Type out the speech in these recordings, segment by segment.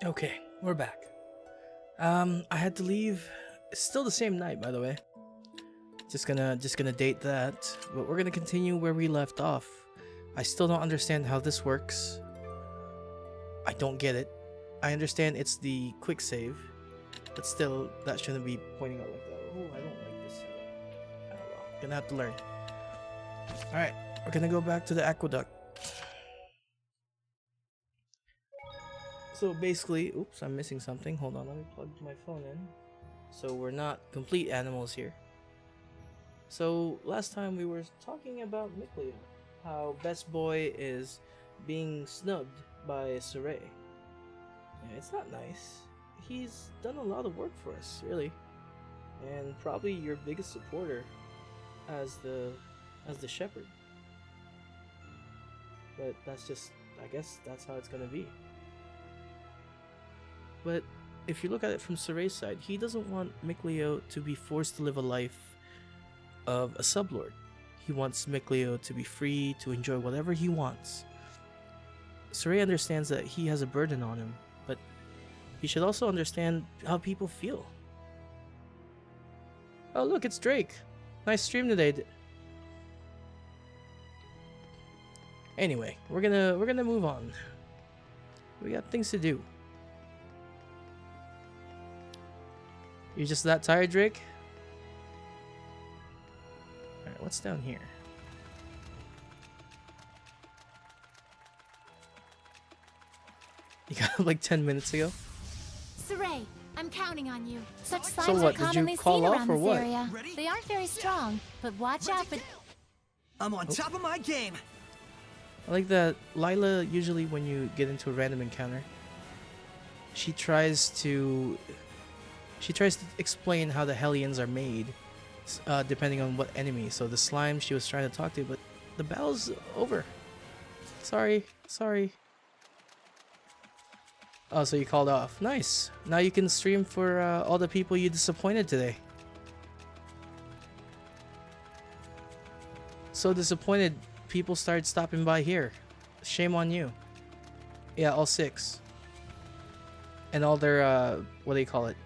Okay, we're back. I had to leave. It's still the same night, by the way. Just gonna date that, but we're gonna continue where we left off. I still don't understand how this works. I don't get it. I understand it's the quick save, but still, that shouldn't be pointing out like that. Oh, I don't like this. Oh well, gonna have to learn. All right, we're gonna go back to the aqueduct. So basically, oops, I'm missing something. Hold on, let me plug my phone in. So we're not complete animals here. So last time we were talking about Mikleo, how Best Boy is being snubbed by Saray. Yeah, it's not nice. He's done a lot of work for us, really, and probably your biggest supporter as the shepherd. But that's just, I guess that's how it's gonna be. But if you look at it from Saray's side, he doesn't want Mikleo to be forced to live a life of a sublord. He wants Mikleo to be free to enjoy whatever he wants. Saray understands that he has a burden on him, but he should also understand how people feel. Oh look, it's Drake. Nice stream today. Anyway, we're gonna move on. We got things to do. You're just that tired, Drake? Alright, what's down here? You got up like 10 minutes ago? Saray, I'm counting on you. Such So slimes what, are did you commonly call seen off around or this what? area. They aren't very strong, but watch out for... I'm on top of my game. I like that Lila, usually when you get into a random encounter, she tries to explain how the Hellions are made, depending on what enemy. So the slime she was trying to talk to, but the battle's over. Sorry. Oh, so you called off. Nice. Now you can stream for all the people you disappointed today. So disappointed, people started stopping by here. Shame on you. Yeah, all 6. And all their, what do you call it?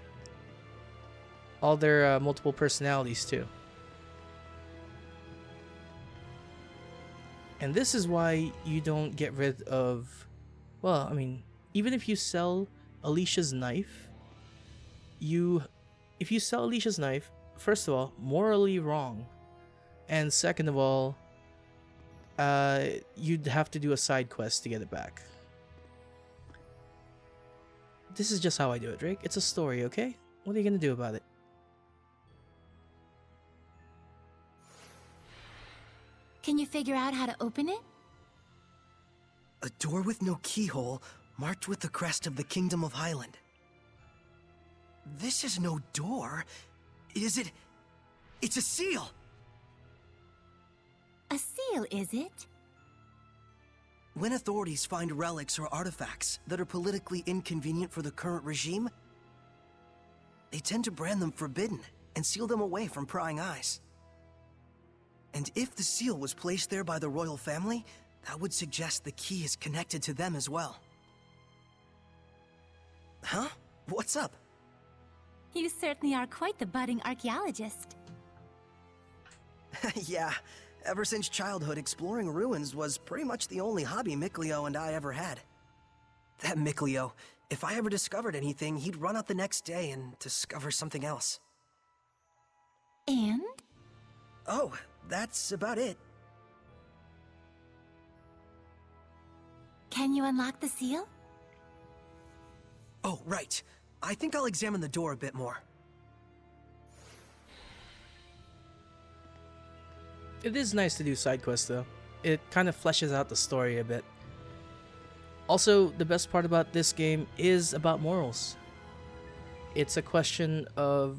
All their multiple personalities too. And this is why you don't get rid of, well, I mean, even if you sell Alicia's knife, if you sell Alicia's knife, first of all, morally wrong. And second of all, you'd have to do a side quest to get it back. This is just how I do it, Drake. It's a story, okay? What are you gonna do about it? Can you figure out how to open it? A door with no keyhole, marked with the crest of the Kingdom of Highland. This is no door. Is it? It's a seal! A seal, is it? When authorities find relics or artifacts that are politically inconvenient for the current regime, they tend to brand them forbidden and seal them away from prying eyes. And if the seal was placed there by the royal family, that would suggest the key is connected to them as well. Huh? What's up? You certainly are quite the budding archaeologist. Yeah, ever since childhood, exploring ruins was pretty much the only hobby Mikleo and I ever had. That Mikleo, if I ever discovered anything, he'd run out the next day and discover something else. And? Oh, that's about it. Can you unlock the seal? Oh, right. I think I'll examine the door a bit more. It is nice to do side quests though. It kind of fleshes out the story a bit. Also, the best part about this game is about morals. It's a question of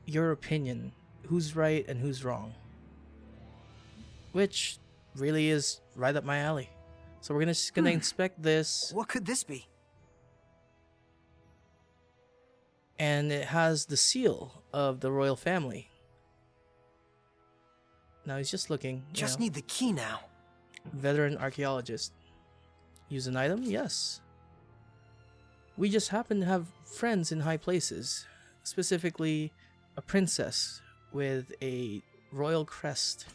your opinion, who's right and who's wrong. Which really is right up my alley. So we're just gonna inspect this. What could this be? And it has the seal of the royal family. Now he's just looking. Just need the key now. Veteran archaeologist. Use an item? Yes. We just happen to have friends in high places, specifically a princess with a royal crest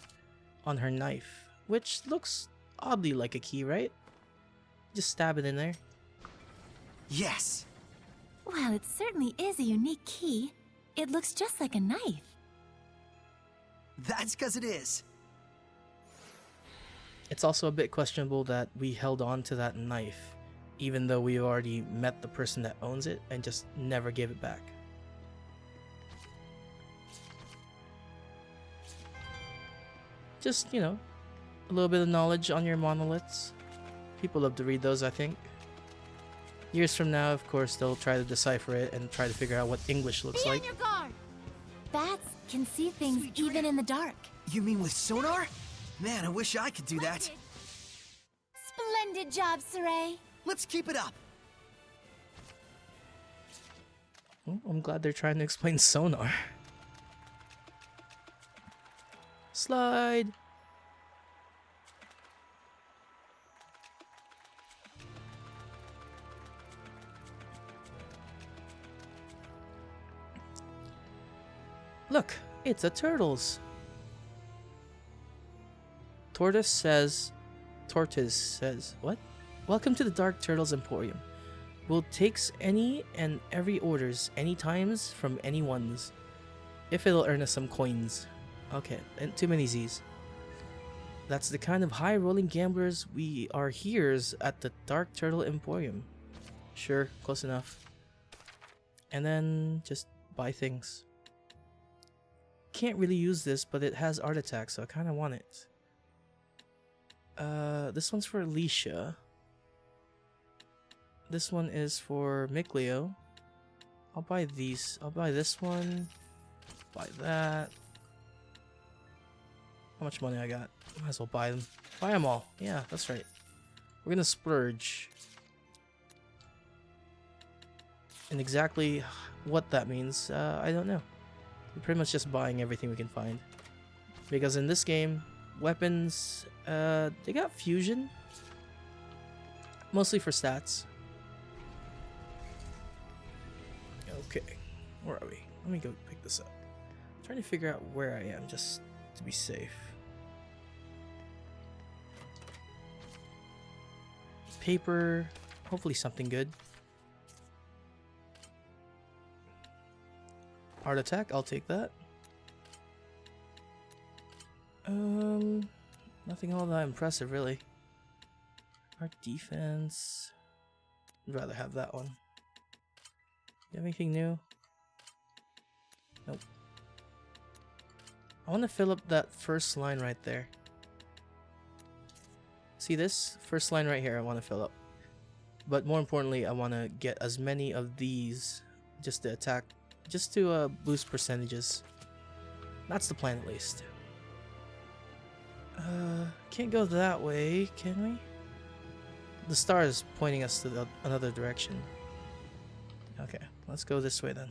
on her knife, which looks oddly like a key, right? Just stab it in there. Yes. Well, it certainly is a unique key. It looks just like a knife. That's because it is. It's also a bit questionable that we held on to that knife, even though we already met the person that owns it and just never gave it back. Just, you know, a little bit of knowledge on your monoliths. People love to read those, I think. Years from now, of course, they'll try to decipher it and try to figure out what English looks Be like. on your guard! Bats can see things even in the dark. You mean with sonar? Man, I wish I could do that. Splendid job, Saray. Let's keep it up. Well, I'm glad they're trying to explain sonar. Slide! Look, it's a turtles. Tortoise says, what? Welcome to the Dark Turtles Emporium. We'll takes any and every orders, any times from anyone's. If it'll earn us some coins. Okay, and too many Z's. That's the kind of high-rolling gamblers we are here's at the Dark Turtle Emporium. Sure, close enough. And then just buy things. Can't really use this, but it has art attack, so I kind of want it. This one's for Alicia. This one is for Mikleo. I'll buy these. I'll buy this one. Buy that. How much money I got? Might as well buy them. Buy them all. Yeah, that's right. We're gonna splurge. And exactly what that means, I don't know. We're pretty much just buying everything we can find. Because in this game, weapons, they got fusion. Mostly for stats. Okay, where are we? Let me go pick this up. I'm trying to figure out where I am just to be safe. Paper, hopefully something good. Art attack, I'll take that. Nothing all that impressive, really. Art defense. I'd rather have that one. You have anything new? Nope. I want to fill up that first line right there. See this? First line right here I want to fill up. But more importantly, I want to get as many of these just to attack, just to boost percentages. That's the plan at least. Can't go that way, can we? The star is pointing us to another direction. Okay, let's go this way then.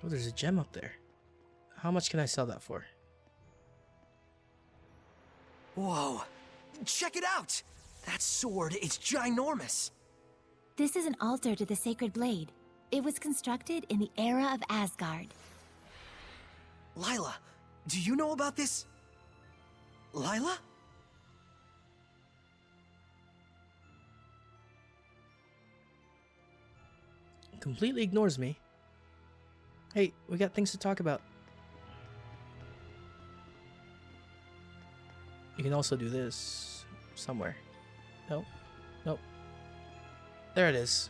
Oh, there's a gem up there. How much can I sell that for? Whoa. Check it out! That sword is ginormous. This is an altar to the sacred blade. It was constructed in the era of Asgard. Lila, do you know about this? Lila? Completely ignores me. Hey, we got things to talk about. You can also do this somewhere. Nope. Nope. There it is.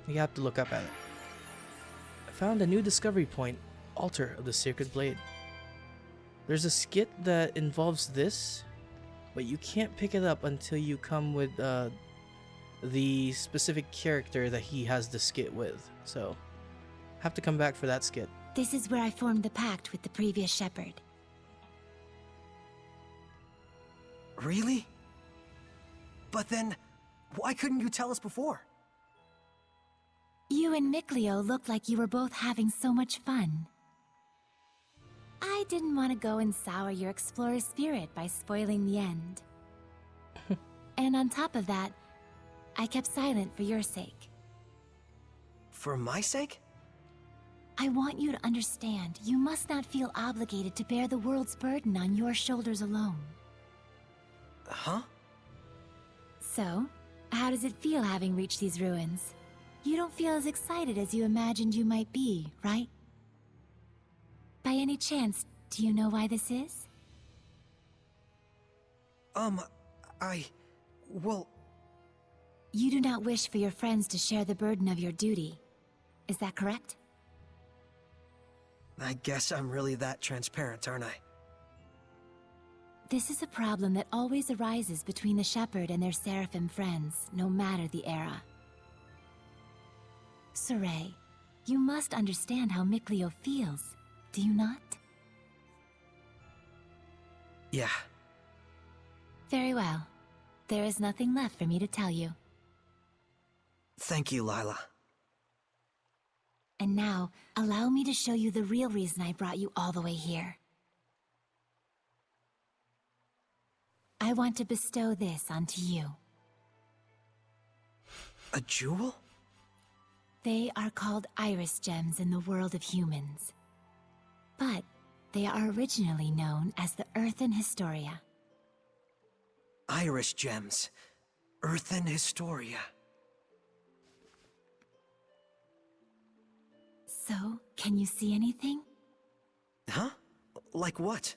You have to look up at it. I found a new discovery point. Altar of the Sacred Blade. There's a skit that involves this, but you can't pick it up until you come with the specific character that he has the skit with. So, have to come back for that skit. This is where I formed the pact with the previous shepherd. Really? But then, why couldn't you tell us before? You and Mikleo looked like you were both having so much fun. I didn't want to go and sour your explorer spirit by spoiling the end. And on top of that, I kept silent for your sake. For my sake? I want you to understand, you must not feel obligated to bear the world's burden on your shoulders alone. Huh? So, how does it feel having reached these ruins? You don't feel as excited as you imagined you might be, right? By any chance, do you know why this is? Well, You do not wish for your friends to share the burden of your duty. Is that correct? I guess I'm really that transparent, aren't I? This is a problem that always arises between the Shepherd and their Seraphim friends, no matter the era. Saray, you must understand how Mikleo feels, do you not? Yeah. Very well. There is nothing left for me to tell you. Thank you, Lila. And now, allow me to show you the real reason I brought you all the way here. I want to bestow this onto you. A jewel? They are called iris gems in the world of humans. But they are originally known as the Earthen Historia. Iris gems. Earthen Historia. So, can you see anything? Huh? Like what?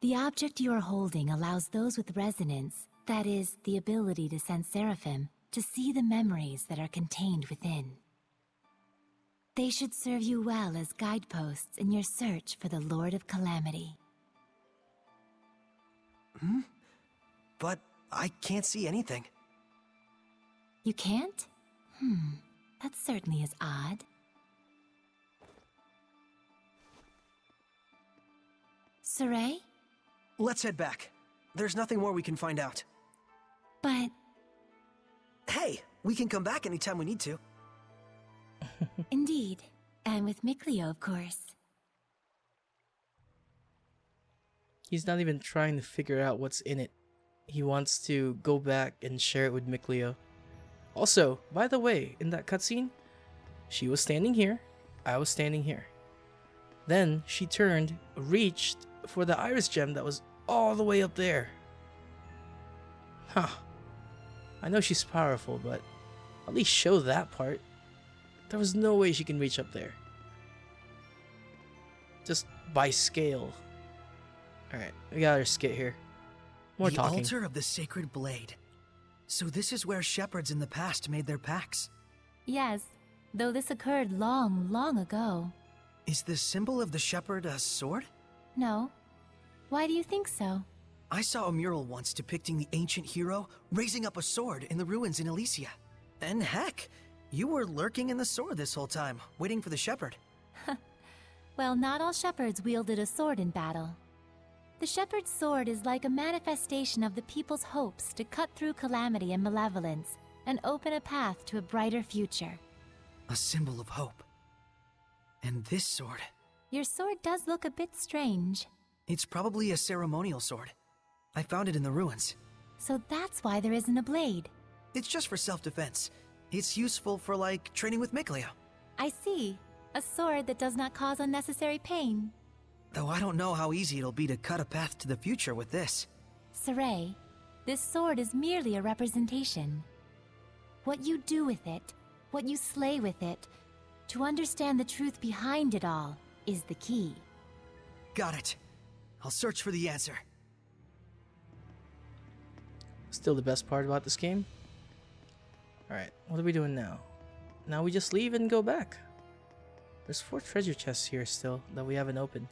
The object you are holding allows those with resonance, that is, the ability to sense Seraphim, to see the memories that are contained within. They should serve you well as guideposts in your search for the Lord of Calamity. But I can't see anything. You can't? That certainly is odd. Saray? Let's head back. There's nothing more we can find out. But Hey, we can come back anytime we need to. indeed, and with Mikleo, of course. He's not even trying to figure out what's in it. He wants to go back and share it with Mikleo. Also, by the way, in that cutscene, she was standing here, I was standing here. Then she turned, reached for the iris gem that was all the way up there. Huh. I know she's powerful, but at least show that part. There was no way she can reach up there. Just by scale. Alright, we got our skit here. More the talking. altar of the sacred blade. So this is where shepherds in the past made their pacts. Yes, though this occurred long, long ago. Is the symbol of the shepherd a sword? No. Why do you think so? I saw a mural once depicting the ancient hero raising up a sword in the ruins in Elysia. And heck, you were lurking in the sword this whole time, waiting for the shepherd. Well, not all shepherds wielded a sword in battle. The shepherd's sword is like a manifestation of the people's hopes to cut through calamity and malevolence and open a path to a brighter future. A symbol of hope. And this sword, Your sword does look a bit strange. it's probably a ceremonial sword. I found it in the ruins. So that's why there isn't a blade. It's just for self-defense. It's useful for, like, training with Mikleo. I see. A sword that does not cause unnecessary pain. Though I don't know how easy it'll be to cut a path to the future with this. Saray, this sword is merely a representation. What you do with it, what you slay with it, to understand the truth behind it all, is the key. Got it. I'll search for the answer. Still the best part about this game. Alright, what are we doing now? Now we just leave and go back. There's 4 treasure chests here still that we haven't opened.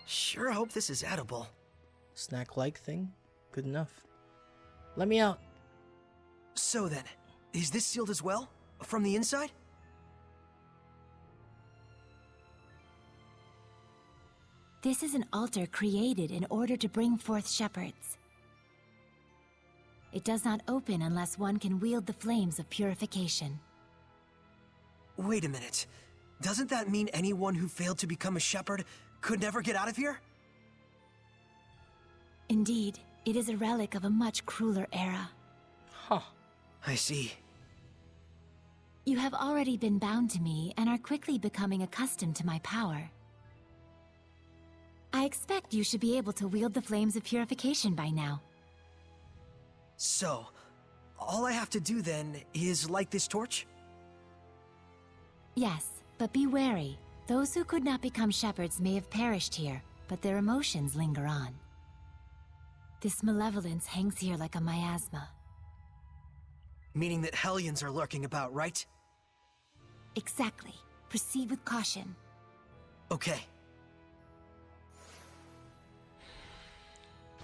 Sure hope this is edible. Snack-like thing? Good enough. Let me out. So then, is this sealed as well? From the inside? This is an altar created in order to bring forth shepherds. It does not open unless one can wield the flames of purification. Wait a minute. Doesn't that mean anyone who failed to become a shepherd could never get out of here? Indeed, it is a relic of a much crueler era. Huh. I see. You have already been bound to me and are quickly becoming accustomed to my power. I expect you should be able to wield the flames of purification by now. So, all I have to do then is light this torch? Yes, but be wary. Those who could not become shepherds may have perished here, but their emotions linger on. This malevolence hangs here like a miasma. Meaning that Hellions are lurking about, right? Exactly. Proceed with caution. Okay.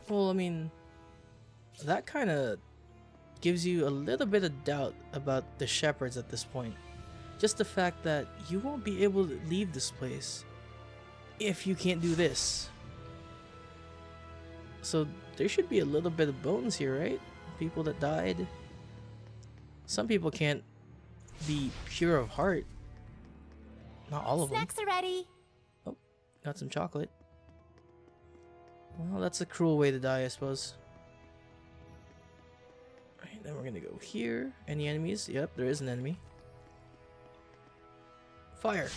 Well, I mean, that kind of gives you a little bit of doubt about the shepherds at this point. Just the fact that you won't be able to leave this place if you can't do this. So there should be a little bit of bones here, right? People that died. Some people can't be pure of heart. Not all of them. Snacks are ready. Oh, got some chocolate. Well, that's a cruel way to die, I suppose. Alright, then we're gonna go here. Any enemies? Yep, there is an enemy. Fire.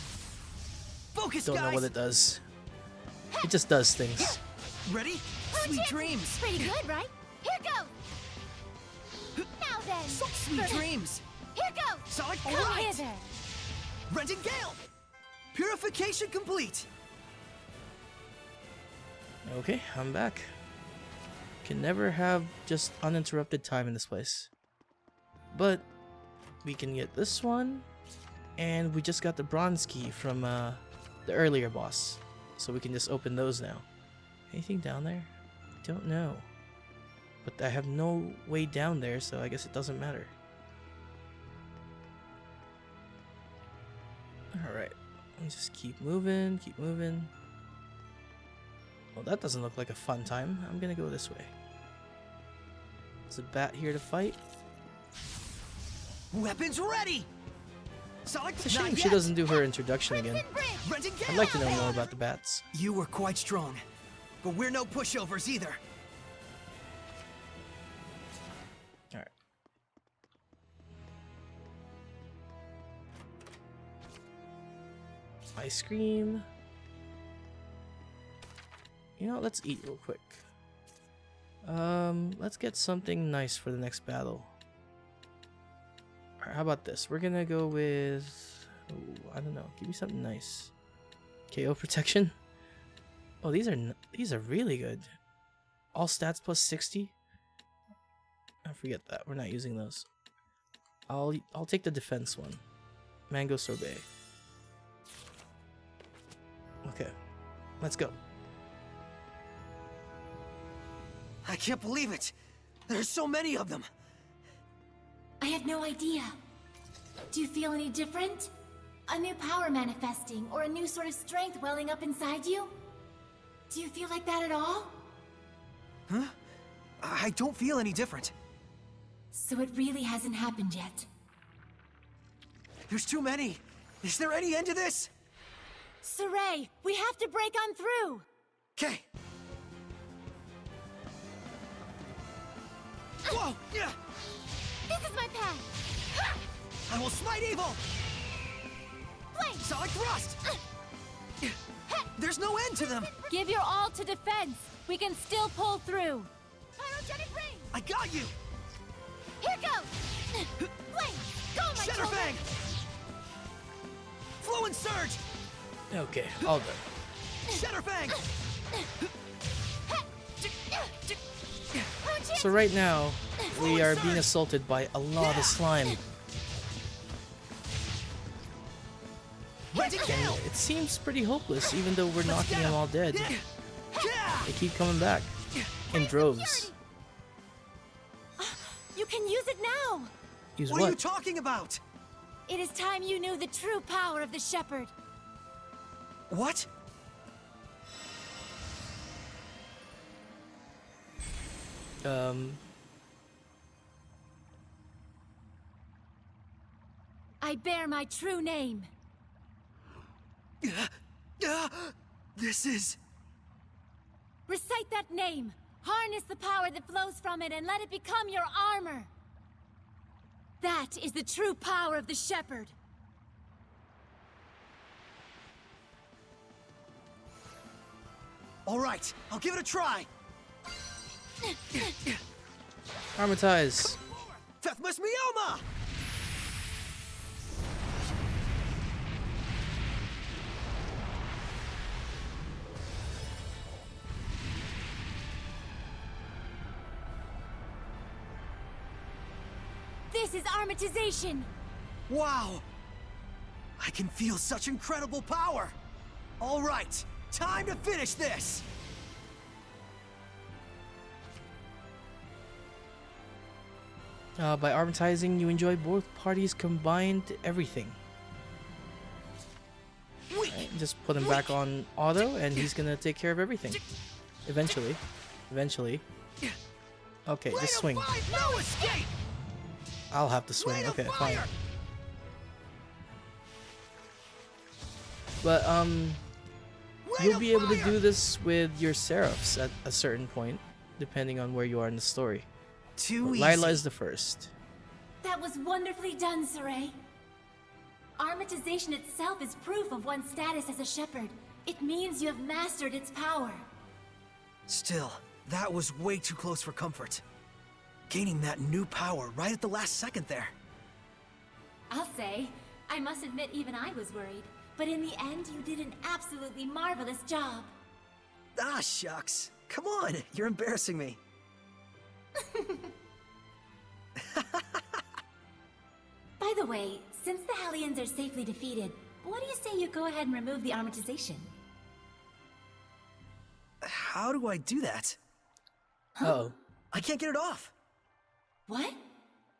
Focus, Don't guys! know what it does. It just does things. Ready? Sweet dreams! Pretty good, right? Here goes! Now then! Sweet dreams! Here goes! Sonic, Come right! hither! Renting Gale! Purification complete! Okay, I'm back. Can never have just uninterrupted time in this place. But we can get this one, and we just got the bronze key from the earlier boss, so we can just open those now. Anything down there? Don't know. But I have no way down there, so I guess it doesn't matter. Alright, let's just keep moving, keep moving. Well, that doesn't look like a fun time. I'm gonna go this way. Is a bat here to fight? Weapons ready! Sonic, It's a shame she doesn't do her introduction again. Renting Gale! I'd like to know more about the bats. You were quite strong, but we're no pushovers either. Alright. Ice cream. You know, let's eat real quick. Let's get something nice for the next battle. Alright, how about this? We're gonna go with... ooh, I don't know. Give me something nice. KO protection? Oh, these are really good. All stats plus 60? I forget that. We're not using those. I'll take the defense one. Mango sorbet. Okay. Let's go. I can't believe it! There's so many of them! I had no idea. Do you feel any different? A new power manifesting, or a new sort of strength welling up inside you? Do you feel like that at all? Huh? I don't feel any different. So it really hasn't happened yet. There's too many! Is there any end to this? Saray, we have to break on through! Okay. Whoa! Yeah! This is my path! I will smite evil! Flame! Sonic thrust! There's no end to them! Give your all to defense! We can still pull through! Pyrogenic ring! I got you! Here goes! Flame! Go, my children! Shatterfang! Fluent Surge! Okay, all done. Shatterfang! So right now, we are being assaulted by a lot of slime. Renting And Gale! it seems pretty hopeless, even though we're knocking them all dead. Yeah! They keep coming back. In droves. You can use it now! Use What are you what? talking about? It is time you knew the true power of the Shepherd. What? I bear my true name. This is... Recite that name. Harness the power that flows from it and let it become your armor. That is the true power of the Shepherd. All right, I'll give it a try. Armatize. Fethmus Mioma! This is armatization. Wow! I can feel such incredible power! All right, time to finish this! By armatizing, you enjoy both parties' combined everything. Right, just put him back on auto, and he's gonna take care of everything. Eventually. Eventually. Okay, just swing. No escape! I'll have to swing. Okay, fine. But, you'll be able to do this with your Seraphs at a certain point, depending on where you are in the story. Too But easy. Lila is the first. That was wonderfully done, Saray. Armatization itself is proof of one's status as a shepherd. It means you have mastered its power. Still, that was way too close for comfort. Gaining that new power right at the last second there. I'll say, I must admit even I was worried. But in the end, you did an absolutely marvelous job. Ah, shucks. Come on, you're embarrassing me. By the way, since the Hellions are safely defeated, what do you say you go ahead and remove the armatization? How do I do that? Uh-oh. I can't get it off. What?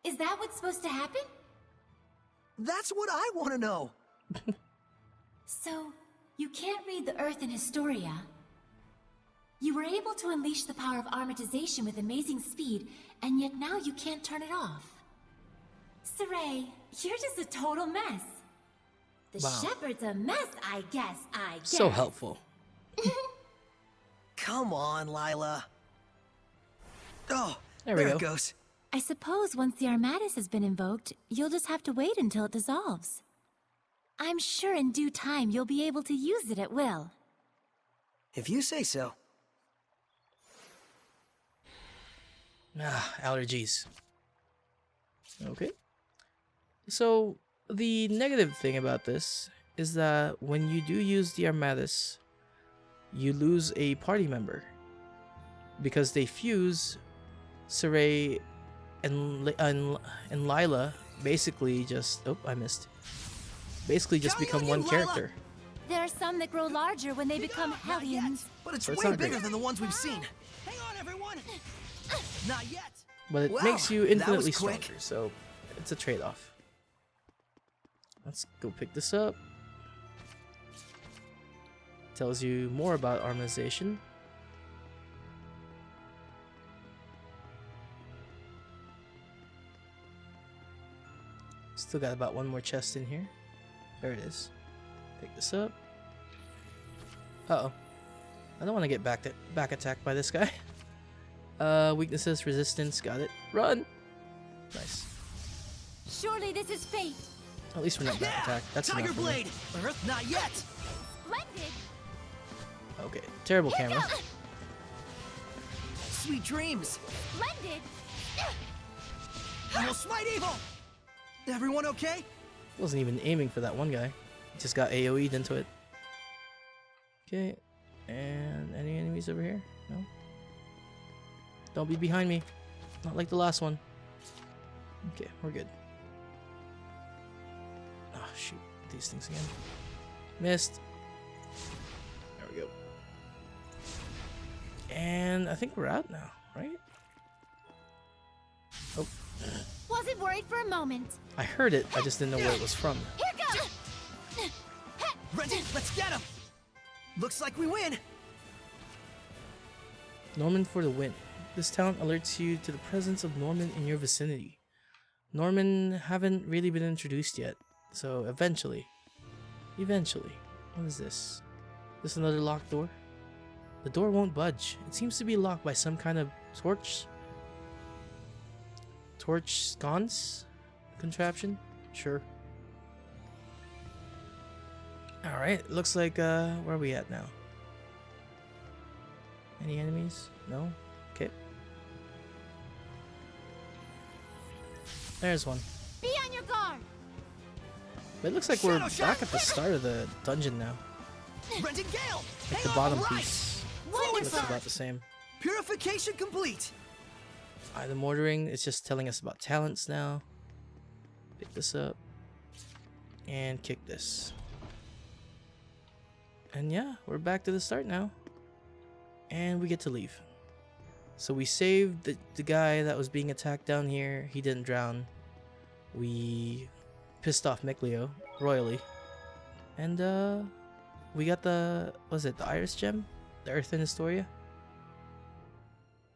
Is that what's supposed to happen? That's what I want to know. So, you can't read the Earth in Historia. You were able to unleash the power of armatization with amazing speed, and yet now you can't turn it off. Saray, you're just a total mess. The Wow. Shepherd's a mess, I guess. So helpful. Come on, Lila. Oh, There we it go. goes. I suppose once the Armatus has been invoked, you'll just have to wait until it dissolves. I'm sure in due time you'll be able to use it at will. If you say so. Ah, allergies. Okay. So, the negative thing about this is that when you do use the Armatus, you lose a party member. Because they fuse, Saray and Lila basically just... Oh, I missed. Basically just Counting become on one you, character. There are some that grow larger when they become Not yet, Hellions. but it's So it's way not bigger great. than the ones we've seen. Hang on, everyone. Not yet. But it Wow, makes you that was infinitely quick. stronger, so it's a trade-off. Let's go pick this up. Tells you more about armatization. Still got about one more chest in here. There it is. Pick this up. Uh-oh. I don't want to get back attacked by this guy. Weaknesses, resistance, got it. Run! Nice. Surely this is fate. At least we're not back attacked. That's Tiger enough for me. Blade. Earth, not yet. Splendid. Okay, terrible Here camera. goes. Sweet dreams. Splendid. I will smite evil. Everyone okay? Wasn't even aiming for that one guy. Just got AoE'd into it. Okay, and any enemies over here? No? Don't be behind me. Not like the last one. Okay, we're good. Oh, shoot. These things again. Missed. There we go. And I think we're out now, right? Oh, Wasn't worried for a moment. I heard it. I just didn't know where it was from. Here goes. Ready? Let's get him. Looks like we win. Norman for the win. This town alerts you to the presence of Norman in your vicinity. Norman haven't really been introduced yet, so eventually. What is this? This another locked door? The door won't budge. It seems to be locked by some kind of torch sconce contraption. Sure. Alright, looks like, where are we at now? Any enemies? No? Okay. There's one. Be on your guard! But it looks like we're back at the start of the dungeon now. Renting Gale! Like the Hang bottom on, right. piece Forward, looks sir. about the same. Purification complete! Item ordering, it's just telling us about talents now. Pick this up. And kick this. And yeah, we're back to the start now. And we get to leave. So we saved the guy that was being attacked down here. He didn't drown. We pissed off Mikleo royally. And we got the Iris Gem? The Earth in Historia?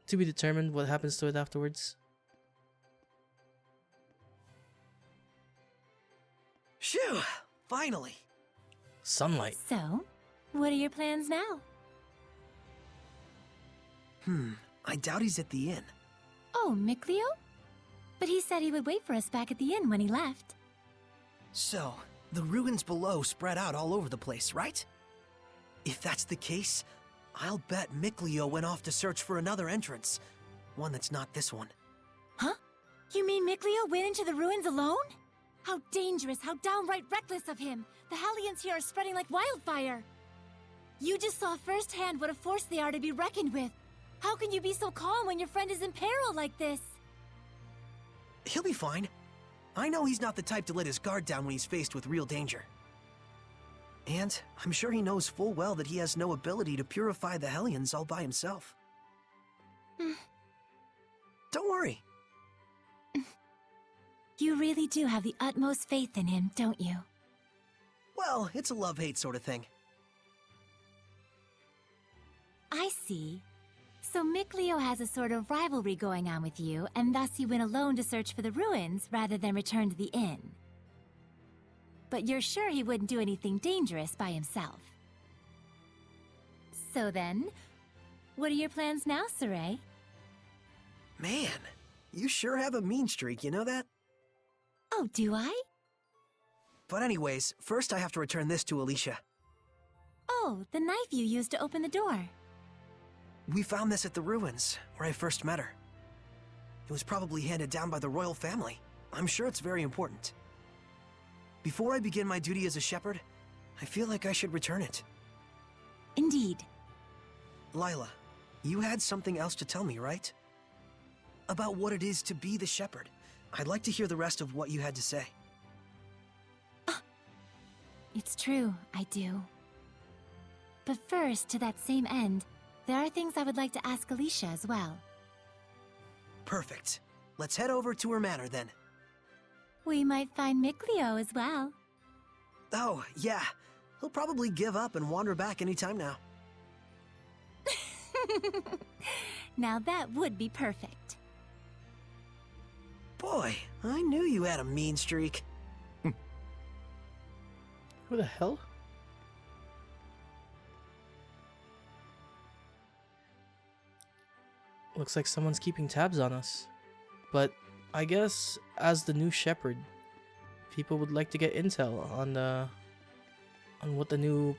To be determined what happens to it afterwards. Phew! Finally! Sunlight. So, what are your plans now? I doubt he's at the inn. Oh, Mikleo? But he said he would wait for us back at the inn when he left. So, the ruins below spread out all over the place, right? If that's the case, I'll bet Mikleo went off to search for another entrance. One that's not this one. Huh? You mean Mikleo went into the ruins alone? How dangerous, how downright reckless of him! The Hellions here are spreading like wildfire! You just saw firsthand what a force they are to be reckoned with. How can you be so calm when your friend is in peril like this? He'll be fine. I know he's not the type to let his guard down when he's faced with real danger. And I'm sure he knows full well that he has no ability to purify the Hellions all by himself. Don't worry. You really do have the utmost faith in him, don't you? Well, it's a love-hate sort of thing. I see. So Mikleo has a sort of rivalry going on with you, and thus you went alone to search for the ruins rather than return to the inn. But you're sure he wouldn't do anything dangerous by himself. So then, what are your plans now, Saray? Man, you sure have a mean streak, you know that? Oh, do I? But anyways, first I have to return this to Alicia. Oh, the knife you used to open the door. We found this at the ruins, where I first met her. It was probably handed down by the royal family. I'm sure it's very important. Before I begin my duty as a shepherd, I feel like I should return it. Indeed. Lila, you had something else to tell me, right? About what it is to be the shepherd. I'd like to hear the rest of what you had to say. It's true, I do. But first, to that same end, there are things I would like to ask Alicia as well. Perfect. Let's head over to her manor then. We might find Mikleo as well. Oh, yeah. He'll probably give up and wander back anytime now. Now that would be perfect. Boy, I knew you had a mean streak. Who the hell? Looks like someone's keeping tabs on us. But I guess as the new shepherd, people would like to get intel on what the new,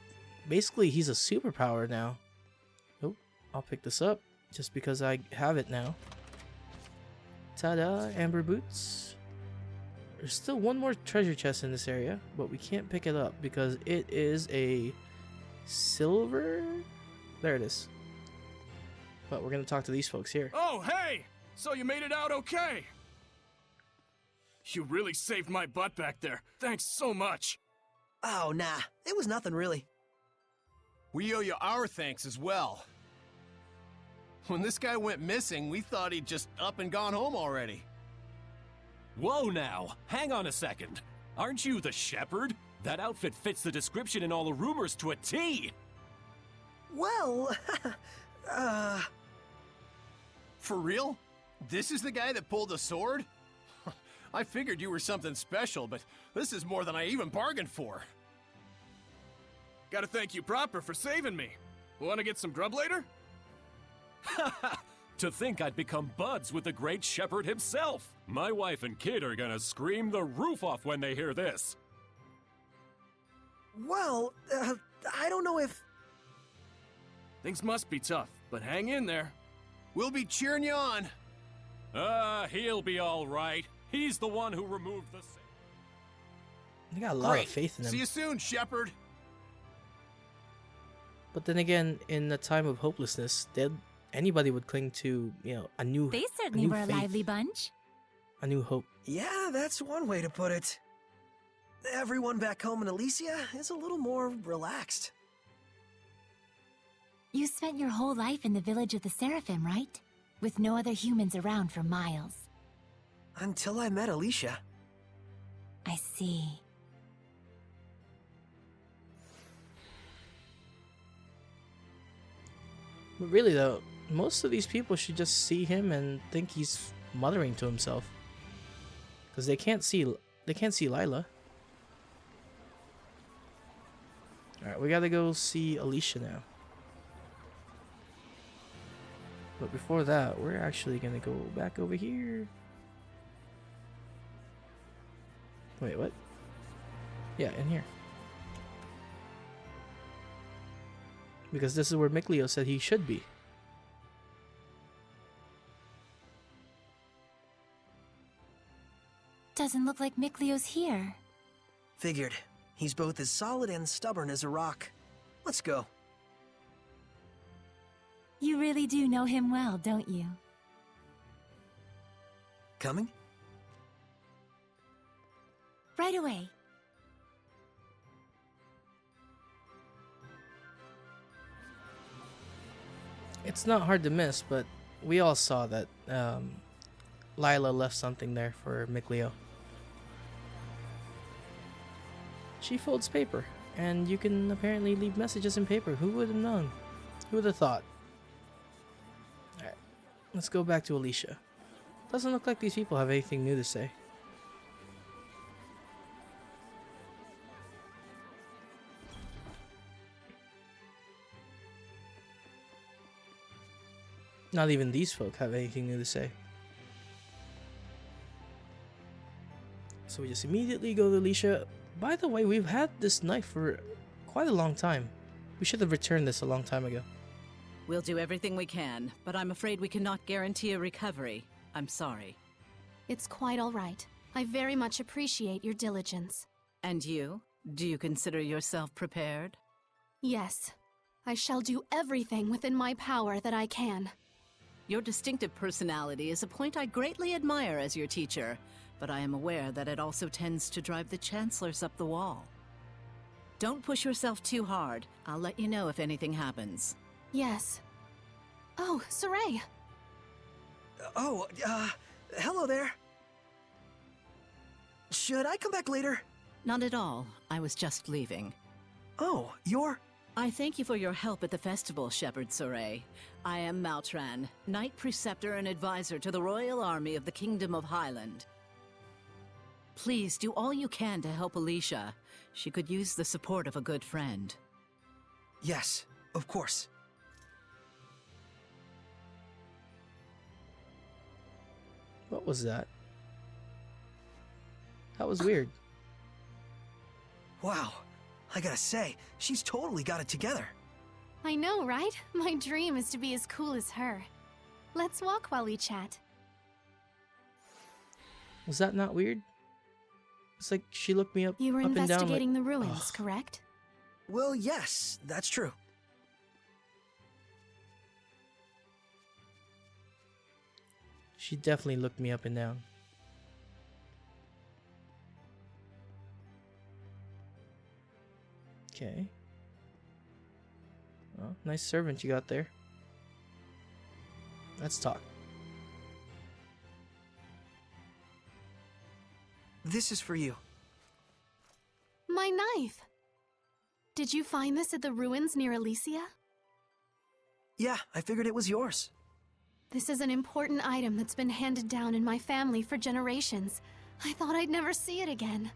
basically he's a superpower now. Oh, I'll pick this up just because I have it now. Ta-da, amber boots. There's still one more treasure chest in this area, but we can't pick it up because it is a silver. There it is. But we're gonna talk to these folks here. Oh, hey! So you made it out okay? You really saved my butt back there. Thanks so much. Oh, nah. It was nothing really. We owe you our thanks as well. When this guy went missing, we thought he'd just up and gone home already. Whoa now, hang on a second. Aren't you the shepherd? That outfit fits the description in all the rumors to a T! Well, For real? This is the guy that pulled the sword? I figured you were something special, but this is more than I even bargained for. Gotta thank you proper for saving me. Wanna get some grub later? To think I'd become buds with the great shepherd himself! My wife and kid are gonna scream the roof off when they hear this! Well, I don't know if... Things must be tough, but hang in there. We'll be cheering you on. He'll be alright. He's the one who removed the... I got a lot Great. of faith in him. See you soon, Shepherd. But then again, in a time of hopelessness, anybody would cling to, a new They certainly new were a faith, lively bunch. a new hope. Yeah, that's one way to put it. Everyone back home in Elysia is a little more relaxed. You spent your whole life in the village of the Seraphim, right? With no other humans around for miles. Until I met Alicia. I see. But really though, most of these people should just see him and think he's muttering to himself. Because they can't see Lila. Alright, we gotta go see Alicia now. But before that, we're actually gonna go back over here. Wait, what? Yeah, in here. Because this is where Mikleo said he should be. Doesn't look like Mikleo's here. Figured. He's both as solid and stubborn as a rock. Let's go. You really do know him well, don't you? Coming? Right away. It's not hard to miss, but we all saw that Lila left something there for Mikleo. She folds paper, and you can apparently leave messages in paper. Who would have known? Who would have thought? Alright, let's go back to Alicia. Doesn't look like these people have anything new to say. Not even these folk have anything new to say. So we just immediately go to Alicia. By the way, we've had this knife for quite a long time. We should have returned this a long time ago. We'll do everything we can, but I'm afraid we cannot guarantee a recovery. I'm sorry. It's quite all right. I very much appreciate your diligence. And you? Do you consider yourself prepared? Yes. I shall do everything within my power that I can. Your distinctive personality is a point I greatly admire as your teacher, but I am aware that it also tends to drive the chancellors up the wall. Don't push yourself too hard. I'll let you know if anything happens. Yes. Oh, Saray! Hello there. Should I come back later? Not at all. I was just leaving. Oh, you're... I thank you for your help at the festival, Shepherd Soray. I am Maltran, Knight Preceptor and Advisor to the Royal Army of the Kingdom of Highland. Please do all you can to help Alicia. She could use the support of a good friend. Yes, of course. What was that? That was weird. Wow. I gotta say, she's totally got it together. I know, right? My dream is to be as cool as her. Let's walk while we chat. Was that not weird? It's like she looked me up, You were up and down. investigating Like, the ruins, ugh. correct? Well, yes, that's true. She definitely looked me up and down. Okay. Well, nice servant you got there. Let's talk. This is for you. My knife! Did you find this at the ruins near Elysia? Yeah, I figured it was yours. This is an important item that's been handed down in my family for generations. I thought I'd never see it again.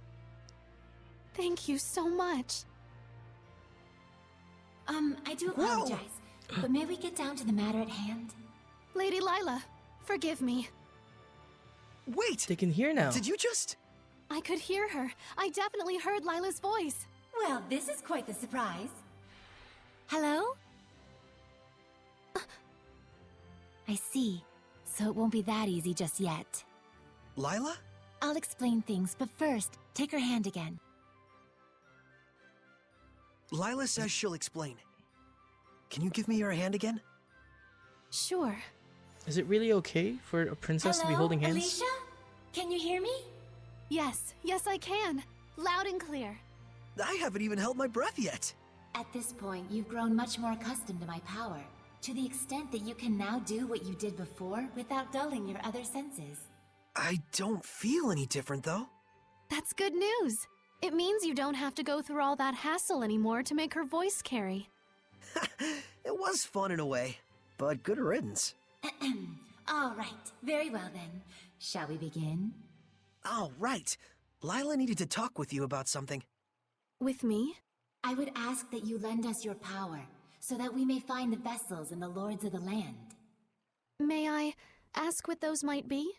Thank you so much. I do apologize, but may we get down to the matter at hand? Lady Lila, forgive me. Wait! They can hear now. Did you just... I could hear her. I definitely heard Lila's voice. Well, this is quite the surprise. Hello? I see. So it won't be that easy just yet. Lila? I'll explain things, but first, take her hand again. Lila says she'll explain. Can you give me your hand again? Sure. Is it really okay for a princess to be holding hands? Alicia? Can you hear me? Yes, yes I can. Loud and clear. I haven't even held my breath yet. At this point, you've grown much more accustomed to my power, to the extent that you can now do what you did before without dulling your other senses. I don't feel any different, though. That's good news. It means you don't have to go through all that hassle anymore to make her voice carry. It was fun in a way, but good riddance. All right, very well then. Shall we begin? Oh, right. Lila needed to talk with you about something. With me? I would ask that you lend us your power, so that we may find the vessels and the lords of the land. May I ask what those might be?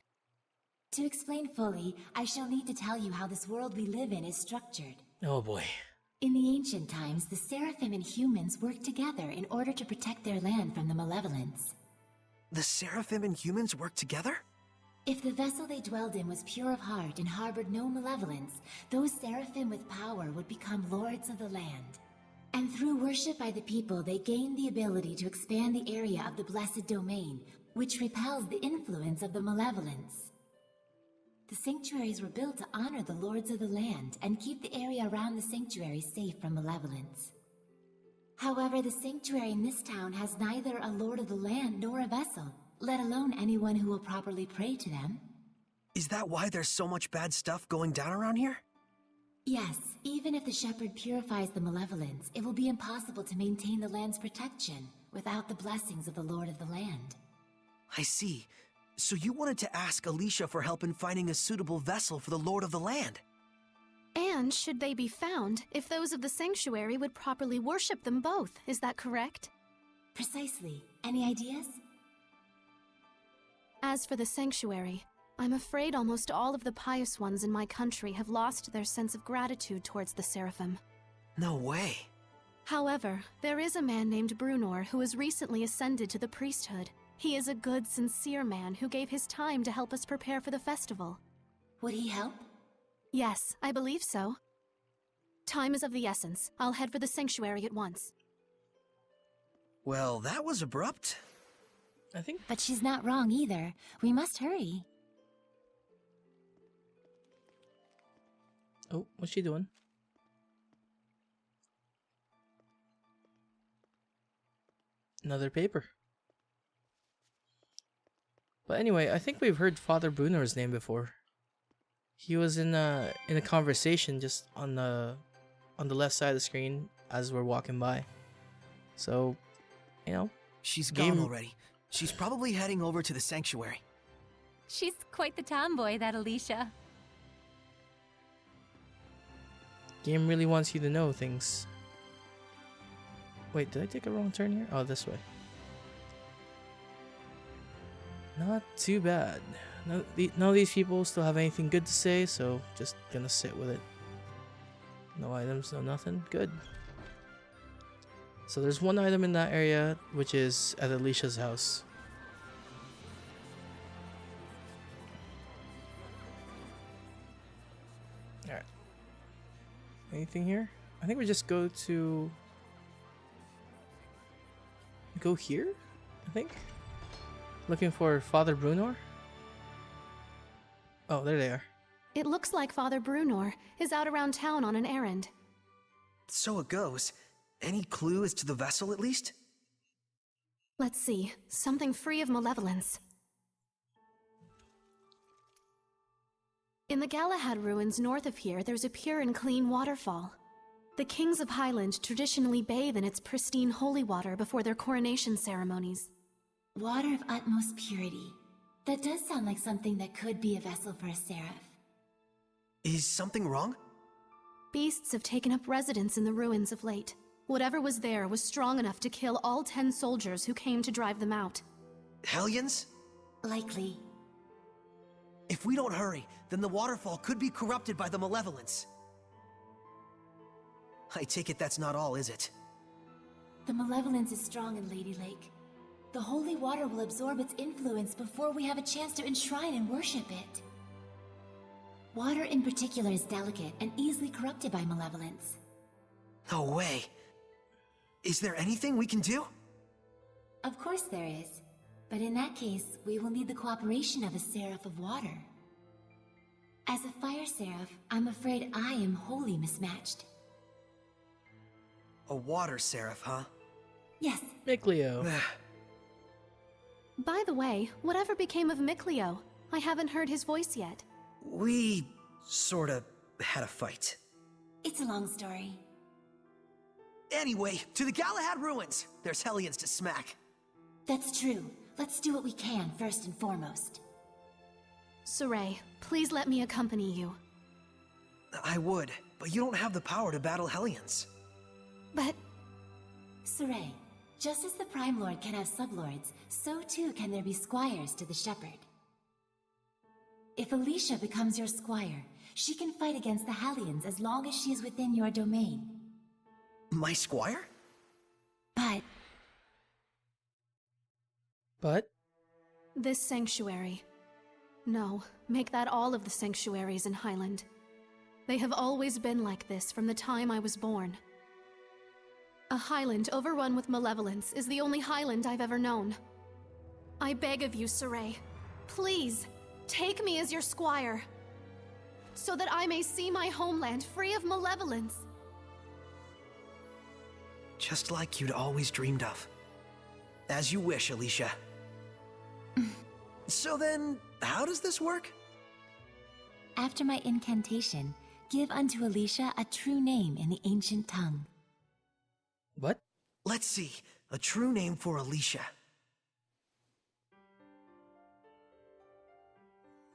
To explain fully, I shall need to tell you how this world we live in is structured. Oh boy. In the ancient times, the Seraphim and humans worked together in order to protect their land from the malevolence. The Seraphim and humans work together? If the vessel they dwelled in was pure of heart and harbored no malevolence, those Seraphim with power would become lords of the land. And through worship by the people, they gained the ability to expand the area of the Blessed Domain, which repels the influence of the malevolence. The sanctuaries were built to honor the lords of the land and keep the area around the sanctuary safe from malevolence. However, the sanctuary in this town has neither a lord of the land nor a vessel, let alone anyone who will properly pray to them. Is that why there's so much bad stuff going down around here? Yes, even if the shepherd purifies the malevolence, it will be impossible to maintain the land's protection without the blessings of the lord of the land. I see. So you wanted to ask Alicia for help in finding a suitable vessel for the lord of the land? And should they be found, if those of the sanctuary would properly worship them both, is that correct? Precisely. Any ideas? As for the sanctuary, I'm afraid almost all of the pious ones in my country have lost their sense of gratitude towards the Seraphim. No way. However, there is a man named Brunor who has recently ascended to the priesthood. He is a good, sincere man who gave his time to help us prepare for the festival. Would he help? Yes, I believe so. Time is of the essence. I'll head for the sanctuary at once. Well, that was abrupt. I think. But she's not wrong either. We must hurry. Oh, what's she doing? Another paper. But anyway, I think we've heard Father Brunor's name before. He was in a conversation just on the left side of the screen as we're walking by. So, you know, She's gone already. She's probably heading over to the sanctuary. She's quite the tomboy, that Alicia. game really wants you to know things. Wait, did I take a wrong turn here? Oh, this way. Not too bad. None of these people still have anything good to say, so just gonna sit with it. No items, no nothing. Good. So there's one item in that area, which is at Alicia's house. Alright. Anything here? I think we just go to... Go here? I think? Looking for Father Brunor? Oh, there they are. It looks like Father Brunor is out around town on an errand. So it goes. Any clue as to the vessel, at least? Let's see. Something free of malevolence. In the Galahad ruins north of here, there's a pure and clean waterfall. The kings of Highland traditionally bathe in its pristine holy water before their coronation ceremonies. Water of utmost purity. That does sound like something that could be a vessel for a seraph. Is something wrong? Beasts have taken up residence in the ruins of late. Whatever was there was strong enough to kill all 10 soldiers who came to drive them out. Hellions? Likely. If we don't hurry, then the waterfall could be corrupted by the malevolence. I take it that's not all, is it? The malevolence is strong in Lady Lake. The holy water will absorb its influence before we have a chance to enshrine and worship it. Water in particular is delicate and easily corrupted by malevolence. No way. Is there anything we can do? Of course there is. But in that case, we will need the cooperation of a Seraph of Water. As a Fire Seraph, I'm afraid I am wholly mismatched. A water seraph, huh? Yes. Micleo. By the way, whatever became of Micleo? I haven't heard his voice yet. We sorta had a fight. It's a long story. Anyway, to the Galahad ruins! There's Hellions to smack. That's true. Let's do what we can first and foremost. Saray, please let me accompany you. I would, but you don't have the power to battle Hellions. But... Saray, just as the Prime Lord can have sublords, so too can there be squires to the Shepherd. If Alicia becomes your squire, she can fight against the Hellions as long as she is within your domain. My squire? But? This sanctuary. No, make that all of the sanctuaries in Highland. They have always been like this from the time I was born. A Highland overrun with malevolence is the only Highland I've ever known. I beg of you, Saray, please, take me as your squire, so that I may see my homeland free of malevolence. Just like you'd always dreamed of. As you wish, Alicia. So then, how does this work? After my incantation, give unto Alicia a true name in the ancient tongue. What? Let's see. A true name for Alicia.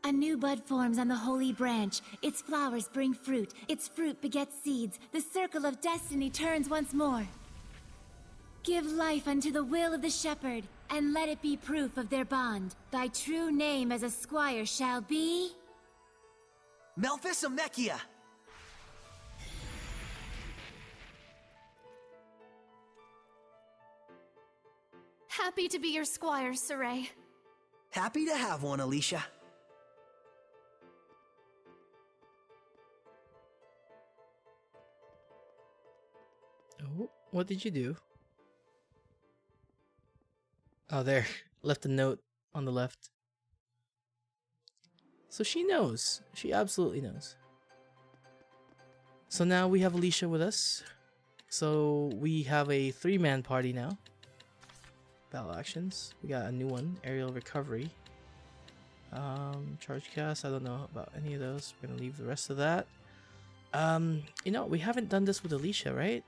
A new bud forms on the holy branch. Its flowers bring fruit. Its fruit begets seeds. The circle of destiny turns once more. Give life unto the will of the shepherd, and let it be proof of their bond. Thy true name as a squire shall be... Melphisamechia! Happy to be your squire, Saray. Happy to have one, Alicia. Oh, what did you do? Oh, there. Left a note on the left. So she knows. She absolutely knows. So now we have Alicia with us. So we have a 3-man party now. Battle actions. We got a new one. Aerial recovery. Charge cast. I don't know about any of those. We're gonna leave the rest of that. You know, we haven't done this with Alicia, right?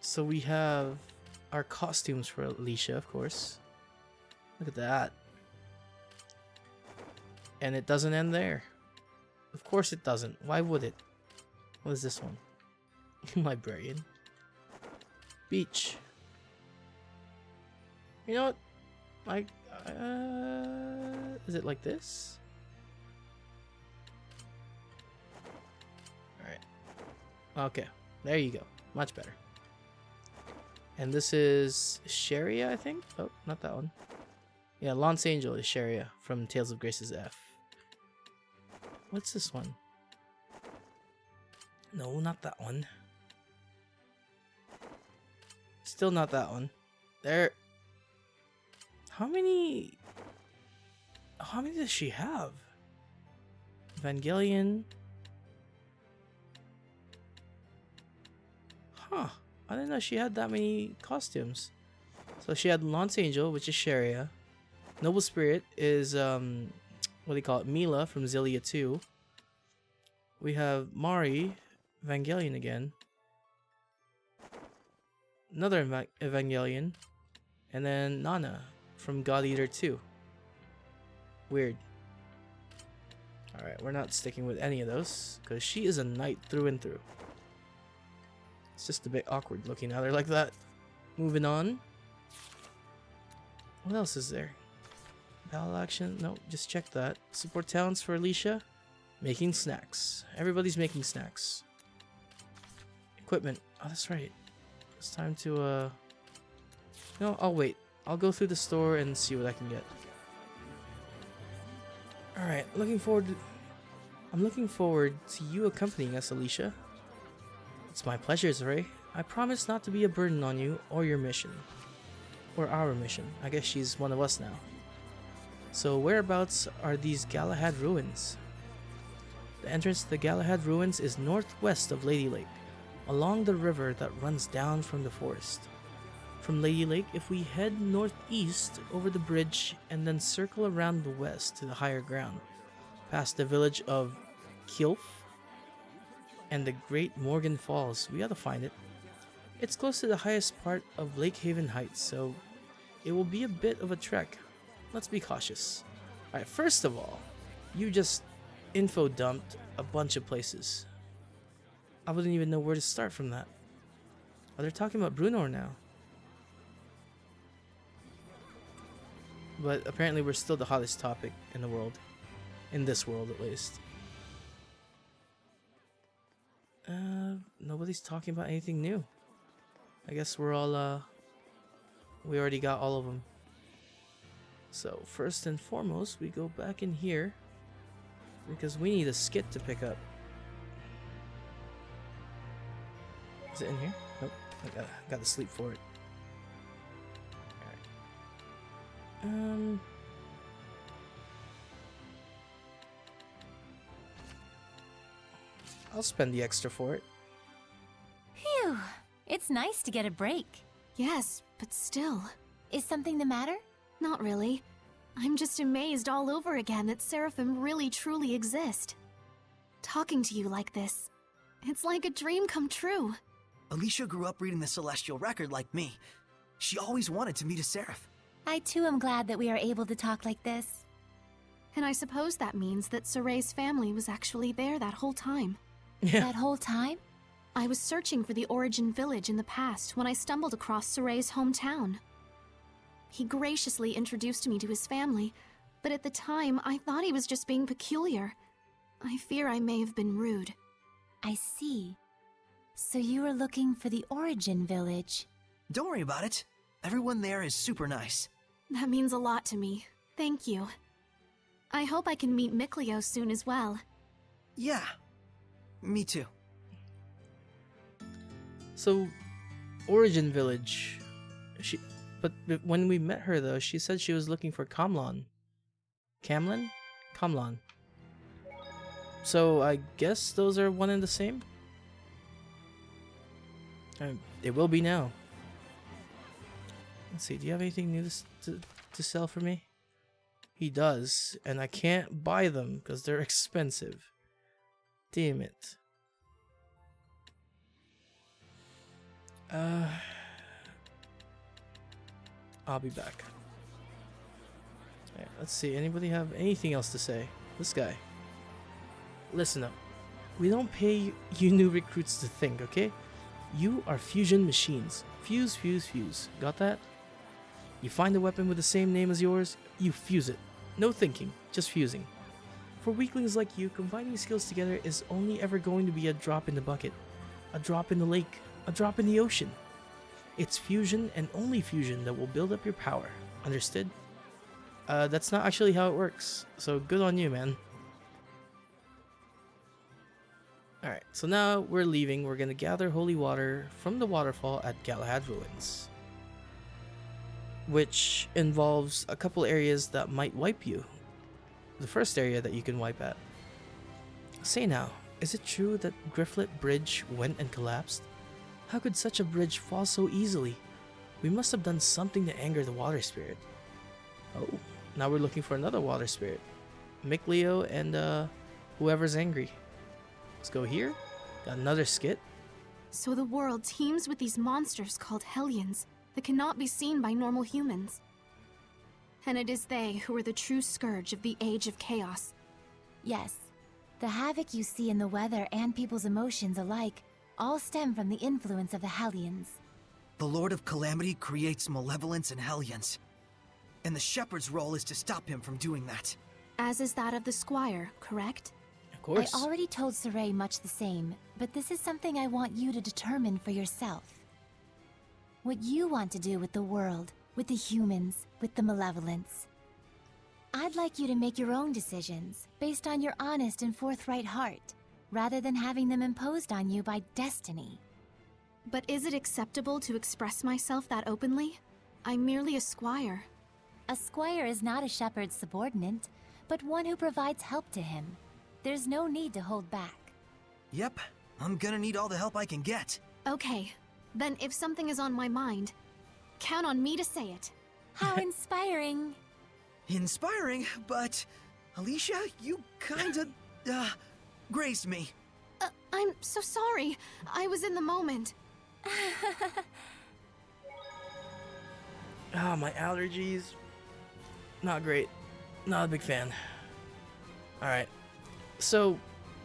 So we have our costumes for Alicia, of course. Look at that. And it doesn't end there. Of course it doesn't. Why would it? What is this one? Librarian. Beach. You know what? Like, is it like this? Alright. Okay. There you go. Much better. And this is Sharia, I think? Oh, not that one. Yeah, Lance Angel is Sharia from Tales of Grace's F. What's this one? No, not that one. Still not that one. There. How many does she have? Evangelion. Huh. I didn't know she had that many costumes. So she had Lance Angel, which is Sharia. Noble Spirit is, what do you call it? Mila from Xillia 2. We have Mari, Evangelion again. Another Evangelion. And then Nana from God Eater 2. Weird. Alright, we're not sticking with any of those, because she is a knight through and through. It's just a bit awkward looking at her like that. Moving on. What else is there? Battle action? No, just check that. Support talents for Alicia. Making snacks. Everybody's making snacks. Equipment. Oh, that's right. It's time to, No, I'll wait. I'll go through the store and see what I can get. Alright, I'm looking forward to you accompanying us, Alicia. It's my pleasure, Zray. I promise not to be a burden on you or your mission. Or our mission. I guess she's one of us now. So whereabouts are these Galahad ruins? The entrance to the Galahad ruins is northwest of Lady Lake, along the river that runs down from the forest. From Lady Lake, if we head northeast over the bridge and then circle around the west to the higher ground, past the village of Kilf and the Great Morgan Falls, we gotta find it. It's close to the highest part of Lake Haven Heights, so it will be a bit of a trek. Let's be cautious. Alright, first of all, you just info dumped a bunch of places. I wouldn't even know where to start from that. Oh, they're talking about Brunor now. But apparently we're still the hottest topic in the world. In this world, at least. Nobody's talking about anything new. I guess we're all, we already got all of them. So, first and foremost, we go back in here. Because we need a skit to pick up. Is it in here? Nope. I gotta sleep for it. Alright. I'll spend the extra for it. Phew. It's nice to get a break. Yes, but still. Is something the matter? Not really. I'm just amazed all over again that Seraphim really truly exist. Talking to you like this, it's like a dream come true. Alicia grew up reading the Celestial Record like me. She always wanted to meet a Seraph. I too am glad that we are able to talk like this. And I suppose that means that Soray's family was actually there that whole time. Yeah. That whole time? I was searching for the Origin Village in the past when I stumbled across Soray's hometown. He graciously introduced me to his family, but at the time I thought he was just being peculiar. I fear I may have been rude. I see. So you were looking for the Origin Village. Don't worry about it. Everyone there is super nice. That means a lot to me. Thank you. I hope I can meet Mikleo soon as well. Yeah, me too. So, Origin Village. But when we met her though, she said she was looking for Kamlan. Kamlan? Kamlan. So I guess those are one and the same? They will be now. Let's see, do you have anything new to sell for me? He does, and I can't buy them because they're expensive. Damn it. I'll be back. Alright, let's see. Anybody have anything else to say? This guy. Listen up. We don't pay you new recruits to think, okay? You are fusion machines. Fuse, fuse, fuse. Got that? You find a weapon with the same name as yours, you fuse it. No thinking, just fusing. For weaklings like you, combining skills together is only ever going to be a drop in the bucket. A drop in the lake. A drop in the ocean. It's fusion and only fusion that will build up your power. Understood? That's not actually how it works. So good on you, man. Alright, so now we're leaving. We're gonna gather holy water from the waterfall at Galahad Ruins. Which involves a couple areas that might wipe you. The first area that you can wipe at. Say now, is it true that Grifflet Bridge went and collapsed? How could such a bridge fall so easily? We must have done something to anger the water spirit. Oh, now we're looking for another water spirit. Mikleo and whoever's angry. Let's go here. Got another skit. So the world teems with these monsters called Hellions that cannot be seen by normal humans. And it is they who are the true scourge of the Age of Chaos. Yes. The havoc you see in the weather and people's emotions alike all stem from the influence of the Hellions. The Lord of Calamity creates malevolence and Hellions. And the Shepherd's role is to stop him from doing that. As is that of the Squire, correct? Of course. I already told Saray much the same, but this is something I want you to determine for yourself. What you want to do with the world, with the humans, with the malevolence. I'd like you to make your own decisions, based on your honest and forthright heart, rather than having them imposed on you by destiny. But is it acceptable to express myself that openly? I'm merely a squire. A squire is not a shepherd's subordinate, but one who provides help to him. There's no need to hold back. Yep, I'm gonna need all the help I can get. Okay, then if something is on my mind, count on me to say it. How inspiring! Inspiring, but Alicia, you kinda, grazed me. I'm so sorry. I was in the moment. Ah, my allergies. Not great. Not a big fan. Alright. So,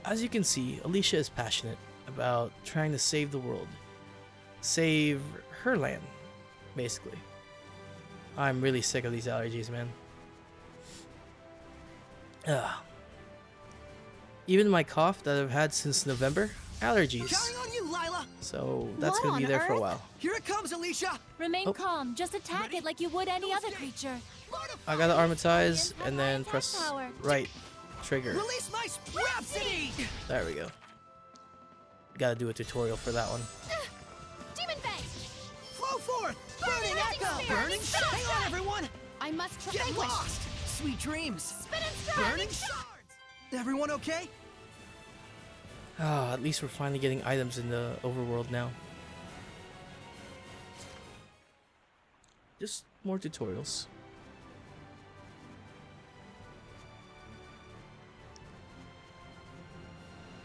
as you can see, Alicia is passionate about trying to save the world. Save her land, basically. I'm really sick of these allergies, man. Ugh. Even my cough that I've had since November, allergies. Counting on you, Lila! So that's What gonna be on there for a earth? while. Here it comes, Alicia! Remain Oh. calm, just attack Ready? it like you would any No other escape. creature. I gotta armatize Have and high then attack press power. right trigger. Release my Rhapsody! There we go. Gotta do a tutorial for that one. Demon Fang! Flow forth! Burning Lightning Echo! Spear! Burning Shot! Hang on, everyone! I must Get vanquish! lost! Sweet dreams! Spin and strike! Burning Shards! Everyone okay? Ah, at least we're finally getting items in the overworld now. Just more tutorials.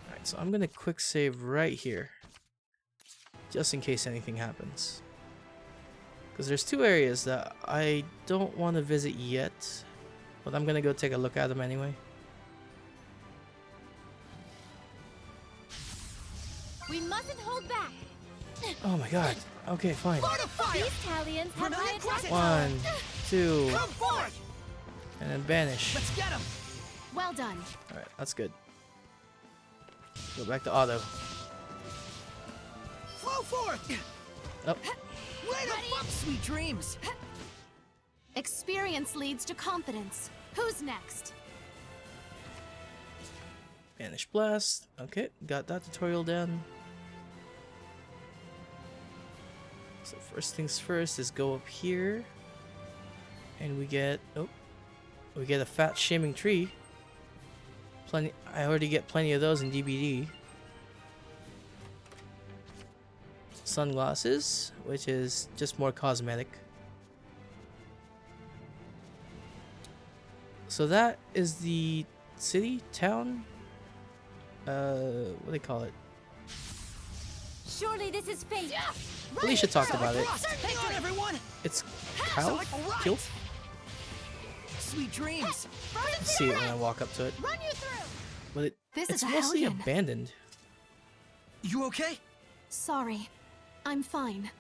Alright, so I'm gonna quick save right here. Just in case anything happens. Because there's two areas that I don't want to visit yet. But I'm gonna go take a look at them anyway. We mustn't hold back. Oh my god. Okay, fine. Fortify! These Talions have Rebellion high attack Crescent! power. 1, 2, Come forth! and then banish. Let's get him! Well done. Alright, that's good. Go back to auto. Flow forth! Oh, Way to fuck sweet dreams! Experience leads to confidence. Who's next? banish blast. Okay, got that tutorial done. So first things first is go up here. And we get, oh, we get a fat shimming tree. Plenty, I already get plenty of those in DBD. Sunglasses, which is just more cosmetic. So that is the city, town, what do they call it? Surely this is fate. Alicia talked about it. Hang on, everyone! It's Kyle? Alright. Kill? Sweet dreams! See it when I walk up to it. Run you through! But This it's is a mostly hellion. abandoned. You okay? Sorry. I'm fine.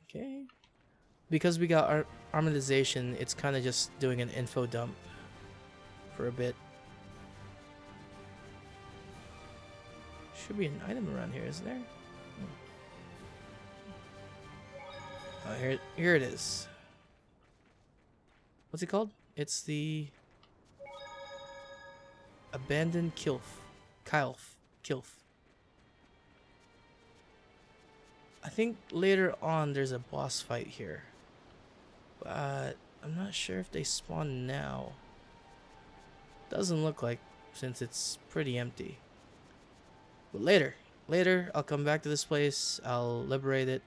Okay. Because we got our armatization, it's kind of just doing an info dump for a bit. Should be an item around here, isn't there? Oh, here it is. What's it called? It's the abandoned Kilf. Kilf. I think later on there's a boss fight here. But I'm not sure if they spawn now. Doesn't look like, since it's pretty empty. But later I'll come back to this place, I'll liberate it.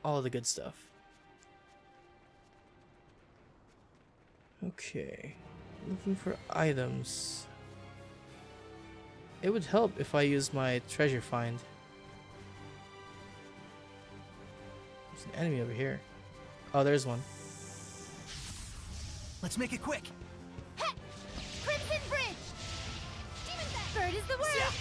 All the good stuff. Okay. Looking for items. It would help if I use my treasure find. There's an enemy over here. Oh, there's one. Let's make it quick. Crimson Bridge! Demon Bird is the word!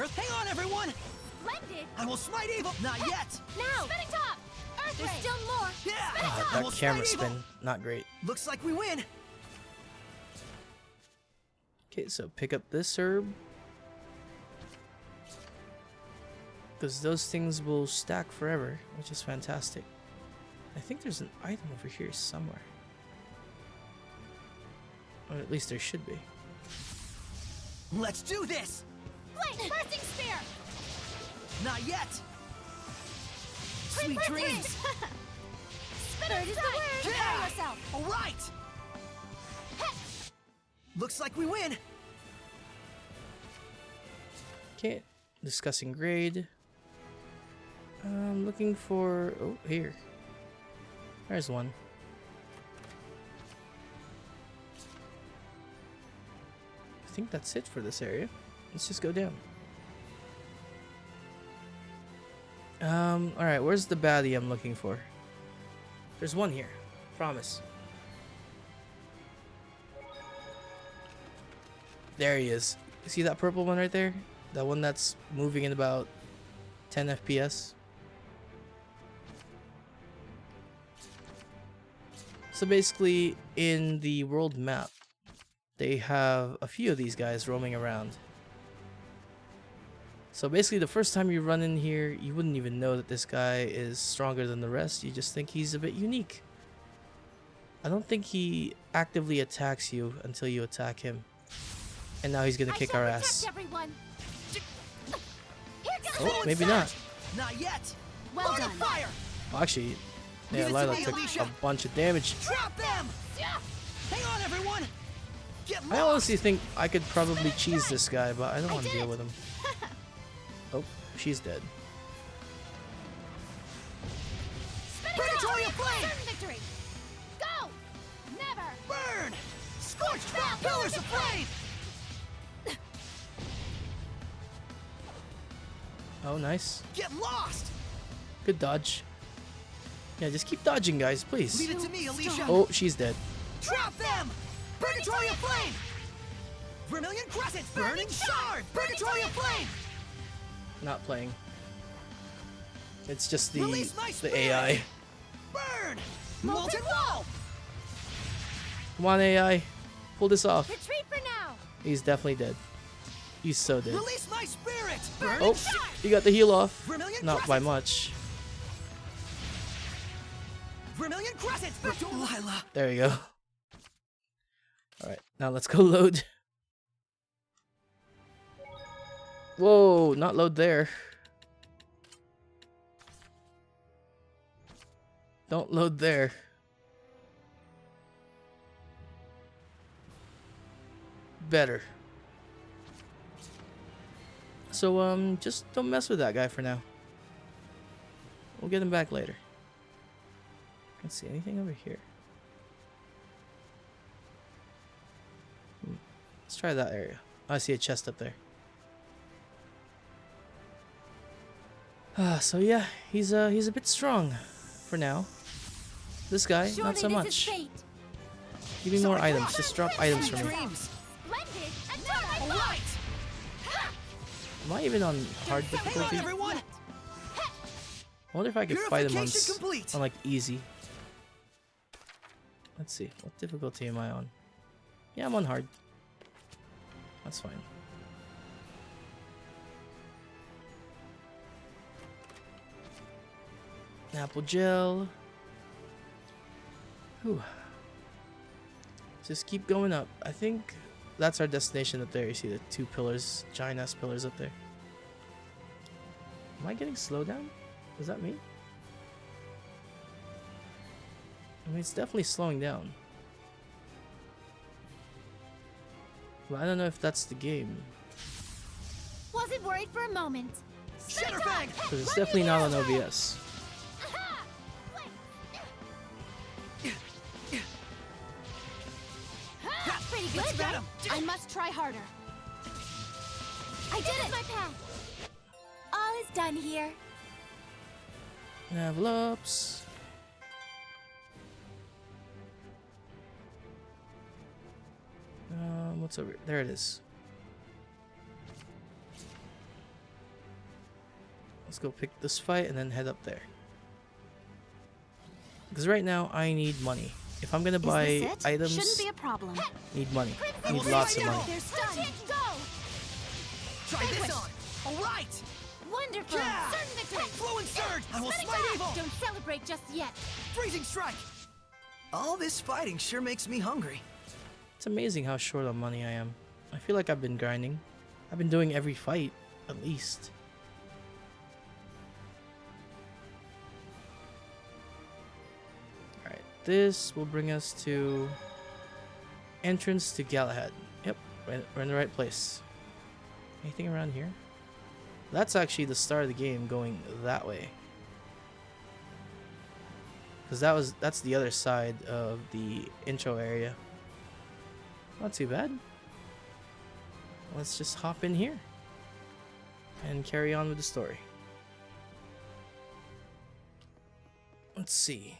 Earth, hang on, everyone! Splendid! I will smite evil! Not yet! Now! Spinning top! Earth There's ray! still more! Yeah! Ah, I will that camera smite evil! spin, not great. Looks like we win! Okay, so pick up this herb. Because those things will stack forever, which is fantastic. I think there's an item over here somewhere. Or at least there should be. Let's do this! Flame! Bursting spear! Not yet! Sweet Spinning dreams! Third is the word! Yeah! yourself! Alright! Looks like we win! Okay, discussing grade. I'm looking for... Oh, here. There's one. I think that's it for this area. Let's just go down. Alright, where's the baddie I'm looking for? There's one here. Promise. There he is. You see that purple one right there? That one that's moving in about 10 FPS? So basically, in the world map, they have a few of these guys roaming around. So basically, the first time you run in here, you wouldn't even know that this guy is stronger than the rest. You just think he's a bit unique. I don't think he actively attacks you until you attack him. And now he's gonna kick our ass. Everyone. Oh, maybe not. Not yet! Well Lord done. of fire! Well, actually, yeah, Leave it to Lila me, took Alicia. a bunch of damage. Trap them! Hang on, everyone! Get I lost! honestly think I could probably cheese this guy, but I don't want to deal with him. Oh, she's dead. Predatory flame! Certain victory! Go! Never! Burn! Scorched rock pillars of flame! Oh, nice. Get lost! Good dodge. Yeah, just keep dodging, guys, please. Leave it to me, Alicia! Oh, she's dead. Trap them! Purgatory of flame! Vermilion crescent! Burning shard! Purgatory of flame! Not playing. It's just Release my the spirit! AI. Burn! Molten wall! Come on, AI. Pull this off. Retreat for now! He's definitely dead. He's so dead. Release my spirit! Burning Oh, shard! you got the heal off. Vermilion Not by crescent! much. Vermilion crescent! Delilah! There you go. Alright, now let's go load. Whoa, not load there. Don't load there. Better. So, just don't mess with that guy for now. We'll get him back later. Let's see, anything over here? Let's try that area. I see a chest up there. So yeah, he's a bit strong for now. This guy, not so much. Give me more items. Just drop items for me. Dreams! Splendid! Attack! Alright! Am I even on hard Hang on, difficulty? everyone! I wonder if I could fight him on, Purification complete. on like easy. Let's see, what difficulty am I on? Yeah, I'm on hard. That's fine. Apple gel. Whew. Just keep going up. I think that's our destination up there. You see the two pillars, giant ass pillars up there. Am I getting slowed down? Is that me? I mean, it's definitely slowing down. But I don't know if that's the game. Wasn't worried for a moment. Shadowfang! Because it's definitely not on OBS. Pretty good, Let's get right? him! I must try harder. I did it! My path. All is done here. Envelopes. What's over here? There it is. Let's go pick this fight and then head up there. Because right now I need money. If I'm gonna buy Is this it? items, Shouldn't be a problem. need money. Crimson Need lots of Warrior, money. they're stunned. Go! Try this on! Alright! Wonderful! Yeah! Certain victory! Fluent Surge! I will Spinning smite Dash! evil! Don't celebrate just yet. Freezing Strike! All this fighting sure makes me hungry. It's amazing how short on money I am. I feel like I've been grinding. I've been doing every fight, at least. Alright, this will bring us to entrance to Galahad. Yep, we're in the right place. Anything around here? That's actually the start of the game going that way. Because that's the other side of the intro area. Not too bad. Let's just hop in here and carry on with the story. Let's see.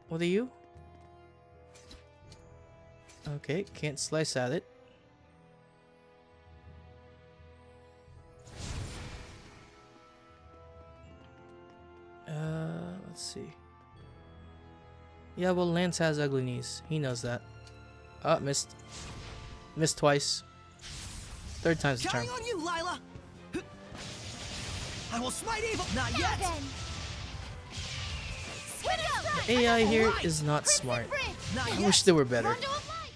What are you? Okay, can't slice at it. Let's see. Yeah, well, Lance has ugly knees. He knows that. Ah, missed. Missed twice. Third time's the charm. Counting on you, Lila! I will smite evil! Not Now yet! then. The AI here Alright. is not smart. Bridge. Not I yet! wish they were better. Rondo of light.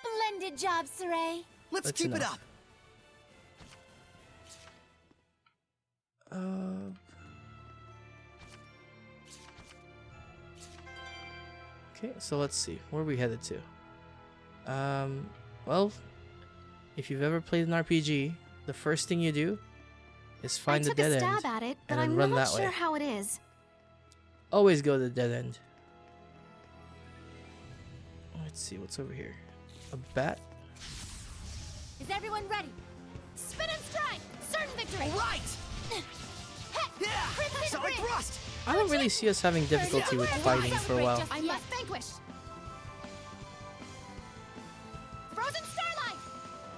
Splendid job, Saray. Let's That's keep it enough. up! Okay, so let's see. Where are we headed to? Well, if you've ever played an RPG, the first thing you do is find I the took a dead stab end at it, and but then I'm run not that sure way. how it is. Always go to the dead end. Let's see what's over here. A bat? Is everyone ready? Spin and strike. Certain victory. Alright! Yeah! Crimson Solid Bridge. thrust! I don't really see us having difficulty with fighting for a while. Just I yet. must vanquish. Frozen starlight.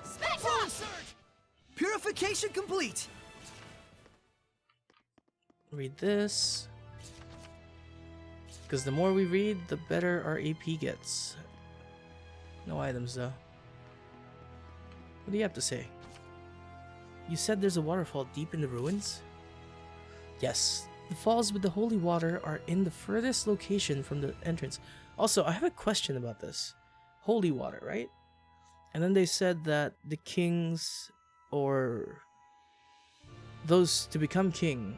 Spin Fluent toss. Surge! Purification complete! Read this. Because the more we read, the better our AP gets. No items though. What do you have to say? You said there's a waterfall deep in the ruins? Yes. The falls with the holy water are in the furthest location from the entrance. Also, I have a question about this. Holy water, right? And then they said that the kings or those to become king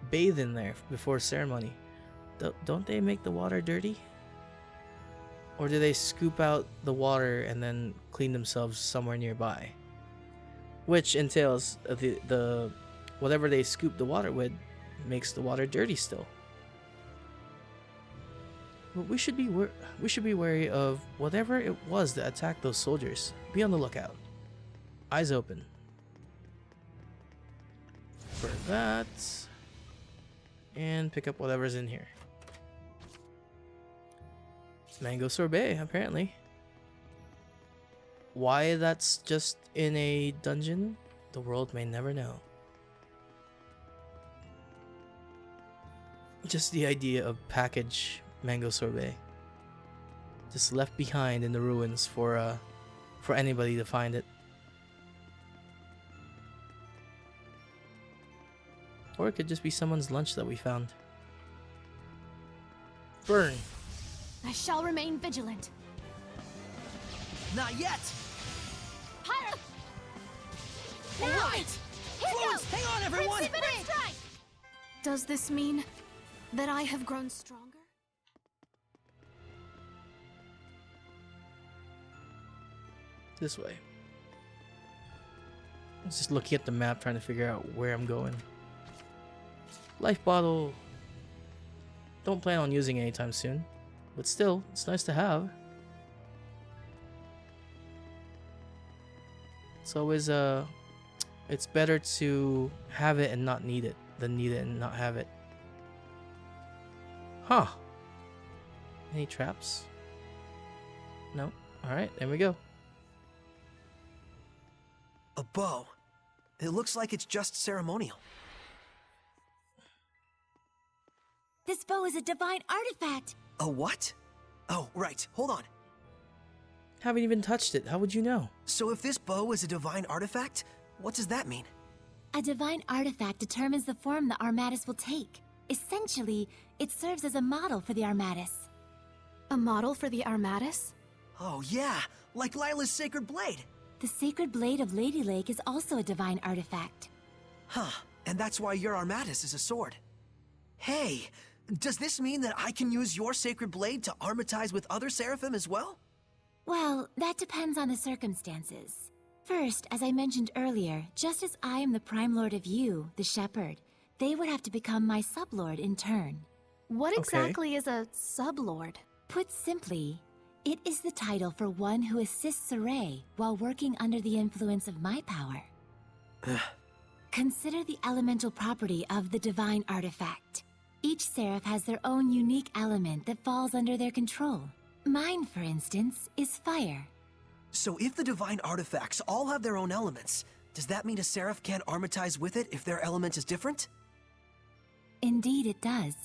bathe in there before ceremony. Don't they make the water dirty? Or do they scoop out the water and then clean themselves somewhere nearby? Which entails the whatever they scoop the water with makes the water dirty still. But we should be wary of whatever it was that attacked those soldiers. Be on the lookout. Eyes open. For that. And pick up whatever's in here. Mango sorbet, apparently. Why that's just in a dungeon, the world may never know. Just the idea of packaged mango sorbet. Just left behind in the ruins for anybody to find it. Or it could just be someone's lunch that we found. Burn. I shall remain vigilant. Not yet! Higher! Alright! Fluence, hang on everyone! Spin and strike! Does this mean that I have grown stronger? This way. I was just looking at the map trying to figure out where I'm going. Life bottle. Don't plan on using it anytime soon. But still, it's nice to have. It's always it's better to have it and not need it than need it and not have it. Huh. Any traps? No. Alright, there we go. A bow. It looks like it's just ceremonial. This bow is a divine artifact! A what? Oh, right. Hold on. Haven't even touched it. How would you know? So if this bow is a divine artifact, what does that mean? A divine artifact determines the form the Armatus will take. Essentially, it serves as a model for the Armatus. A model for the Armatus? Oh yeah, like Lila's sacred blade. The sacred blade of Lady Lake is also a divine artifact. Huh, and that's why your Armatus is a sword. Hey, does this mean that I can use your sacred blade to armatize with other seraphim as well? Well, that depends on the circumstances. First, as I mentioned earlier, just as I am the Prime Lord of you, the Shepherd, they would have to become my sublord in turn. What exactly is a sublord? Put simply, it is the title for one who assists Saray while working under the influence of my power. Consider the elemental property of the divine artifact. Each seraph has their own unique element that falls under their control. Mine, for instance, is fire. So if the divine artifacts all have their own elements, does that mean a seraph can't armatize with it if their element is different? Indeed it does.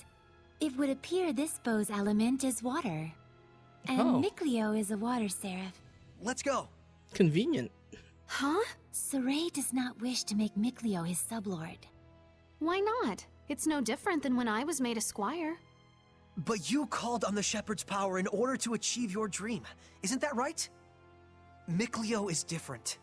It would appear this bow's element is water. And Oh. Mikleo is a water seraph. Let's go. Convenient. Huh? Saray does not wish to make Mikleo his sublord. Why not? It's no different than when I was made a squire. But you called on the Shepherd's power in order to achieve your dream. Isn't that right? Mikleo is different.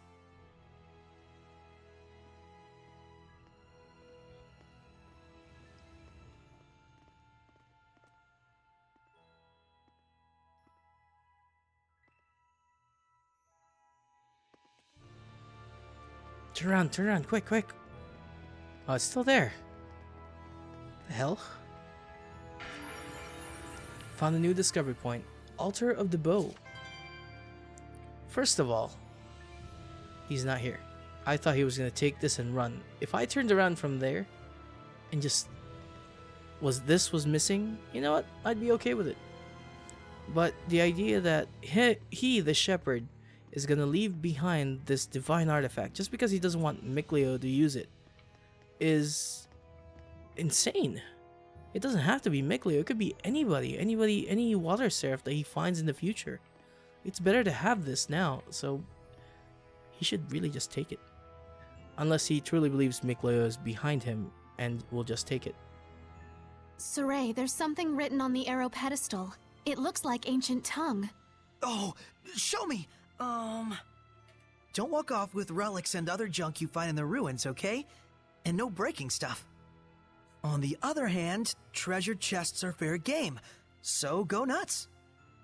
Turn around, quick, quick. Oh, it's still there. The hell? Found a new discovery point. Altar of the Bow. First of all, he's not here. I thought he was gonna take this and run. If I turned around from there and just was missing, you know what? I'd be okay with it. But the idea that he the shepherd, is gonna leave behind this divine artifact just because he doesn't want Mikleo to use it is insane. It doesn't have to be Mikleo. It could be anybody, any water seraph that he finds in the future. It's better to have this now, so he should really just take it. Unless he truly believes Mikleo is behind him and will just take it. Saray, there's something written on the arrow pedestal. It looks like ancient tongue. Oh, show me! Don't walk off with relics and other junk you find in the ruins, okay? And no breaking stuff. On the other hand, treasure chests are fair game, so go nuts.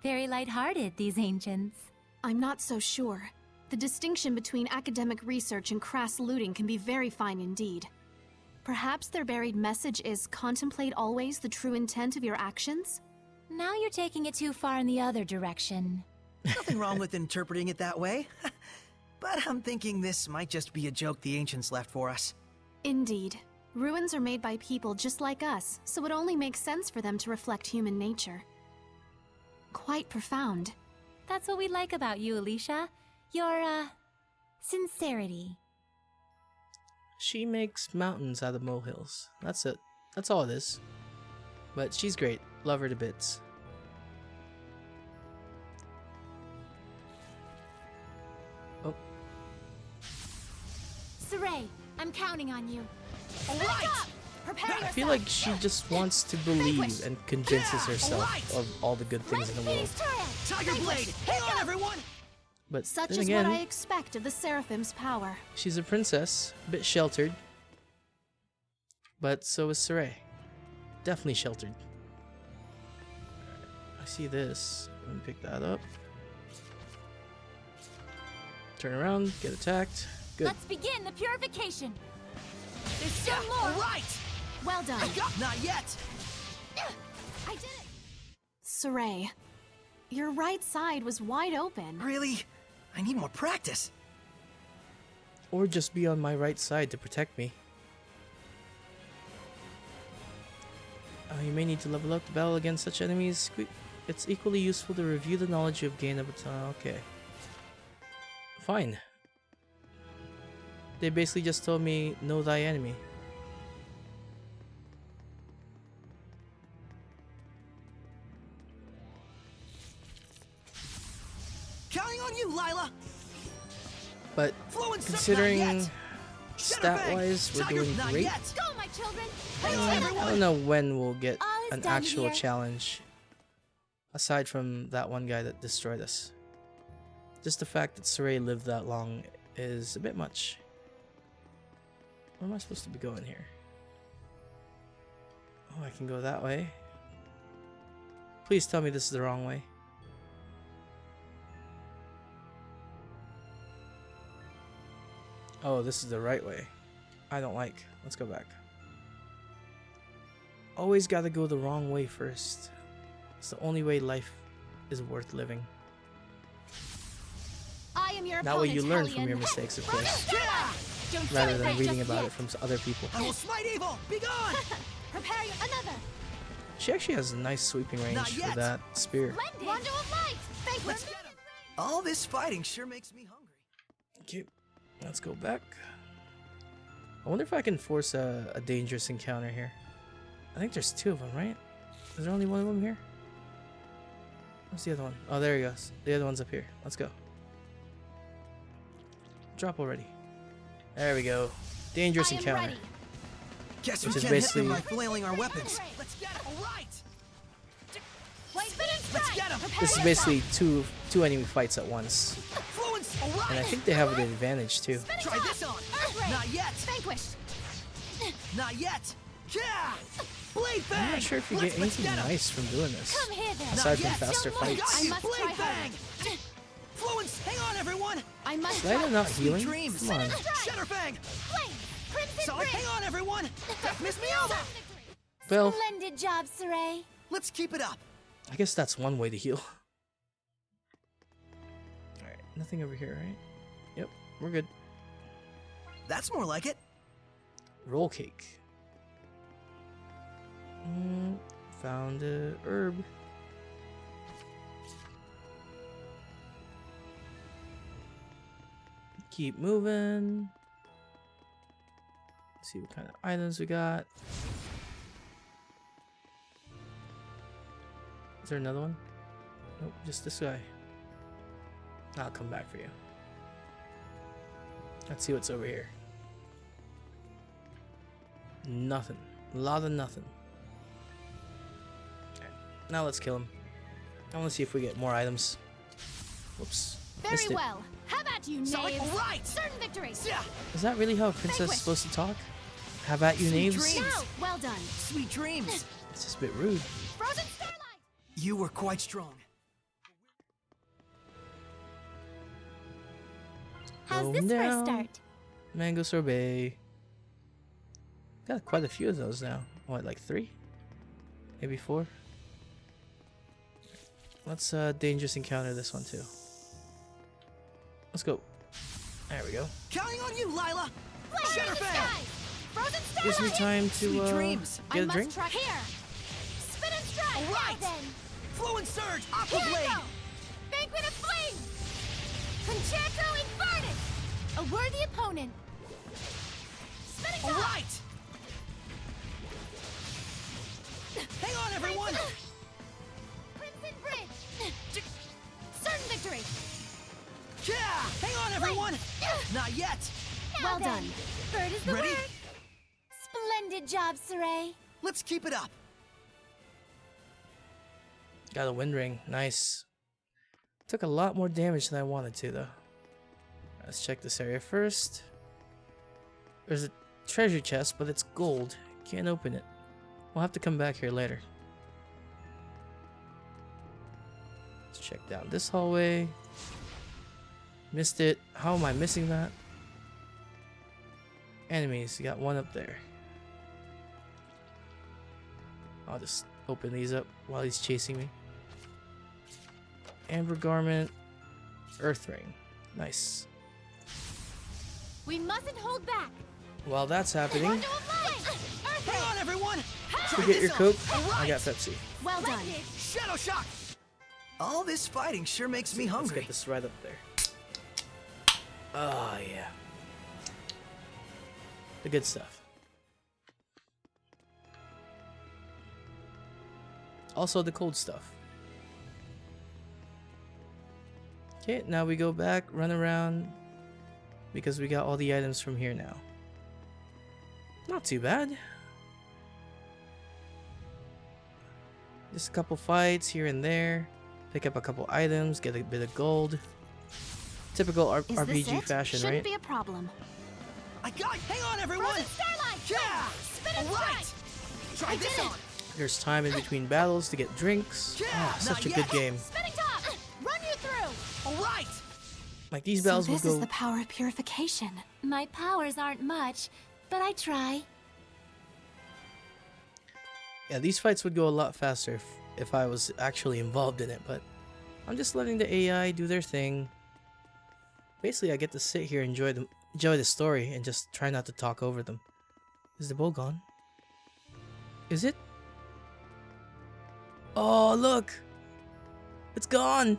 Very light-hearted, these ancients. I'm not so sure. The distinction between academic research and crass looting can be very fine indeed. Perhaps their buried message is contemplate always the true intent of your actions? Now you're taking it too far in the other direction. Nothing wrong with interpreting it that way. But I'm thinking this might just be a joke the ancients left for us. Indeed. Ruins are made by people just like us, so it only makes sense for them to reflect human nature. Quite profound. That's what we like about you, Alicia. Your, sincerity. She makes mountains out of molehills. That's it. That's all it is. But she's great. Love her to bits. Oh. Saray, I'm counting on you. Alright! Prepare I feel like she just wants to believe Vanquish. and convinces herself Alright. of all the good things in the world. Tiger Blade! Hang on, everyone! But Such then is again, what I expect of the Seraphim's power. she's a princess, a bit sheltered. But so is Saray. Definitely sheltered. I see this. Let me pick that up. Turn around, get attacked. Good. Let's begin the purification. There's still more. Right! Well done. Not yet! I did it! Saray, your right side was wide open. Really? I need more practice. Or just be on my right side to protect me. You may need to level up the battle against such enemies. It's equally useful to review the knowledge you've gained over time. Okay. Fine. They basically just told me, know thy enemy. Counting on you, Lila. But Fluent considering stat-wise, we're doing great. Go, my children! I don't know when we'll get All is an done actual here. challenge. Aside from that one guy that destroyed us. Just the fact that Saray lived that long is a bit much. Where am I supposed to be going here? Oh, I can go that way. Please tell me this is the wrong way. Oh, this is the right way. I don't like. Let's go back. Always gotta go the wrong way first. It's the only way life is worth living. I am your That way you opponent, learn from Hellion. your mistakes, of course, Don't rather than celebrate reading just about yet. it from other people. I will smite evil. Be gone. Prepare another. She actually has a nice sweeping range Not for yet. that spear. Splendid. Rondo of light. Thank Let's get him. All this fighting sure makes me hungry. Okay, let's go back. I wonder if I can force a dangerous encounter here. I think there's two of them, right? Is there only one of them here? What's the other one? Oh, there he goes. The other one's up here. Let's go. Drop already. There we go. Dangerous I am encounter. ready. Guess Which we is can't hit basically- them by flailing our weapons. Let's get him. All right. Let's get him. This is basically two enemy fights at once. Fluence. All right. And I think they have the advantage too. Try this on. Not yet. Vanquished. Not yet. Yeah. Blade bang. I'm not sure if you get anything nice from doing this. Come here, then. Aside from yet. faster Got fights. you. must Blade try bang. harder. Fluence. Hang on, everyone. I must Is that not Sweet healing? dreams. Come on. Shatter bang. Flame. Crimson Sonic, Bridge. hang on, everyone. Death miss me over. Well, Splendid job, Saray. Let's keep it up. I guess that's one way to heal. Alright, nothing over here, right? Yep, we're good. That's more like it. Roll cake. Found a herb. Keep moving. See what kind of items we got. Is there another one? Nope, just this guy. I'll come back for you. Let's see what's over here. Nothing. A lot of nothing. Okay, now let's kill him. I want to see if we get more items. Whoops. Very Missed it. well. How about you, Sonic, knaves? all right. Certain victory. Yeah. Is that really how a princess is Vanquish. supposed to talk? Have at you, Sweet knaves? dreams. Now, well done. Sweet dreams. It's just a bit rude. Frozen starlight. You were quite strong. How's Going this for a down. start? Mango sorbet. Got quite a few of those now. What, like 3? Maybe 4? Let's dangerous encounter this one too. Let's go. There we go. Counting on you, Lila. Flame Shatter in the bang. sky. Frozen starlight. Gives me time Sweet to dreams. get I a must drink. try here. Spin and strike. All right. Now then. Flow and surge. Here Aqua I blade. go. Banquet of flame. Concerto Infernus. A worthy opponent. Spinning All top. right. Hang on, everyone. Crimson Bridge. Certain victory. Yeah. Hang on, everyone. Not yet. Well done. Bird is the Ready? word. Splendid job, Saray. Let's keep it up. Got a wind ring. Nice. Took a lot more damage than I wanted to though. Let's check this area first. There's a treasure chest, but it's gold. Can't open it. We'll have to come back here later. Let's check down this hallway. Missed it. How am I missing that? Enemies. You got one up there. I'll just open these up while he's chasing me. Amber garment. Earth ring. Nice. We mustn't hold back. While that's happening, Rondo of light. Hang on, everyone. forget your Coke. All I right. got Pepsi. Well done. Shadow shock. All this fighting sure makes me Let's hungry. get this right up there. Oh yeah. The good stuff. Also the cold stuff. Okay, now we go back, run around, because we got all the items from here now. Not too bad. Just a couple fights here and there. Pick up a couple items, get a bit of gold. Typical RPG fashion, Shouldn't right? be a problem. Hang on, everyone! Frozen Starlight! Yeah! Spin and All right! Try this on! There's time in between battles to get drinks. Ah, such a good game. Spinning top! Run you through! All right! Like these So battles will this go. is the power of purification. My powers aren't much, but I try. Yeah, these fights would go a lot faster if I was actually involved in it, but I'm just letting the AI do their thing. Basically, I get to sit here and enjoy the story and just try not to talk over them. Is the bow gone? Is it? Oh, look! It's gone!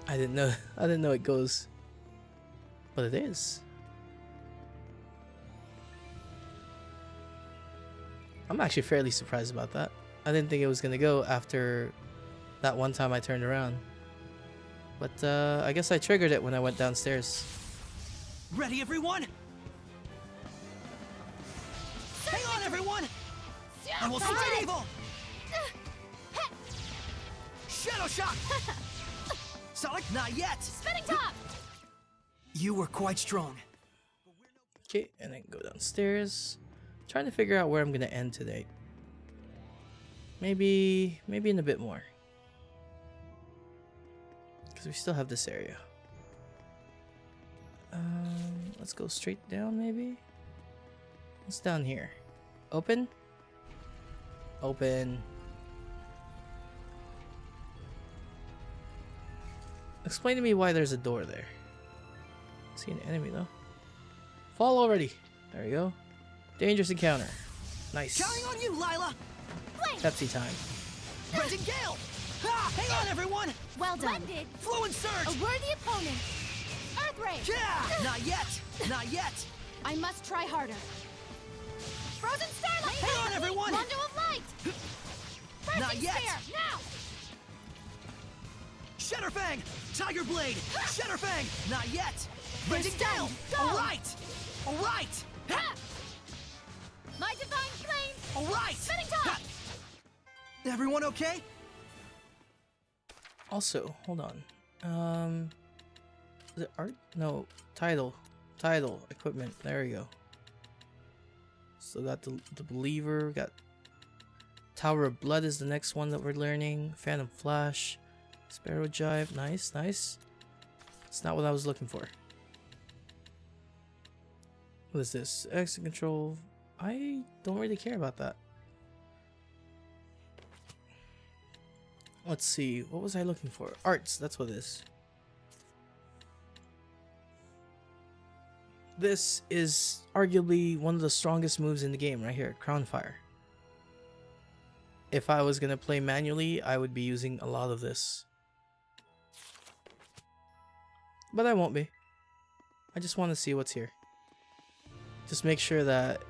I didn't know it goes. But it is. I'm actually fairly surprised about that. I didn't think it was gonna go after that one time I turned around. But I guess I triggered it when I went downstairs. Ready, everyone? Hang on, everyone! I will slay evil! Shadow Shock! Sonic, not yet! Spinning top! You were quite strong. Okay, and then go downstairs. Trying to figure out where I'm gonna end today. Maybe in a bit more. Because we still have this area. Let's go straight down, maybe? What's down here? Open? Open. Explain to me why there's a door there. See an enemy though. Fall already. There we go. Dangerous encounter. Nice. Counting on you, Lila! Pepsi time. Rent and Gale! Ah, hang on, everyone! Well done. Splendid. Fluent Surge! A worthy opponent. Earth Ray! Yeah! Not yet! Not yet! I must try harder. Frozen Starlight! Hang on, everyone! Rondo of Light! Bursting Not yet. Spear! Now! Shatterfang! Tiger Blade! Shatterfang! Not yet! Rent and Gale! Go! Alright! Alright! Ha! My Divine Flame! Alright! Spinning top! Everyone okay? Also, hold on. Is it art? No, title. Title, equipment. There we go. So got the Believer, got Tower of Blood is the next one that we're learning. Phantom Flash, Sparrow Jive. Nice, nice. It's not what I was looking for. What is this? Exit control. I don't really care about that. Let's see. What was I looking for? Arts. That's what it is. This is arguably one of the strongest moves in the game right here. Crown Fire. If I was going to play manually, I would be using a lot of this. But I won't be. I just want to see what's here. Just make sure that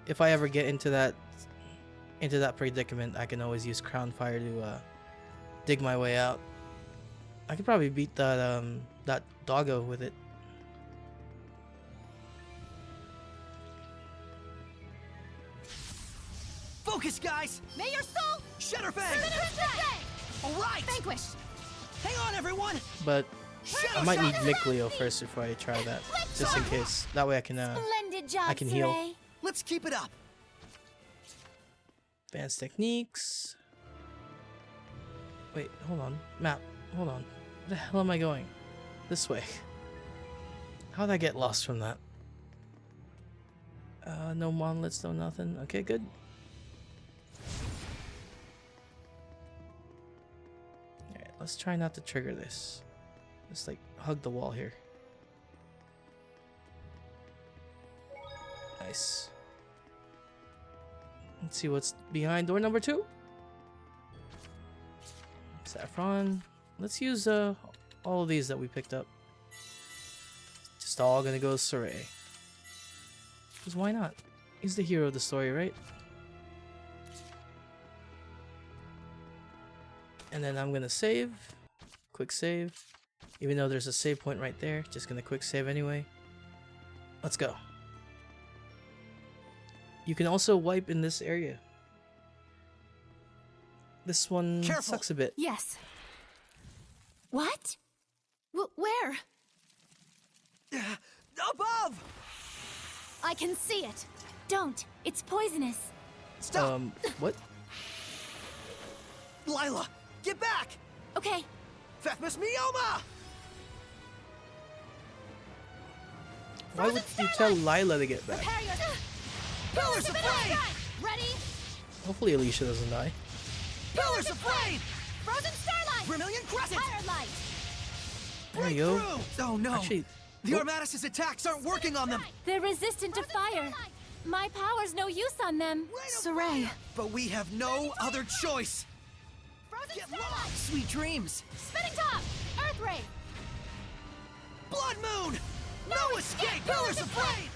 if I ever get into that predicament, I can always use Crown Fire to dig my way out. I could probably beat that doggo with it. Focus, guys! May your soul Shatterfang! Alright! vanquished! Hang on, everyone! But Shadow I might Shot! need Micleo first before I try that, just in case. That way I can Splendid job, I can heal. Saray. Let's keep it up! Advanced techniques. Wait, hold on. Map, hold on. Where the hell am I going? This way. How'd I get lost from that? No monoliths, no nothing. Okay, good. Alright, let's try not to trigger this. Just like hug the wall here. Nice. Let's see what's behind door number 2. Saffron. Let's use all of these that we picked up. Just It's all gonna go Saray. Because why not? He's the hero of the story, right? And then I'm gonna save. Quick save. Even though there's a save point right there. Just gonna quick save anyway. Let's go. You can also wipe in this area. This one sucks a bit. Yes. What? Where? Above! I can see it. Don't. It's poisonous. Stop! What? Lila, get back! Okay. Fethmas Mioma! Why would you tell Lila to get back? Prepare your... Pillars of Flame! Ready? Hopefully Alicia doesn't die. Pillars of Flame! Frozen Starlight! Vermilion Crescent! Fire Light! There you go. Breakthrough! Oh no! Actually, the Armatus' attacks aren't working on them! They're resistant to fire. My power's no use on them. Saray. But we have no other choice! Frozen Get Starlight! lost, sweet dreams! Spinning Top! Earth Ray! Blood Moon! No escape! Pillars of Flame!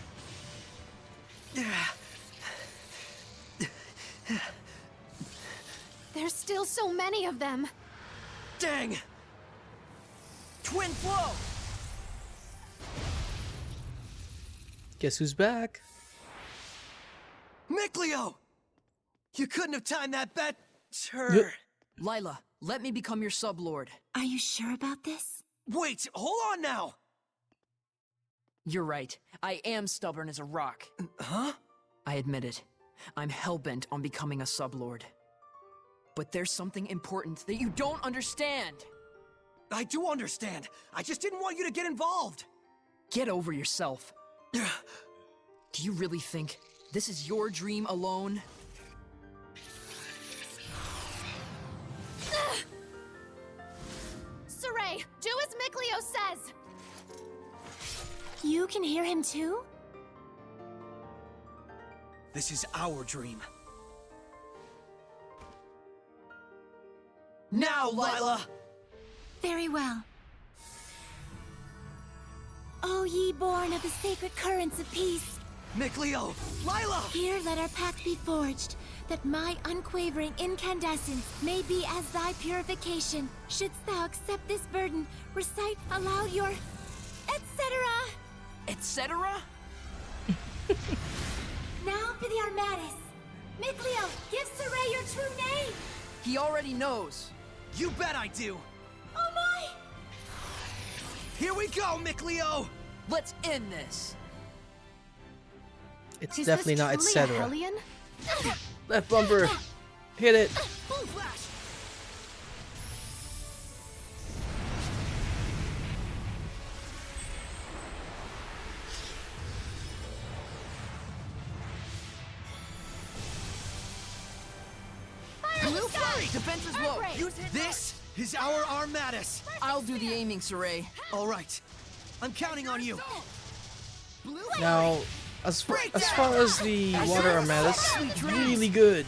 There's still so many of them. Dang! Twin Flow! guess who's back? Mikleo! You couldn't have timed that better. Lila, let me become your sublord. Are you sure about this? Wait, hold on now! You're right. I am stubborn as a rock. Huh? I admit it. I'm hellbent on becoming a sublord. But there's something important that you don't understand. I do understand. I just didn't want you to get involved. Get over yourself. Do you really think this is your dream alone? Saray, do as Mikleo says! You can hear him too? This is our dream. Now, Lila! Very well. O ye born of the sacred currents of peace, Mikleo! Lila! here let our pact be forged, that my unquavering incandescence may be as thy purification. Shouldst thou accept this burden, recite aloud your... etc. Etc.? Now for the Armatus. Mikleo, give Saray your true name! He already knows. You bet I do! Oh my! Here we go, Mikleo! Let's end this. It's Is definitely this not truly a etc. Hellion? Left bumper. Hit it. Boom flash! Blue Flurry! Defense is low. Earthquake! Use hit. This is our Armatus! I'll do the aiming, Saray. All right. I'm counting on you. Now, as far as the water Armatus, it's really good.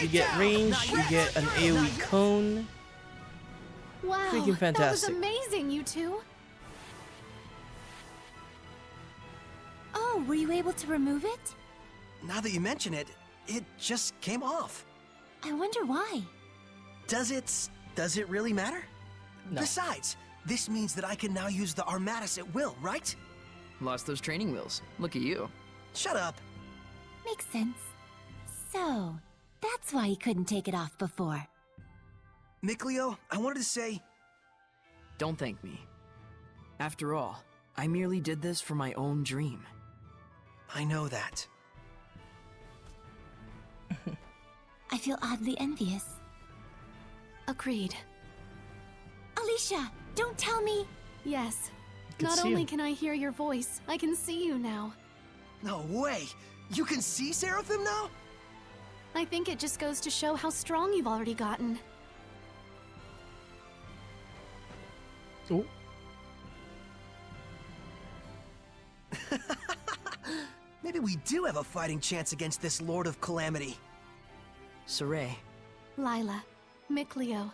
You get range, you get an AoE cone. Wow, Freaking fantastic. that was amazing, you two. Oh, were you able to remove it? Now that you mention it, it just came off. I wonder why. Does it really matter? No. Besides, this means that I can now use the Armatus at will, right? Lost those training wheels. Look at you. Shut up. Makes sense. So, that's why you couldn't take it off before. Mikleo, I wanted to say, Don't thank me. After all, I merely did this for my own dream. I know that. I feel oddly envious. Agreed. Alicia, don't tell me! Yes. can Not see only him. can I hear your voice, I can see you now. No way! You can see Seraphim now? I think it just goes to show how strong you've already gotten. Oh, Maybe we do have a fighting chance against this Lord of Calamity. Saray, Lila, Mikleo,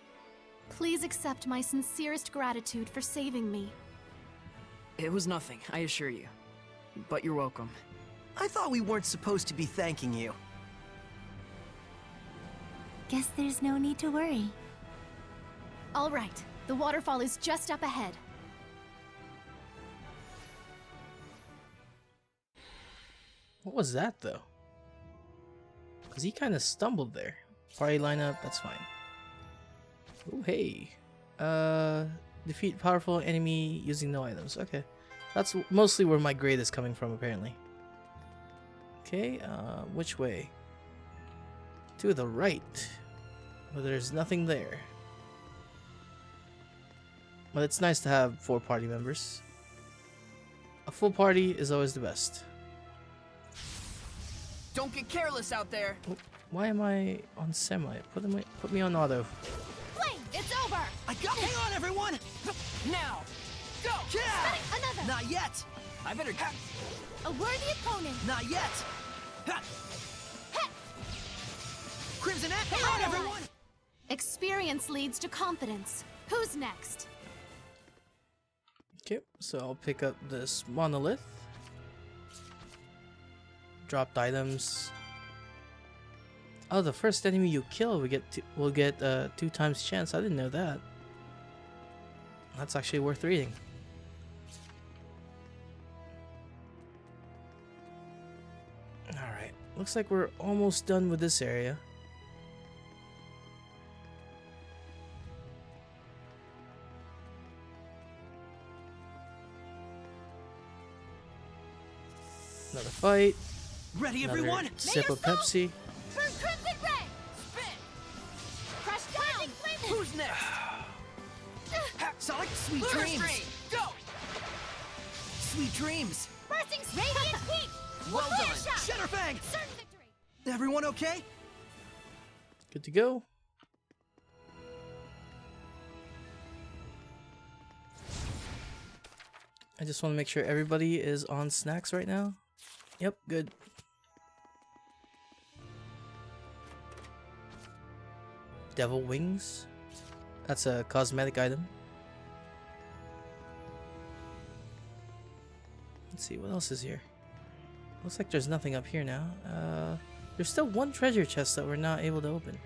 please accept my sincerest gratitude for saving me. It was nothing, I assure you. But you're welcome. I thought we weren't supposed to be thanking you. Guess there's no need to worry. All right, the waterfall is just up ahead. What was that though? Cause he kind of stumbled there. Party lineup, that's fine. Oh hey, defeat powerful enemy using no items. Okay, that's mostly where my grade is coming from apparently. Okay, which way? To the right, but there's nothing there. But it's nice to have 4 party members. A full party is always the best. Don't get careless out there! Oh, why am I on semi? Put me on auto. Flame, it's over! I got it! Hang on, everyone! Now! Go! Yeah! Another! Not yet! I better... A worthy opponent! Not yet! Ha! Crimson Act, hang on, everyone! Experience leads to confidence. Who's next? Okay, so I'll pick up this monolith. Dropped items. Oh, the first enemy you kill will get 2 times chance. I didn't know that. That's actually worth reading. Alright, looks like we're almost done with this area. Another fight. Ready, Another everyone? sip of Pepsi. For Crimson Ray! Spin! Crush down! Who's next? Sonic, sweet Lunar dreams! Stream, go! Sweet dreams! Bursting Radiant Heat! Well done. Shatterfang! Certain victory! Everyone okay? Good to go. I just want to make sure everybody is on snacks right now. Yep, good. Devil wings. That's a cosmetic item. Let's see, what else is here? Looks like there's nothing up here now. There's still 1 treasure chest that we're not able to open.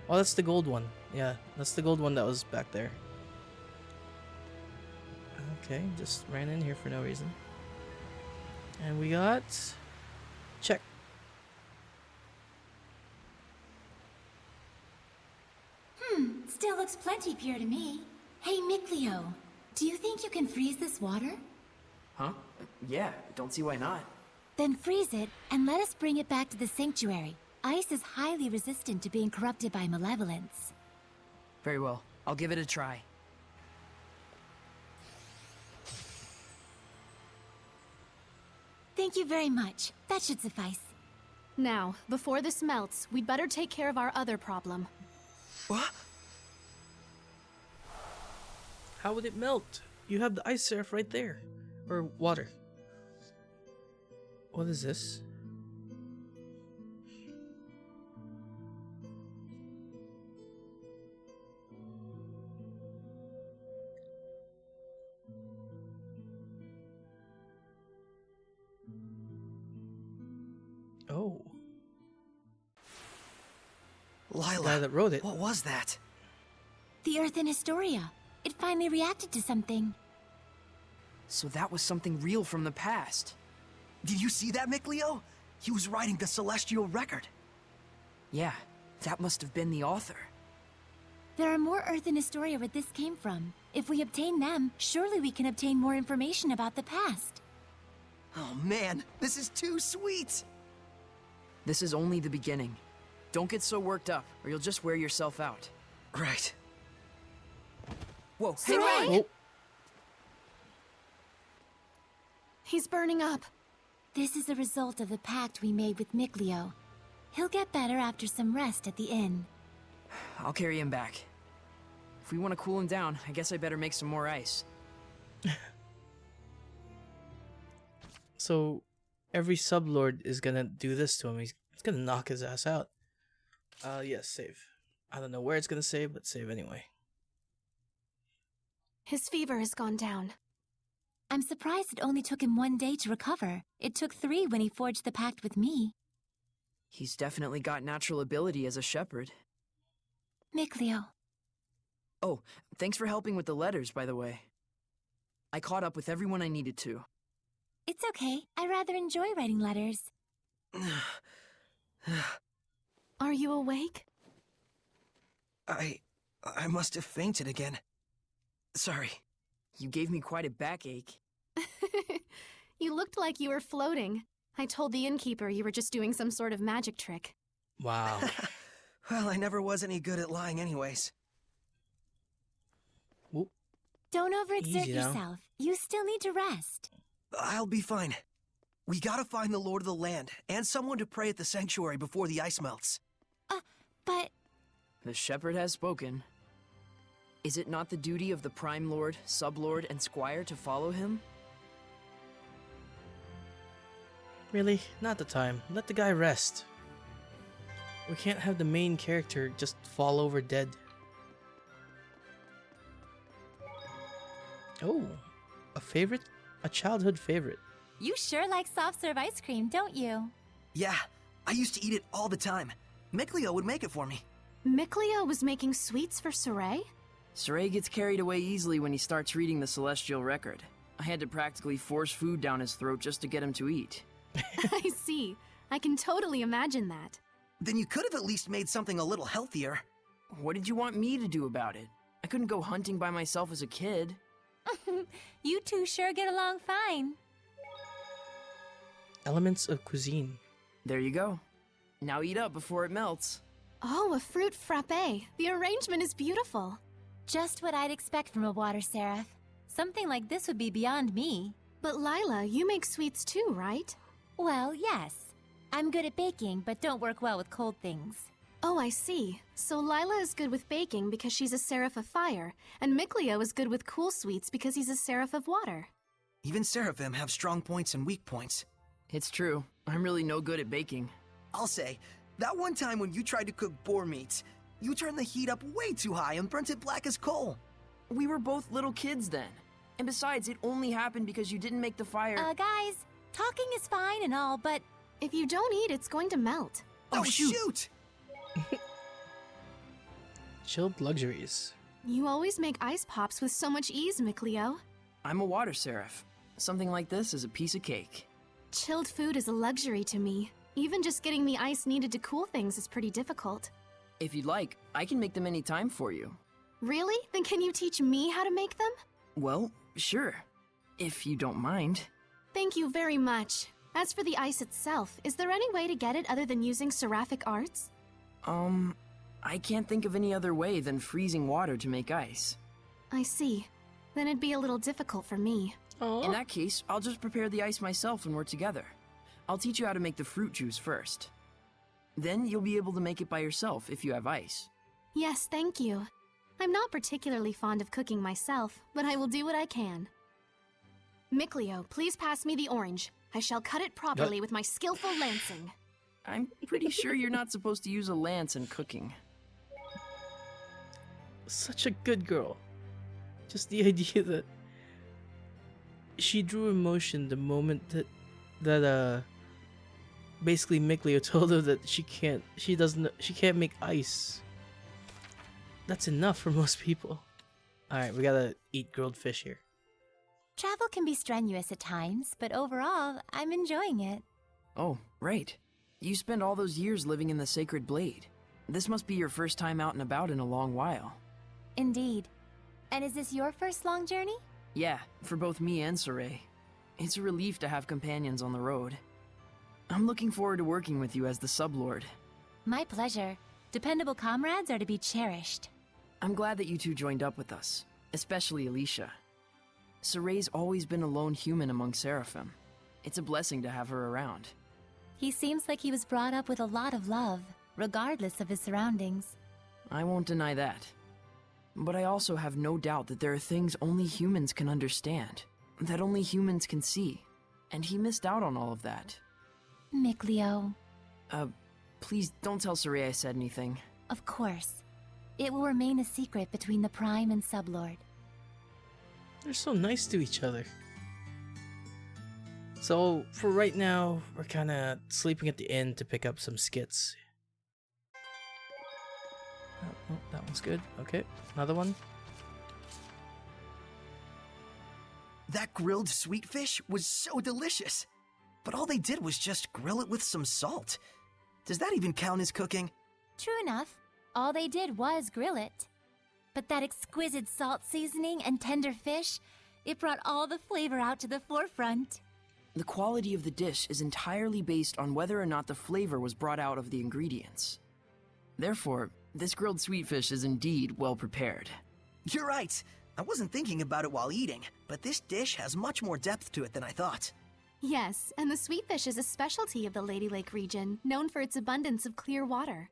Oh, that's the gold one. Yeah, that's the gold one that was back there. Okay, just ran in here for no reason. And we got... check. Still looks plenty pure to me. Hey, Mikleo, do you think you can freeze this water? Huh? Yeah, don't see why not. Then freeze it and let us bring it back to the sanctuary. Ice is highly resistant to being corrupted by malevolence. Very well. I'll give it a try. Thank you very much. That should suffice. Now, before this melts, we'd better take care of our other problem. What? How would it melt? You have the ice surf right there. Or water. What is this? Oh. Lila, The guy that wrote it. what was that? The Earth in Historia. It finally reacted to something. So that was something real from the past. Did you see that, Mikleo? He was writing the Celestial Record. Yeah, that must have been the author. There are more Earth in Historia where this came from. If we obtain them, surely we can obtain more information about the past. Oh man, this is too sweet! This is only the beginning. Don't get so worked up, or you'll just wear yourself out. Right. Whoa, Saray! hang on! Oh, He's burning up. This is a result of the pact we made with Mikleo. He'll get better after some rest at the inn. I'll carry him back. If we want to cool him down, I guess I better make some more ice. so every sublord is gonna do this to him. He's gonna knock his ass out. Yes, save. I don't know where it's gonna save, but save anyway. His fever has gone down. I'm surprised it only took him 1 day to recover. It took 3 when he forged the pact with me. He's definitely got natural ability as a shepherd. Mikleo. Oh, thanks for helping with the letters, by the way. I caught up with everyone I needed to. It's okay. I rather enjoy writing letters. Are you awake? I must have fainted again. Sorry. You gave me quite a backache. You looked like you were floating. I told the innkeeper you were just doing some sort of magic trick. Wow. Well, I never was any good at lying anyways. Whoop. Don't overexert Easy now. yourself. You still need to rest. I'll be fine. We gotta find the Lord of the Land, and someone to pray at the sanctuary before the ice melts. But The shepherd has spoken. Is it not the duty of the Prime Lord, Sublord, and Squire to follow him? Really? Not the time. Let the guy rest. We can't have the main character just fall over dead. Oh, a favorite? A childhood favorite. you sure like soft serve ice cream, don't you? Yeah, I used to eat it all the time. Mikleo would make it for me. Mikleo was making sweets for Saray? Saray gets carried away easily when he starts reading the Celestial Record. I had to practically force food down his throat just to get him to eat. I see. I can totally imagine that. Then you could have at least made something a little healthier. What did you want me to do about it? I couldn't go hunting by myself as a kid. You two sure get along fine. Elements of cuisine. There you go. Now eat up before it melts. Oh, a fruit frappe. The arrangement is beautiful. Just what I'd expect from a water seraph. Something like this would be beyond me. But Lila, you make sweets too, right? Well, yes. I'm good at baking, but don't work well with cold things. Oh, I see. So Lila is good with baking because she's a seraph of fire, and Mikleo is good with cool sweets because he's a seraph of water. Even seraphim have strong points and weak points. It's true. I'm really no good at baking. I'll say, that one time when you tried to cook boar meat, you turned the heat up way too high and burnt it black as coal. We were both little kids then. And besides, it only happened because you didn't make the fire. Guys, talking is fine and all, but If you don't eat, it's going to melt. Oh, shoot! Chilled luxuries. You always make ice pops with so much ease, Mikleo. I'm a water seraph. Something like this is a piece of cake. Chilled food is a luxury to me. Even just getting the ice needed to cool things is pretty difficult. If you'd like, I can make them any time for you. Really? Then can you teach me how to make them? Well, sure. If you don't mind. Thank you very much. As for the ice itself, is there any way to get it other than using seraphic arts? I can't think of any other way than freezing water to make ice. I see. Then it'd be a little difficult for me. In that case, I'll just prepare the ice myself when we're together. I'll teach you how to make the fruit juice first. Then you'll be able to make it by yourself if you have ice. Yes, thank you. I'm not particularly fond of cooking myself, but I will do what I can. Mikleo, please pass me the orange. I shall cut it properly with my skillful lancing. I'm pretty sure you're not supposed to use a lance in cooking. Such a good girl. Just the idea that she drew emotion the moment that basically Mikleo told her that she can't make ice. That's enough for most people. Alright, we gotta eat grilled fish here. travel can be strenuous at times, but overall, I'm enjoying it. Oh, right. You spent all those years living in the Sacred Blade. This must be your first time out and about in a long while. Indeed. And is this your first long journey? Yeah, for both me and Saray. It's a relief to have companions on the road. I'm looking forward to working with you as the Sublord. My pleasure. Dependable comrades are to be cherished. I'm glad that you two joined up with us, especially Alicia. Saray's always been a lone human among Seraphim. It's a blessing to have her around. He seems like he was brought up with a lot of love, regardless of his surroundings. I won't deny that. But I also have no doubt that there are things only humans can understand, that only humans can see. And he missed out on all of that. Mikleo. Please don't tell Saray I said anything. Of course. It will remain a secret between the Prime and Sublord. They're so nice to each other. So for right now, we're kind of sleeping at the inn to pick up some skits. Oh, that one's good. Okay, another one. That grilled sweet fish was so delicious. But all they did was just grill it with some salt. Does that even count as cooking? True enough. All they did was grill it. But that exquisite salt seasoning and tender fish, it brought all the flavor out to the forefront. The quality of the dish is entirely based on whether or not the flavor was brought out of the ingredients. Therefore, this grilled sweetfish is indeed well prepared. You're right. I wasn't thinking about it while eating, but this dish has much more depth to it than I thought. Yes, and the sweet fish is a specialty of the Lady Lake region, known for its abundance of clear water.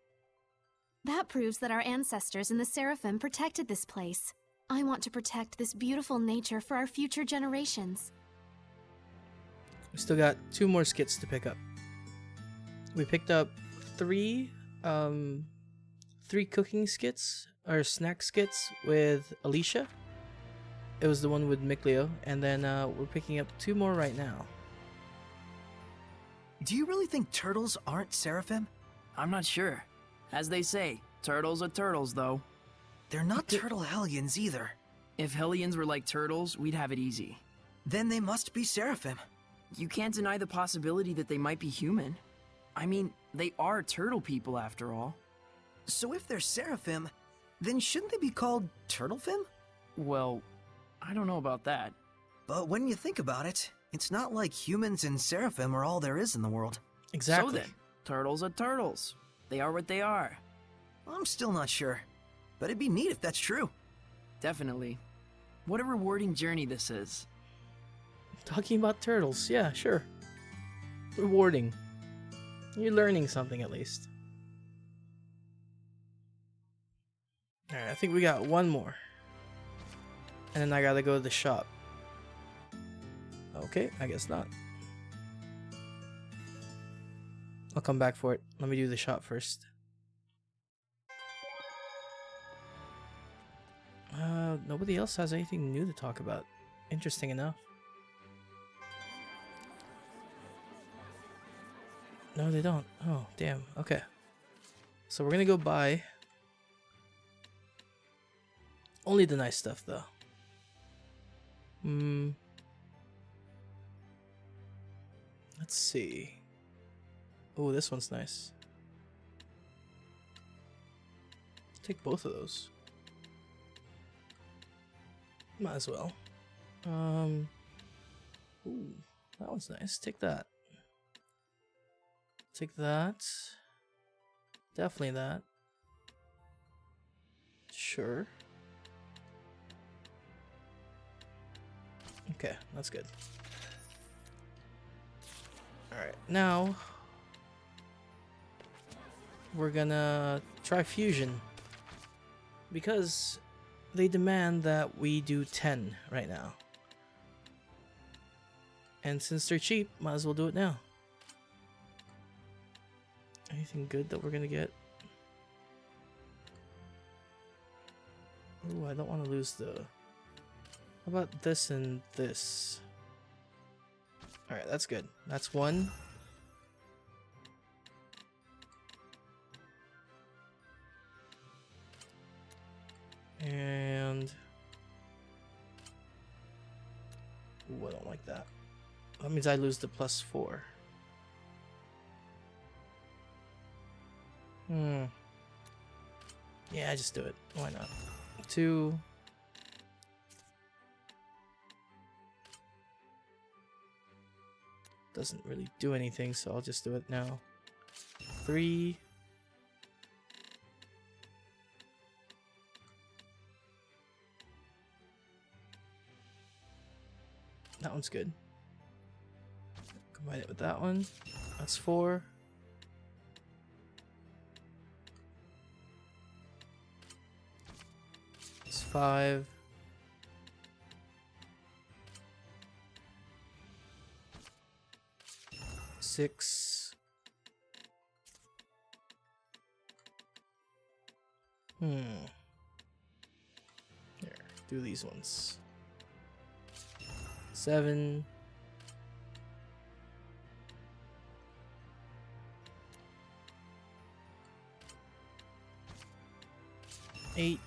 That proves that our ancestors in the Seraphim protected this place. I want to protect this beautiful nature for our future generations. We still got 2 more skits to pick up. We picked up 3 cooking skits or snack skits with Alicia. It was the one with Mikleo, and then we're picking up 2 more right now. Do you really think turtles aren't Seraphim? I'm not sure. As they say, turtles are turtles, though. They're not turtle hellions either. If hellions were like turtles, we'd have it easy. Then they must be Seraphim. You can't deny the possibility that they might be human. I mean, they are turtle people after all. So if they're Seraphim, then shouldn't they be called Turtlefim? Well, I don't know about that. But when you think about it, it's not like humans and Seraphim are all there is in the world. Exactly. So then, turtles are turtles. They are what they are. I'm still not sure, but it'd be neat if that's true. Definitely. What a rewarding journey this is. Talking about turtles, yeah, sure. Rewarding. You're learning something at least. Alright, I think we got 1 more. And then I gotta go to the shop. Okay, I guess not. I'll come back for it. Let me do the shop first. Nobody else has anything new to talk about. Interesting enough. No, they don't. Oh, damn. Okay. So we're gonna go buy only the nice stuff, though. Let's see. Oh, this one's nice. Take both of those. Might as well. Ooh, that one's nice. Take that. Take that. Definitely that. Sure. Okay, that's good. Alright, now we're gonna try fusion because they demand that we do 10 right now. And since they're cheap, might as well do it now. Anything good that we're gonna get? Ooh, I don't want to lose the... How about this and this? Alright, that's good. That's 1. And... Ooh, I don't like that. That means I lose the +4. Yeah, just do it. Why not? 2. Doesn't really do anything, so I'll just do it now. 3. That one's good. Combine it with that one. That's 4. It's 5. 6. Here, do these ones. 7. 8.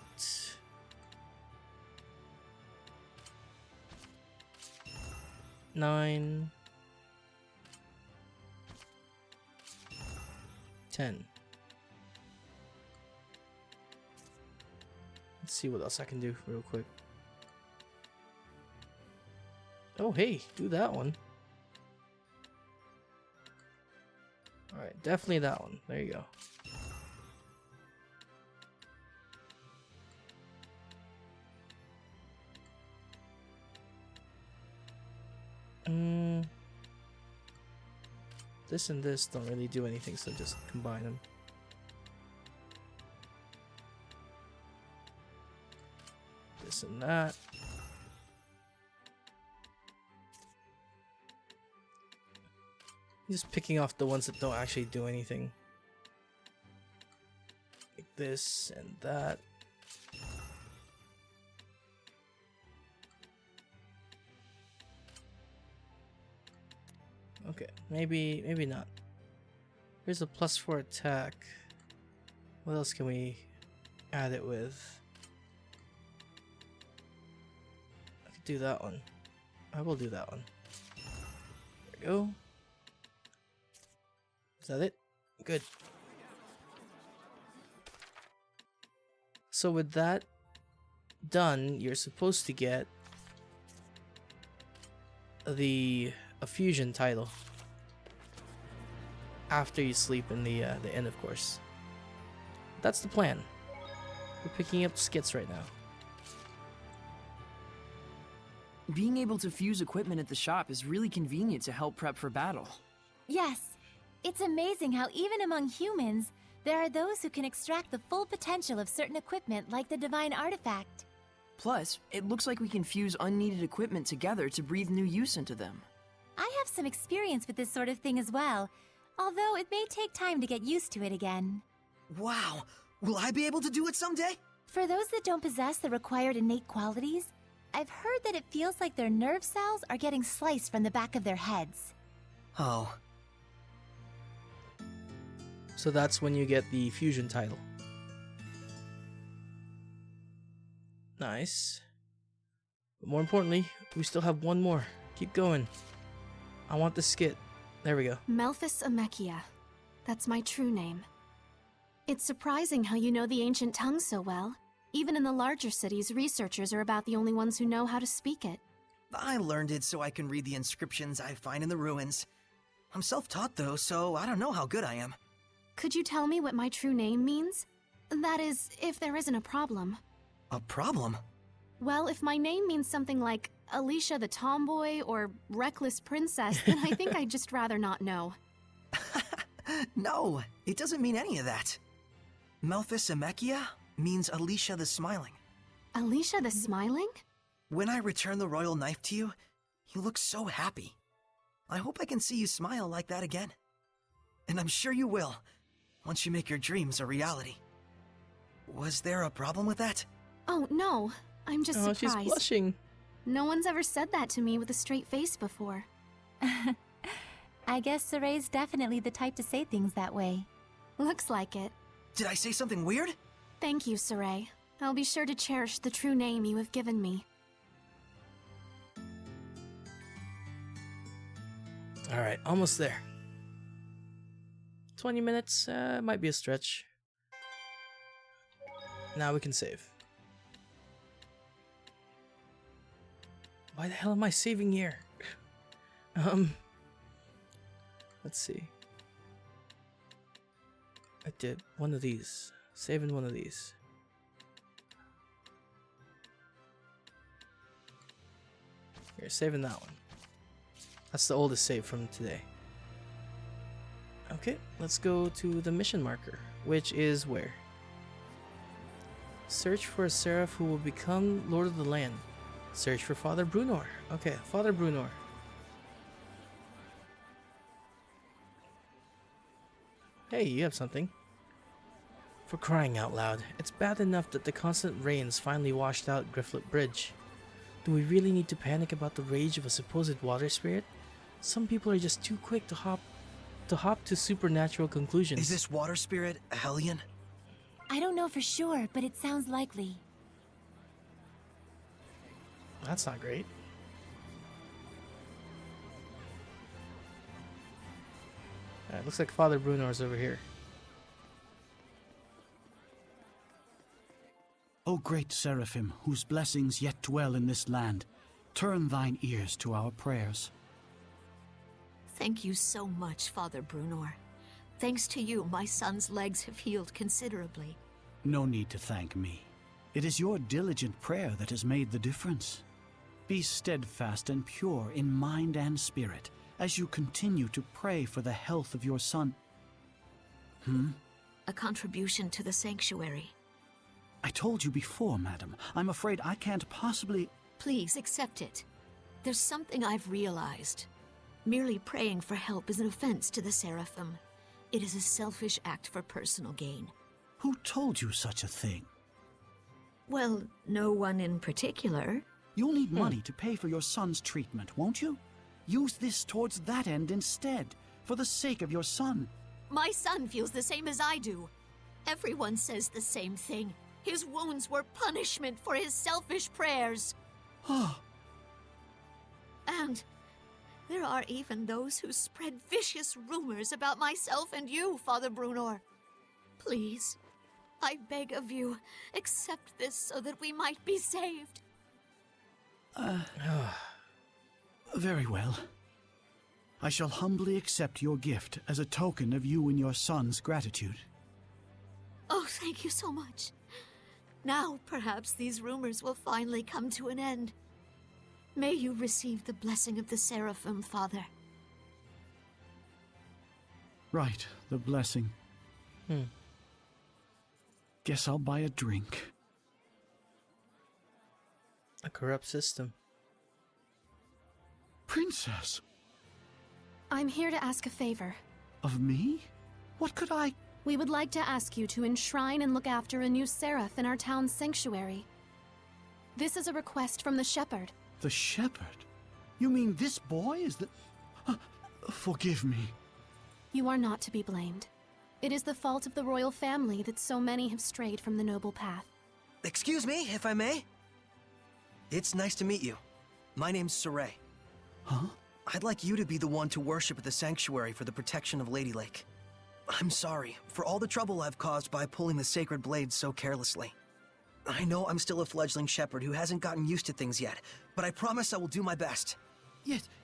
9. 10. Let's see what else I can do real quick. Oh, hey, do that one. Alright, definitely that one. There you go. This and this don't really do anything, so just combine them. This and that. Just picking off the ones that don't actually do anything. Like this and that. Okay, maybe not. Here's a +4 attack. What else can we add it with? I could do that one. I will do that one. There we go. Is that it? Good. So with that done, you're supposed to get a fusion title after you sleep in the inn, of course. That's the plan. We're picking up skits right now. Being able to fuse equipment at the shop is really convenient to help prep for battle. Yes, it's amazing how even among humans, there are those who can extract the full potential of certain equipment like the divine artifact. Plus, it looks like we can fuse unneeded equipment together to breathe new use into them. I have some experience with this sort of thing as well, although it may take time to get used to it again. Wow! Will I be able to do it someday? For those that don't possess the required innate qualities, I've heard that it feels like their nerve cells are getting sliced from the back of their heads. Oh. So that's when you get the fusion title. Nice. But more importantly, we still have one more. Keep going. I want the skit. There we go. Melphis Amechia. That's my true name. It's surprising how you know the ancient tongue so well. Even in the larger cities, researchers are about the only ones who know how to speak it. I learned it so I can read the inscriptions I find in the ruins. I'm self-taught though, so I don't know how good I am. Could you tell me what my true name means? That is, if there isn't a problem. A problem? Well, if my name means something like Alicia the Tomboy or Reckless Princess, then I think I'd just rather not know. No, it doesn't mean any of that. Melphis Amechia means Alicia the Smiling. Alicia the Smiling? When I return the royal knife to you, you look so happy. I hope I can see you smile like that again. And I'm sure you will, once you make your dreams a reality. Was there a problem with that? Oh, no. I'm just surprised. She's blushing. No one's ever said that to me with a straight face before. I guess Soray's definitely the type to say things that way. Looks like it. Did I say something weird? Thank you, Soray. I'll be sure to cherish the true name you have given me. Alright, almost there. 20 minutes, might be a stretch. Now we can save. Why the hell am I saving here? Let's see. I did one of these. Saving one of these. Here, saving that one. That's the oldest save from today. Okay, let's go to the mission marker, which is where? Search for a seraph who will become Lord of the Land. Search for Father Brunor. Okay, Father Brunor. Hey, you have something. For crying out loud, it's bad enough that the constant rains finally washed out Grifflet Bridge. Do we really need to panic about the rage of a supposed water spirit? Some people are just too quick to hop to supernatural conclusions. Is this water spirit a Hellion? I don't know for sure, but it sounds likely. That's not great. Looks like Father Brunor's over here. O great Seraphim, whose blessings yet dwell in this land, turn thine ears to our prayers. Thank you so much, Father Brunor. Thanks to you, my son's legs have healed considerably. No need to thank me. It is your diligent prayer that has made the difference. Be steadfast and pure in mind and spirit as you continue to pray for the health of your son. A contribution to the sanctuary. I told you before, madam. I'm afraid I can't possibly... Please accept it. There's something I've realized. Merely praying for help is an offense to the Seraphim. It is a selfish act for personal gain. Who told you such a thing? Well, no one in particular. You'll need money to pay for your son's treatment, won't you? Use this towards that end instead, for the sake of your son. My son feels the same as I do. Everyone says the same thing. His wounds were punishment for his selfish prayers. And there are even those who spread vicious rumors about myself and you, Father Brunor. Please, I beg of you, accept this so that we might be saved. Very well. I shall humbly accept your gift as a token of you and your son's gratitude. Oh, thank you so much. Now, perhaps these rumors will finally come to an end. May you receive the blessing of the Seraphim, Father. Right, the blessing. Guess I'll buy a drink. A corrupt system. Princess! I'm here to ask a favor. Of me? What could I... We would like to ask you to enshrine and look after a new seraph in our town's sanctuary. This is a request from the shepherd. The shepherd? You mean this boy is the... Forgive me. You are not to be blamed. It is the fault of the royal family that so many have strayed from the noble path. Excuse me, if I may? It's nice to meet you. My name's Saray. Huh? I'd like you to be the one to worship at the sanctuary for the protection of Lady Lake. I'm sorry for all the trouble I've caused by pulling the sacred blades so carelessly. I know I'm still a fledgling shepherd who hasn't gotten used to things yet, but I promise I will do my best.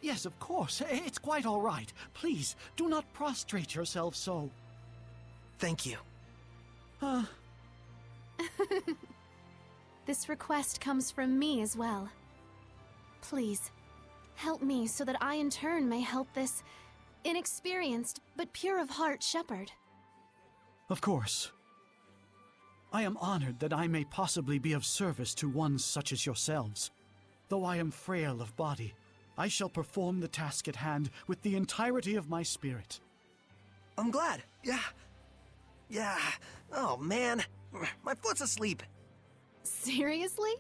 Yes, of course. It's quite all right. Please, do not prostrate yourself so. Thank you. This request comes from me as well. Please, help me so that I in turn may help this inexperienced but pure of heart shepherd. Of course. I am honored that I may possibly be of service to ones such as yourselves. Though I am frail of body, I shall perform the task at hand with the entirety of my spirit. I'm glad. Yeah. Oh, man. My foot's asleep. Seriously?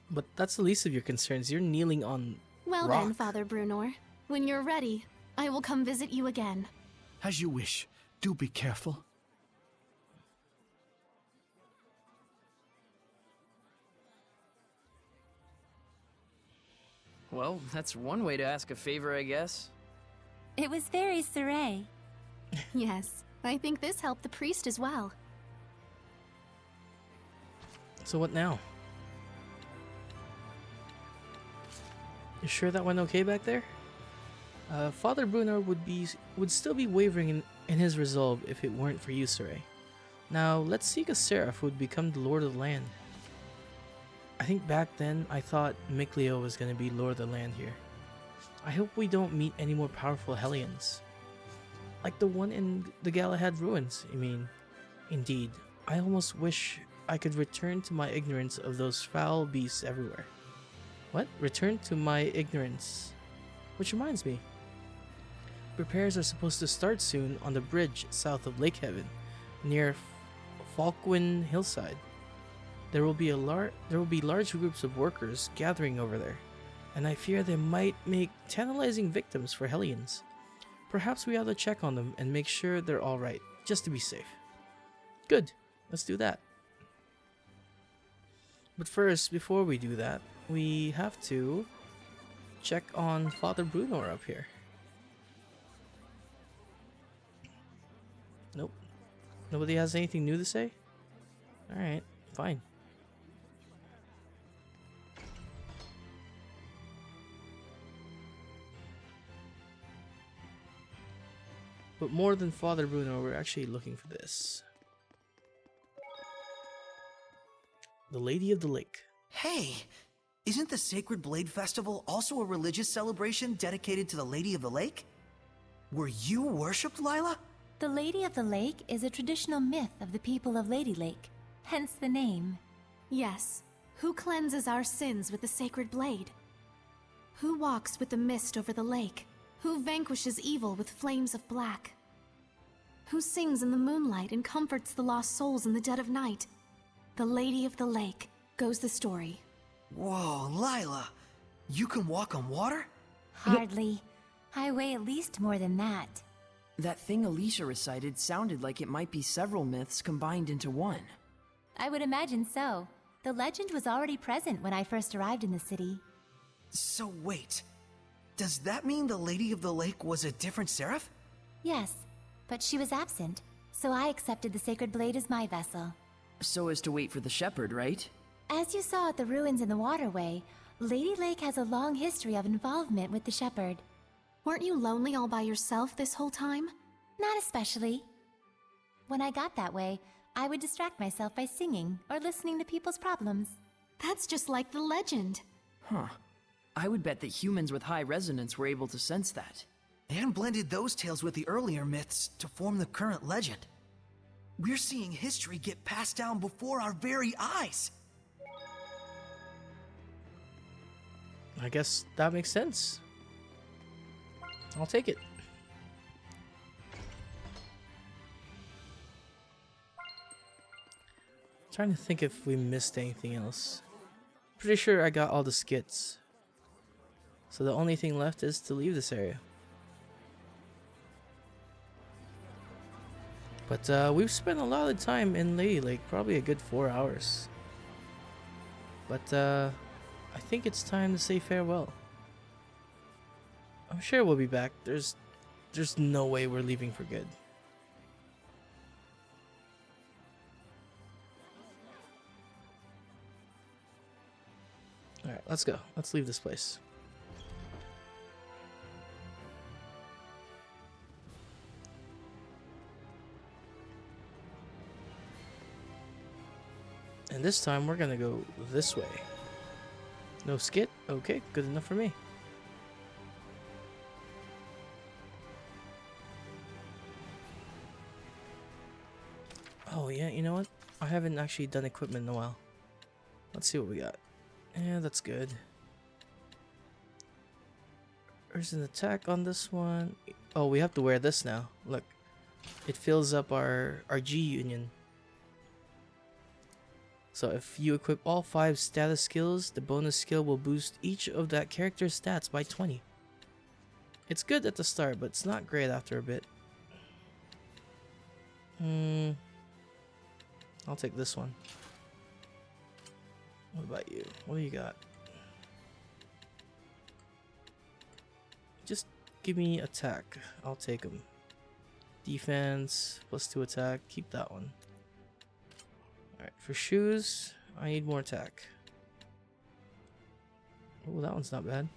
But that's the least of your concerns. You're kneeling on Well rock. then, Father Brunor. When you're ready, I will come visit you again. As you wish. Do be careful. Well, that's one way to ask a favor, I guess. It was very Saray. Yes, I think this helped the priest as well. So what now? You sure that went okay back there? Father Brunor would still be wavering in his resolve if it weren't for you, Saray. Now, let's seek a seraph who would become the Lord of the Land. I think back then, I thought Mikleo was going to be Lord of the Land here. I hope we don't meet any more powerful Hellions. Like the one in the Galahad ruins, I mean. Indeed, I almost wish I could return to my ignorance of those foul beasts everywhere. What? Return to my ignorance. Which reminds me. Repairs are supposed to start soon on the bridge south of Lake Heaven, near Falkwin Hillside. There will be large groups of workers gathering over there, and I fear they might make tantalizing victims for Hellions. perhaps we ought to check on them and make sure they're alright, just to be safe. Good, let's do that. But first, before we do that, we have to check on Father Brunor up here. Nope. Nobody has anything new to say? Alright, fine. But more than Father Bruno, we're actually looking for this. The Lady of the Lake. Hey, isn't the Sacred Blade Festival also a religious celebration dedicated to the Lady of the Lake? Were you worshipped, Lila? The Lady of the Lake is a traditional myth of the people of Lady Lake, hence the name. Yes. Who cleanses our sins with the sacred blade? Who walks with the mist over the lake? Who vanquishes evil with flames of black? Who sings in the moonlight and comforts the lost souls in the dead of night? The Lady of the Lake, goes the story. Whoa, Lila! You can walk on water? Hardly. I weigh at least more than that. That thing Alicia recited sounded like it might be several myths combined into one. I would imagine so. The legend was already present when I first arrived in the city. So wait, does that mean the Lady of the Lake was a different seraph? Yes, but she was absent, so I accepted the sacred blade as my vessel. So as to wait for the shepherd, right? As you saw at the ruins in the waterway, Lady Lake has a long history of involvement with the shepherd. Weren't you lonely all by yourself this whole time? Not especially. When I got that way, I would distract myself by singing or listening to people's problems. That's just like the legend. Huh. I would bet that humans with high resonance were able to sense that. And blended those tales with the earlier myths to form the current legend. We're seeing history get passed down before our very eyes. I guess that makes sense. I'll take it. Trying to think if we missed anything else. Pretty sure I got all the skits. So the only thing left is to leave this area. But we've spent a lot of time in Lady Lake, probably a good 4 hours. But I think it's time to say farewell. I'm sure we'll be back. There's no way we're leaving for good. Alright, let's go. Let's leave this place. And this time we're gonna go this way. No skit? Okay, good enough for me. Oh yeah, you know what? I haven't actually done equipment in a while. Let's see what we got. Yeah, that's good. There's an attack on this one. Oh, we have to wear this now. Look. It fills up our G union. So if you equip all 5 status skills, the bonus skill will boost each of that character's stats by 20. It's good at the start, but it's not great after a bit. I'll take this one. What about you? What do you got? Just give me attack. I'll take them. Defense, +2 attack. Keep that one. Alright, for shoes, I need more attack. Oh, that one's not bad.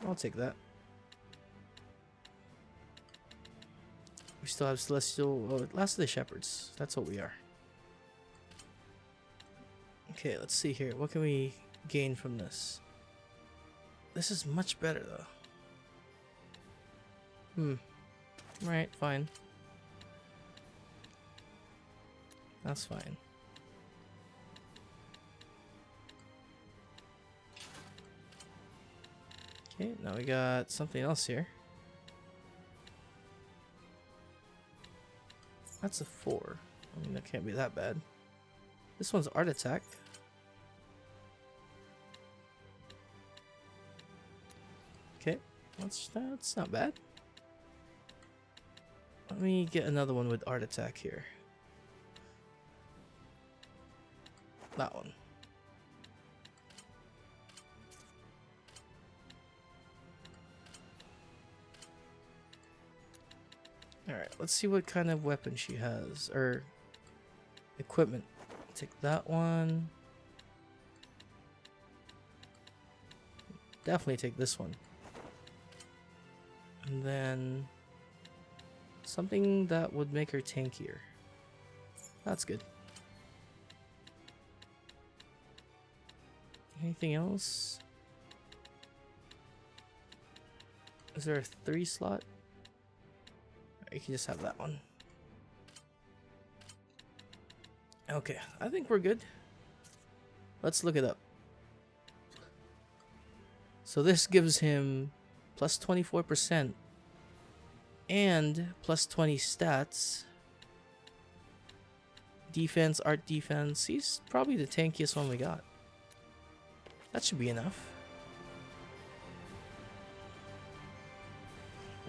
I'll take that. We still have Celestial... Oh, Last of the Shepherds. That's what we are. Okay, let's see here. What can we gain from this? This is much better, though. Right, fine. That's fine. Okay, now we got something else here. That's a 4. I mean, that can't be that bad. This one's art attack. Okay. That's not bad. Let me get another one with art attack here. That one. Alright, let's see what kind of weapon she has, or equipment. Take that one. Definitely take this one. And then something that would make her tankier. That's good. Anything else? Is there a 3 slot? You can just have that one. Okay, I think we're good. Let's look it up. So this gives him plus 24% and plus 20 stats. Defense, art defense. He's probably the tankiest one we got. That should be enough.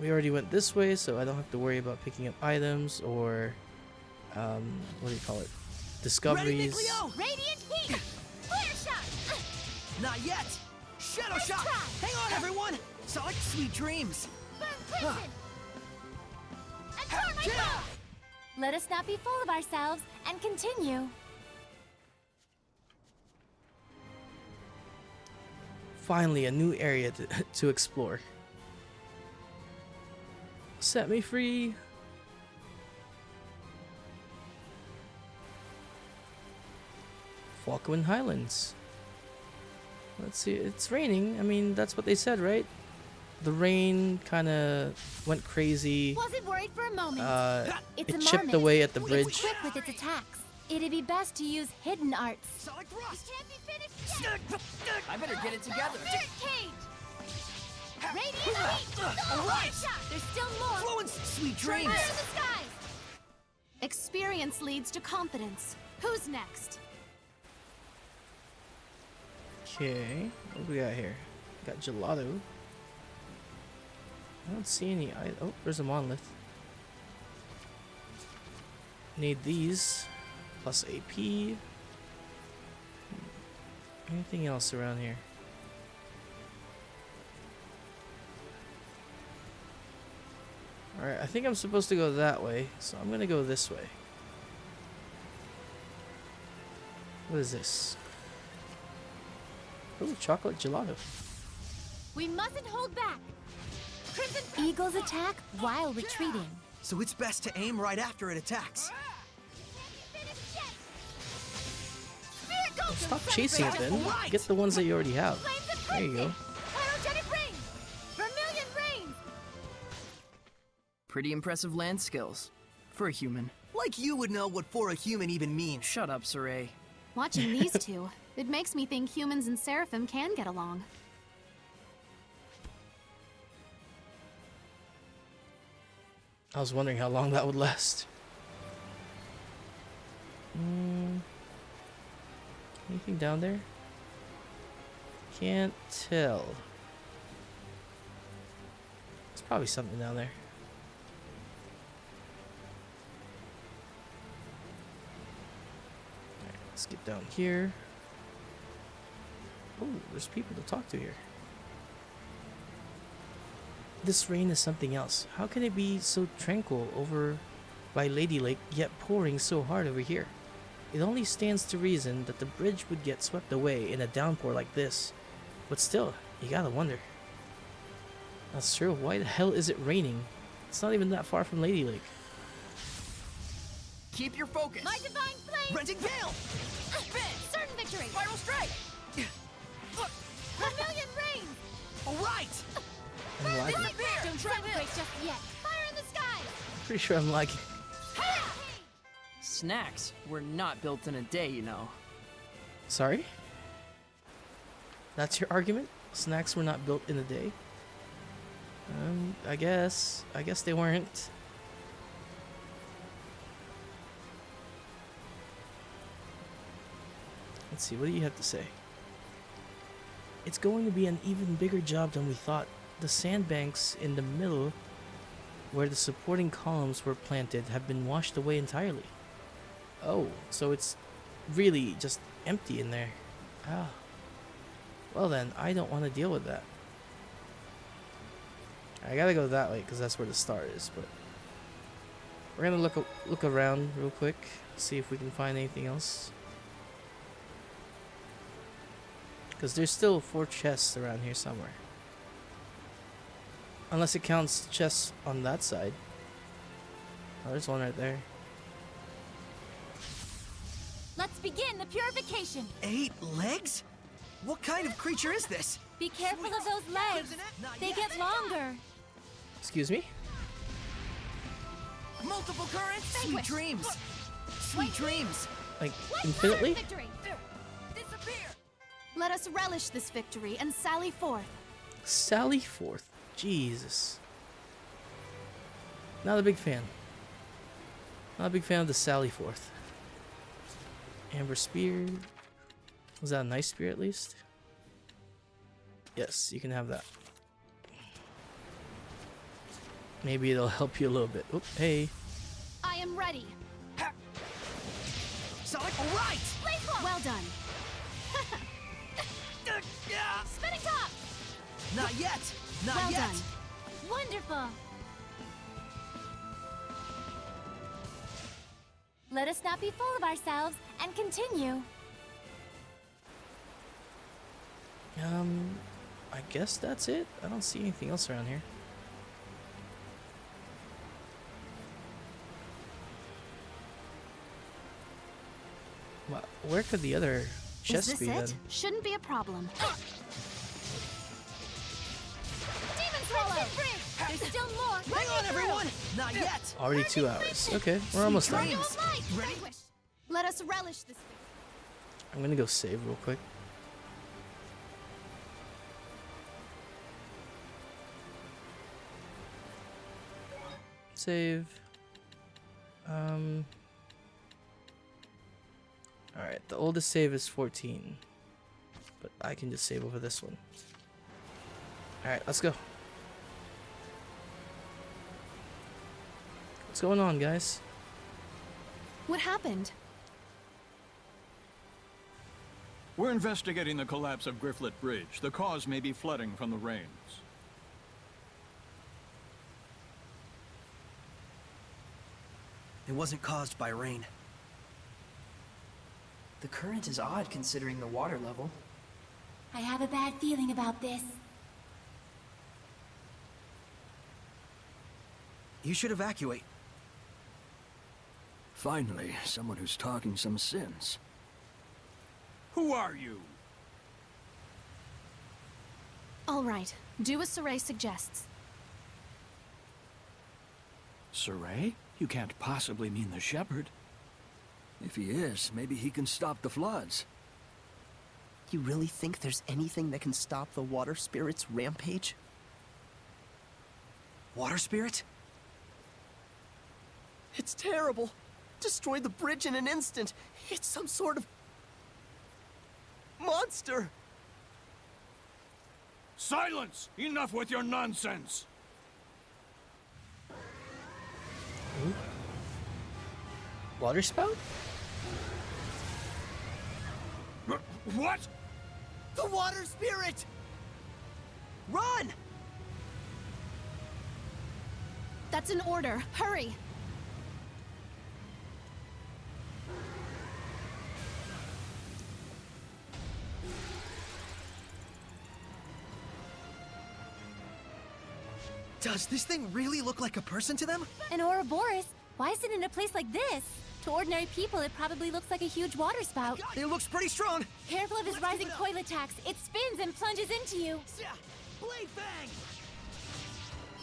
We already went this way, so I don't have to worry about picking up items or what do you call it? Discoveries. Ready, Radiant heat! Flare shot! Not yet! Shadow shot! Hang on, everyone! Sonic, sweet dreams! Burn crimson! And torn my bow! Let us not be full of ourselves and continue. Finally, a new area to explore. Set me free. Falkland Highlands. Let's see, it's raining. I mean, that's what they said, right? The rain kind of went crazy. Wasn't worried for a moment. It's It a chipped marmot. away at the It's bridge. quick with its attacks. It'd be best to use hidden arts. Sonic thrust! Can't be finished yet. I better get it together. Dirt cage. Radiant heat. All right. Shot. There's still more. Fluence, sweet Fire in dreams! the skies. Experience leads to confidence. Who's next? Okay, what do we got here? Got gelato. I don't see any. Oh, there's a monolith. Need these. Plus AP. Anything else around here? Alright, I think I'm supposed to go that way, so I'm gonna go this way. What is this? Oh, chocolate gelato. We mustn't hold back. Crimson Eagles attack while retreating. So it's best to aim right after it attacks. Oh, stop chasing it then. Get the ones that you already have. There you go. Pyrogenic ring. Vermilion rain. Pretty impressive land skills. For a human. Like you would know what for a human even means. Shut up, Saray. Watching these two, it makes me think humans and Seraphim can get along. I was wondering how long that would last. Anything down there? Can't tell. There's probably something down there. Alright, let's get down here. Oh, there's people to talk to here. This rain is something else. How can it be so tranquil over by Lady Lake, yet pouring so hard over here? It only stands to reason that the bridge would get swept away in a downpour like this. But still, you gotta wonder. That's true. Why the hell is it raining? It's not even that far from Lady Lake. Keep your focus. My divine flame. Renting Veil! Certain victory. Spiral strike. Vermilion rain. All right! I'm lagging. Don't celebrate just yet. Fire in the sky. Pretty sure I'm lagging. Snacks were not built in a day, you know. Sorry? That's your argument? Snacks were not built in a day? I guess they weren't. Let's see, what do you have to say? It's going to be an even bigger job than we thought. the sandbanks in the middle where the supporting columns were planted have been washed away entirely. Oh, so it's really just empty in there. Ah. Well then, I don't want to deal with that. I gotta go that way because that's where the star is, but we're gonna look around real quick, see if we can find anything else. Because there's still 4 chests around here somewhere. Unless it counts chests on that side. Oh, there's one right there. Let's begin the purification. 8 legs? What kind of creature is this? Be careful of those legs. They get longer. Excuse me? Multiple currents? Sweet dreams. Sweet dreams. Like, infinitely? Let us relish this victory and sally forth. Sally forth. Jesus. Not a big fan. Not a big fan of the sally forth. Amber spear. Was that a nice spear at least? Yes, you can have that. Maybe it'll help you a little bit. Oop, hey. I am ready. Sonic, right! Well done. Spinning top! Not yet! Not Well yet! done. Wonderful. Let us not be full of ourselves and continue. I guess that's it. I don't see anything else around here. Well, where could the other chest Is this be it? then? Shouldn't be a problem. Demon swallow! There's still more. Hang on, everyone! Not yet! Already 2 hours. Okay, we're almost done. dreams. Ready? Let us relish this. I'm gonna go save real quick. Save. Alright, the oldest save is 14. But I can just save over this one. Alright, let's go. What's going on, guys? What happened? We're investigating the collapse of Grifflet Bridge. The cause may be flooding from the rains. It wasn't caused by rain. The current is odd considering the water level. I have a bad feeling about this. You should evacuate. Finally, someone who's talking some sense. Who are you? All right. Do as Saray suggests. Saray? You can't possibly mean the shepherd. If he is, maybe he can stop the floods. You really think there's anything that can stop the water spirit's rampage? Water spirit? It's terrible. Destroyed the bridge in an instant. It's some sort of monster. Silence! Enough with your nonsense! Ooh. Water spout? What? The water spirit! Run! That's an order. Hurry! Does this thing really look like a person to them? An Ouroboros? Why is it in a place like this? To ordinary people, it probably looks like a huge water spout. It looks pretty strong. Careful of his rising coil attacks. It spins and plunges into you. Blade bang!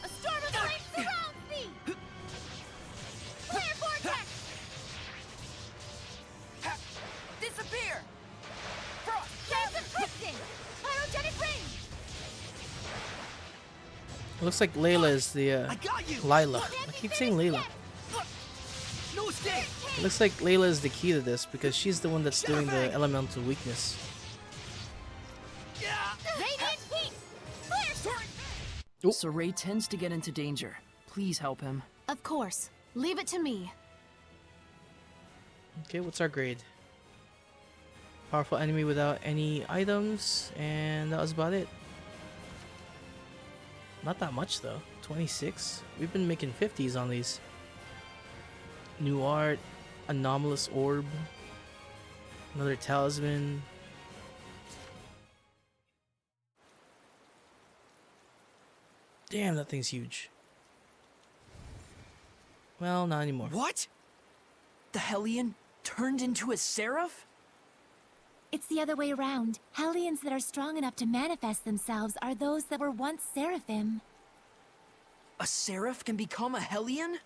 A storm of flame surrounds thee! Flare vortex! Disappear! Frost! Sands of Crimson! Pyrogenic ring! It looks like Layla is the, I got you! Lila. I keep saying Layla. No escape! It looks like Layla is the key to this because she's the one that's doing the elemental weakness. Radiant heat! Flare shot! Saray tends to get into danger. Please help him. Of course. Leave it to me. Okay, what's our grade? Powerful enemy without any items, and that was about it. Not that much though. 26. We've been making 50s on these. New art, anomalous orb, another talisman. Damn, that thing's huge. Well, not anymore. What? The Hellion turned into a seraph? It's the other way around. Hellions that are strong enough to manifest themselves are those that were once seraphim. A seraph can become a Hellion?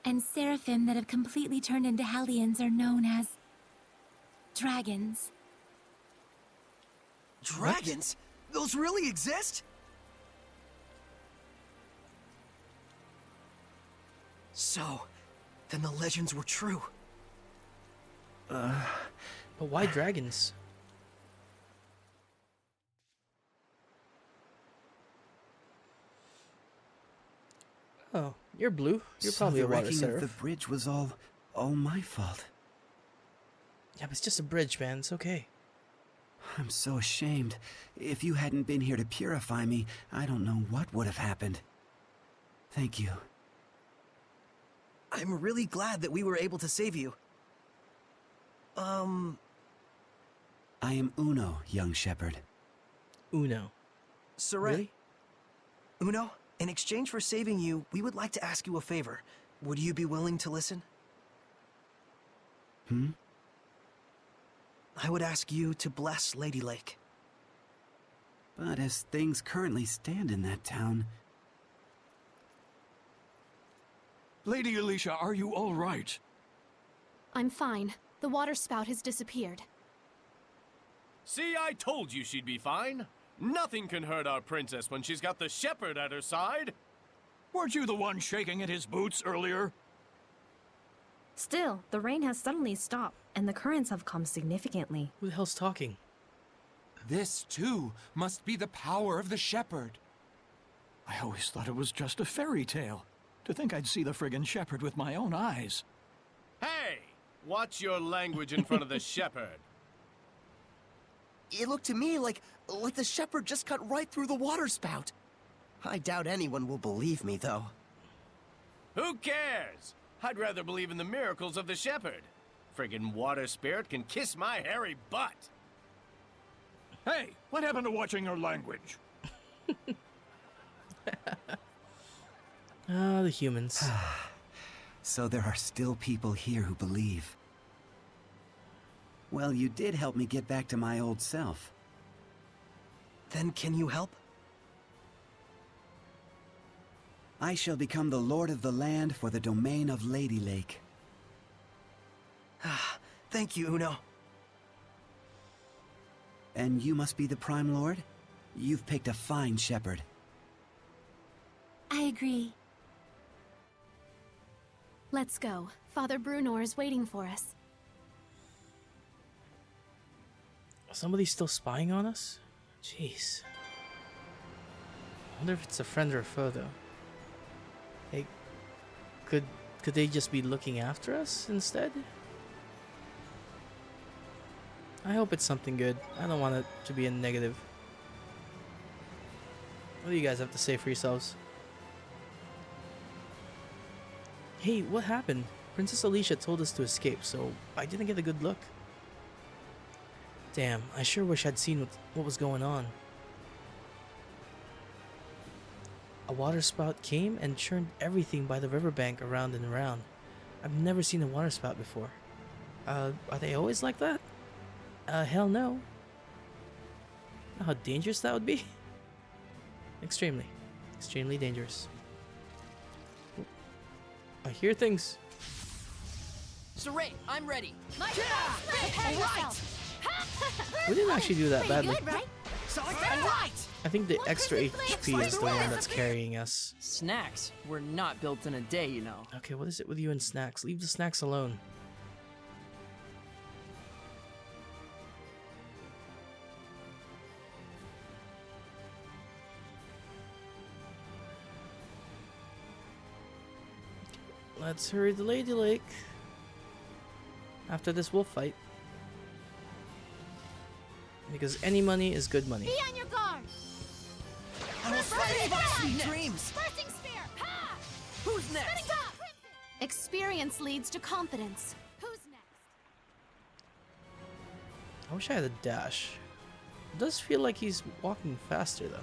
And seraphim that have completely turned into hellions are known as dragons. Dragons? Those really exist? So, then the legends were true. But why dragons? Oh, you're blue. You're So probably the a water wrecking of seraph. the bridge was all my fault. Yeah, but it's just a bridge, man. It's okay. I'm so ashamed. If you hadn't been here to purify me, I don't know what would have happened. Thank you. I'm really glad that we were able to save you. I am Uno, young shepherd. Uno. Saray. Really? Uno, in exchange for saving you, we would like to ask you a favor. Would you be willing to listen? I would ask you to bless Lady Lake. But as things currently stand in that town... Lady Alicia, are you all right? I'm fine. The water spout has disappeared. See, I told you she'd be fine. Nothing can hurt our princess when she's got the shepherd at her side. Weren't you the one shaking in his boots earlier? Still, the rain has suddenly stopped, and the currents have calmed significantly. Who the hell's talking? This, too, must be the power of the shepherd. I always thought it was just a fairy tale. To think I'd see the friggin' shepherd with my own eyes. Hey! Watch your language in front of the shepherd. It looked to me like the shepherd just cut right through the water spout. I doubt anyone will believe me, though. Who cares? I'd rather believe in the miracles of the shepherd. Friggin' water spirit can kiss my hairy butt. Hey, what happened to watching your language? Ah, the humans. So there are still people here who believe. Well, you did help me get back to my old self. Then can you help? I shall become the lord of the land for the domain of Lady Lake. Thank you, Uno. And you must be the Prime Lord? You've picked a fine shepherd. I agree. Let's go. Father Brunor is waiting for us. Somebody's still spying on us? Jeez. I wonder if it's a friend or a foe, though. Hey, could they just be looking after us instead? I hope it's something good. I don't want it to be a negative. What do you guys have to say for yourselves? Hey, what happened? Princess Alicia told us to escape, so I didn't get a good look. Damn, I sure wish I'd seen what was going on. A water spout came and churned everything by the riverbank around and around. I've never seen a water spout before. Are they always like that? Hell no. Know how dangerous that would be? Extremely. Extremely dangerous. I hear things. Saray, I'm ready. We didn't actually do that badly. Good, right? I think the extra HP is the one that's carrying us. Snacks were not built in a day, you know. Okay, what is it with you and snacks? Leave the snacks alone. Let's hurry to Lady Lake. After this, we'll fight. Because any money is good money. Be on your guard! I will slay sweet dreams! Bursting spear! Ha! Who's next? Spinning top! Experience leads to confidence. Who's next? I wish I had a dash. It does feel like he's walking faster though.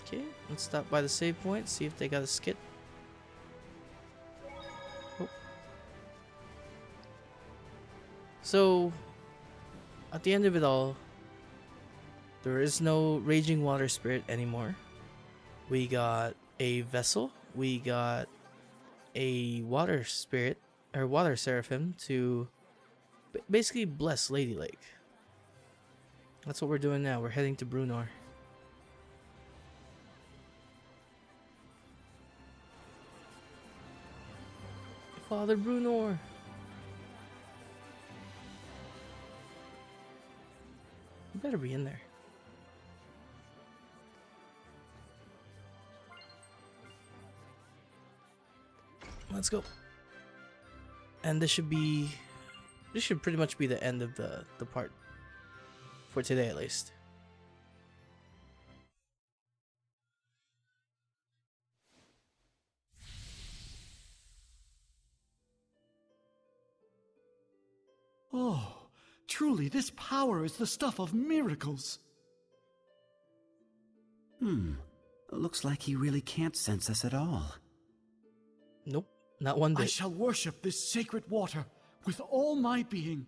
Okay, let's stop by the save point, see if they got a skit. Oh. So, at the end of it all, there is no Raging Water Spirit anymore. We got a vessel, we got a Water Spirit, or Water Seraphim to basically bless Lady Lake. That's what we're doing now, we're heading to Brunor. Father Brunor. You better be in there. Let's go. And this should pretty much be the end of the part. For today at least. Oh, truly, this power is the stuff of miracles. Looks like he really can't sense us at all. Nope, not one bit. I shall worship this sacred water with all my being.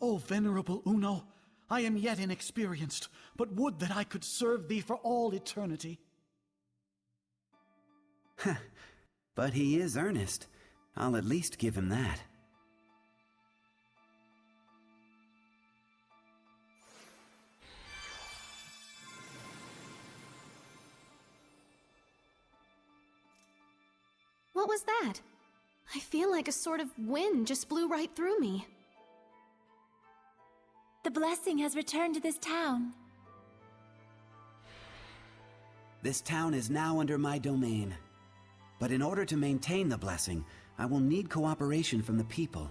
O venerable Uno, I am yet inexperienced, but would that I could serve thee for all eternity. But he is earnest. I'll at least give him that. What was that? I feel like a sort of wind just blew right through me. The blessing has returned to this town. This town is now under my domain. But in order to maintain the blessing, I will need cooperation from the people.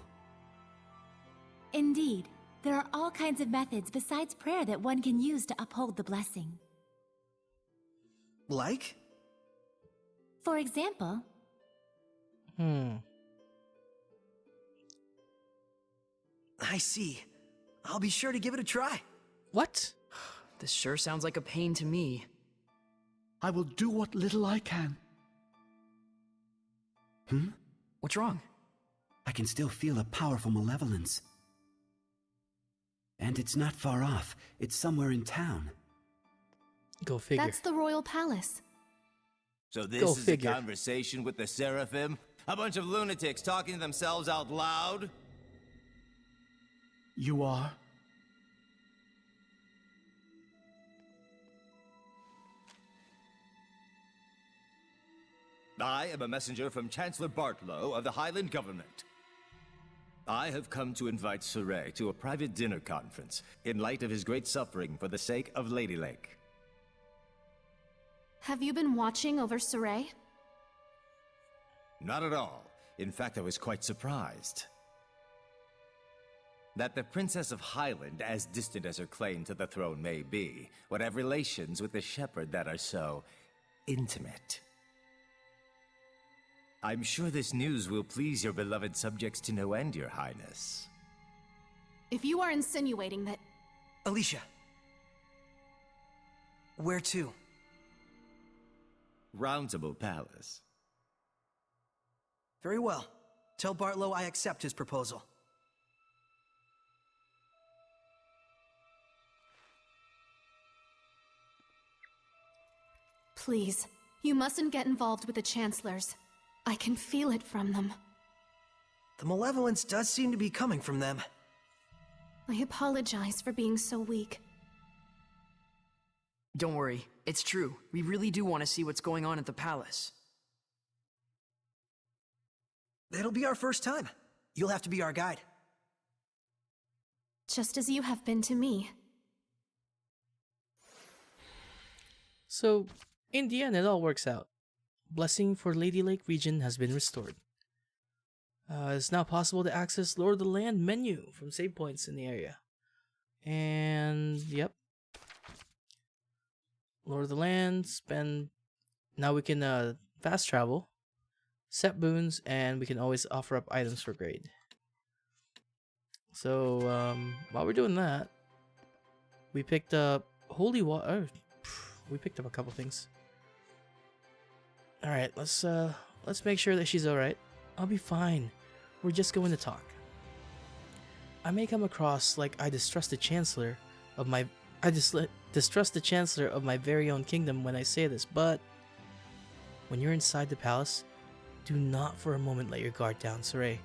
Indeed, there are all kinds of methods besides prayer that one can use to uphold the blessing. Like? For example... I see. I'll be sure to give it a try. What? This sure sounds like a pain to me. I will do what little I can. What's wrong? I can still feel a powerful malevolence. And it's not far off. It's somewhere in town. Go figure. That's the royal palace. So this is a conversation with the Seraphim? A bunch of lunatics talking to themselves out loud? You are? I am a messenger from Chancellor Bartlow of the Highland government. I have come to invite Soray to a private dinner conference in light of his great suffering for the sake of Lady Lake. Have you been watching over Soray? Not at all. In fact, I was quite surprised. That the Princess of Highland, as distant as her claim to the throne may be, would have relations with the shepherd that are so intimate. I'm sure this news will please your beloved subjects to no end, Your Highness. If you are insinuating that... Alicia. Where to? Roundtable Palace. Very well. Tell Bartlow I accept his proposal. Please, you mustn't get involved with the Chancellors. I can feel it from them. The malevolence does seem to be coming from them. I apologize for being so weak. Don't worry, it's true. We really do want to see what's going on at the palace. It'll be our first time. You'll have to be our guide. Just as you have been to me. So, in the end, it all works out. Blessing for Lady Lake region has been restored. It's now possible to access Lord of the Land menu from save points in the area. And, yep. Lord of the Land, spend... Now we can fast travel, set boons, and we can always offer up items for grade. So, while we're doing that, we picked up holy water. We picked up a couple things. Alright, let's make sure that she's alright. I'll be fine. We're just going to talk. I may come across like I distrust the Chancellor of my very own kingdom when I say this, but when you're inside the palace, do not for a moment let your guard down, Saray.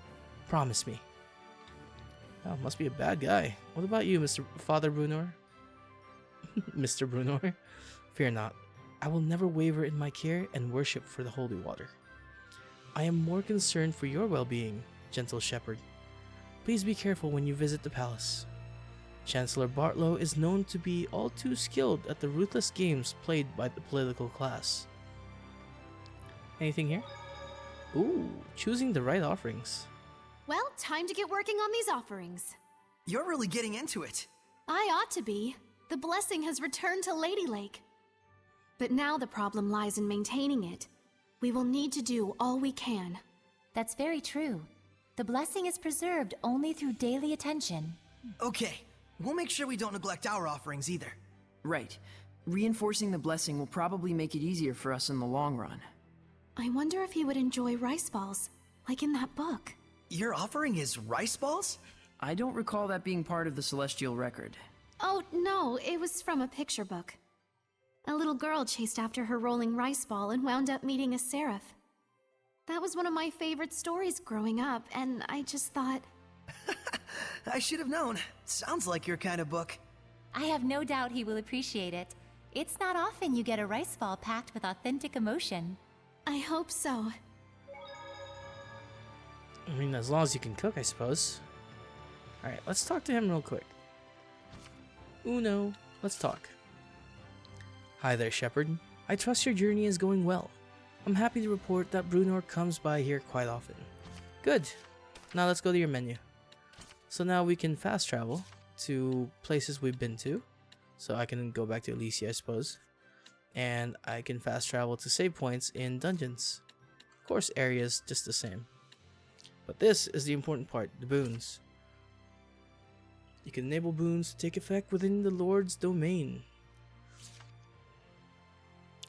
Promise me. Oh, must be a bad guy. What about you, Mr. Father Brunor? Mr. Brunor? Fear not. I will never waver in my care and worship for the holy water. I am more concerned for your well-being, gentle shepherd. Please be careful when you visit the palace. Chancellor Bartlow is known to be all too skilled at the ruthless games played by the political class. Anything here? Ooh, choosing the right offerings. Well, time to get working on these offerings. You're really getting into it. I ought to be. The blessing has returned to Lady Lake. But now the problem lies in maintaining it. We will need to do all we can. That's very true. The blessing is preserved only through daily attention. Okay, we'll make sure we don't neglect our offerings either. Right. Reinforcing the blessing will probably make it easier for us in the long run. I wonder if he would enjoy rice balls, like in that book. Your offering is rice balls? I don't recall that being part of the celestial record. Oh, no, it was from a picture book. A little girl chased after her rolling rice ball and wound up meeting a seraph. That was one of my favorite stories growing up, and I just thought... I should have known. Sounds like your kind of book. I have no doubt he will appreciate it. It's not often you get a rice ball packed with authentic emotion. I hope so. I mean, as long as you can cook, I suppose. Alright, let's talk to him real quick. Uno, let's talk. Hi there, Shepherd. I trust your journey is going well. I'm happy to report that Brunor comes by here quite often. Good. Now let's go to your menu. So now we can fast travel to places we've been to. So I can go back to Elysia, I suppose. And I can fast travel to save points in dungeons. Of course, areas just the same. But this is the important part, the boons. You can enable boons to take effect within the Lord's domain.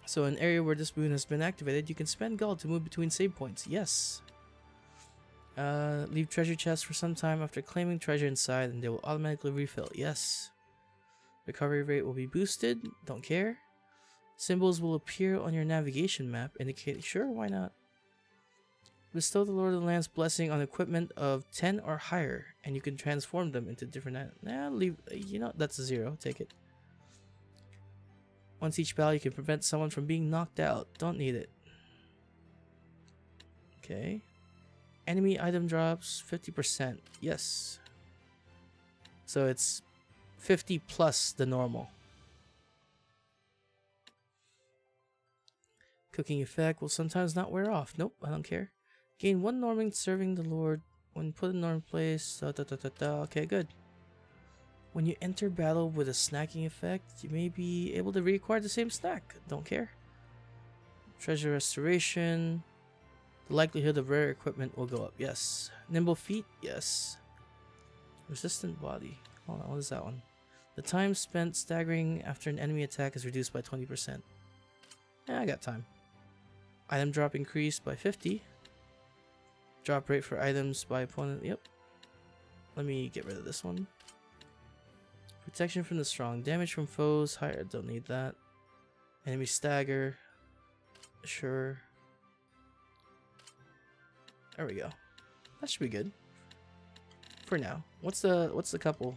So an area where this boon has been activated, you can spend gold to move between save points. Yes. Leave treasure chests for some time after claiming treasure inside and they will automatically refill. Yes. Recovery rate will be boosted. Don't care. Symbols will appear on your navigation map indicating... Sure, why not? Bestow the Lord of the Land's blessing on equipment of 10 or higher, and you can transform them into different... leave... You know, that's a 0. Take it. Once each battle, you can prevent someone from being knocked out. Don't need it. Okay. Enemy item drops 50%. Yes. So it's 50 plus the normal. Cooking effect will sometimes not wear off. Nope, I don't care. Gain 1 norming serving the Lord when put in norm place. Okay, good. When you enter battle with a snacking effect, you may be able to reacquire the same snack. Don't care. Treasure restoration. The likelihood of rare equipment will go up. Yes. Nimble feet. Yes. Resistant body. Hold on, what is that one? The time spent staggering after an enemy attack is reduced by 20%. Yeah, I got time. Item drop increased by 50. Drop rate for items by opponent. Yep. Let me get rid of this one. Protection from the strong. Damage from foes. Higher. Don't need that. Enemy stagger. Sure. There we go. That should be good. For now. What's the couple?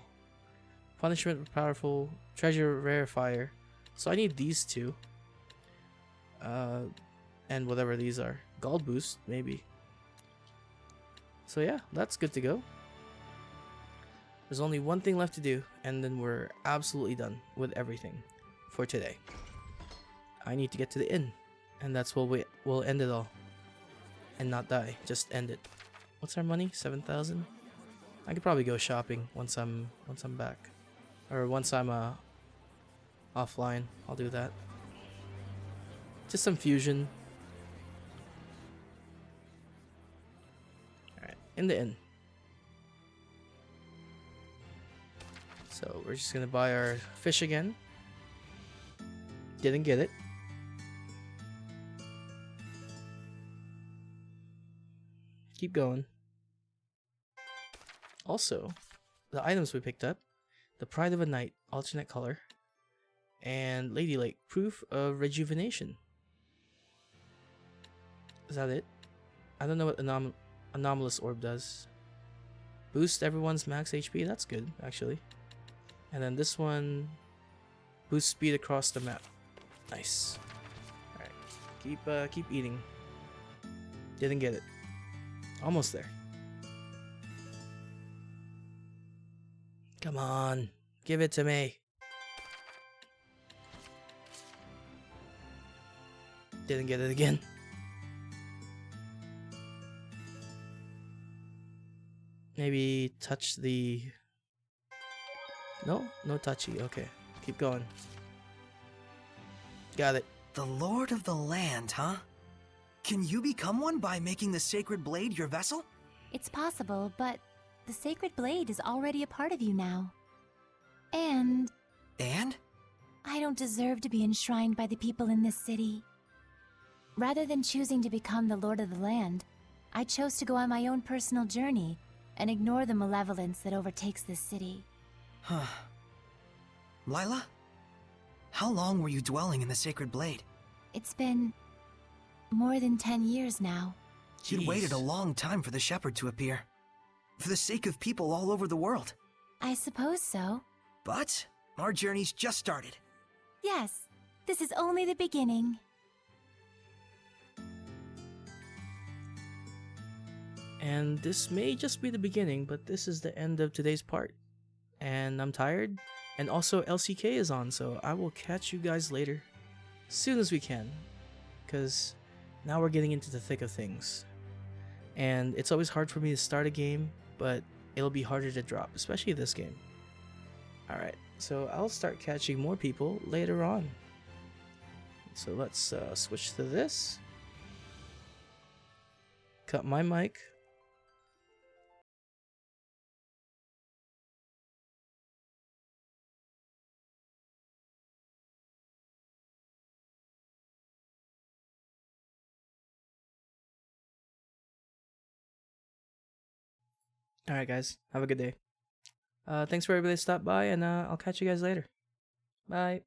Punishment powerful. Treasure rarefier. So I need these two. And whatever these are. Gold boost, maybe. So yeah, that's good to go. There's only one thing left to do, and then we're absolutely done with everything for today. I need to get to the inn, and that's where we'll end it all, and not die. Just end it. What's our money? 7,000. I could probably go shopping once I'm back, or once I'm offline. I'll do that. Just some fusion. All right, in the inn. So we're just gonna buy our fish again. Didn't get it. Keep going. Also, the items we picked up: the Pride of a Knight, alternate color, and Lady Lake, proof of rejuvenation. Is that it? I don't know what anomalous orb does. Boost everyone's max HP. That's good, actually. And then this one, boost speed across the map. Nice. All right, keep eating. Didn't get it. Almost there. Come on, give it to me. Didn't get it again. Maybe touch the... No touchy. Okay, keep going. Got it. The Lord of the Land, huh? Can you become one by making the Sacred Blade your vessel? It's possible, but the Sacred Blade is already a part of you now. And... And? I don't deserve to be enshrined by the people in this city. Rather than choosing to become the Lord of the Land, I chose to go on my own personal journey and ignore the malevolence that overtakes this city. Huh. Lila? How long were you dwelling in the Sacred Blade? It's been... more than 10 years now. You'd waited a long time for the Shepherd to appear. For the sake of people all over the world. I suppose so. But our journey's just started. Yes, this is only the beginning. And this may just be the beginning, but this is the end of today's part. And I'm tired. And also LCK is on, so I will catch you guys later. As soon as we can. Because now we're getting into the thick of things. And it's always hard for me to start a game, but it'll be harder to drop, especially this game. Alright, so I'll start catching more people later on. So let's switch to this. Cut my mic. Alright guys, have a good day. Thanks for everybody that stopped by, and I'll catch you guys later. Bye.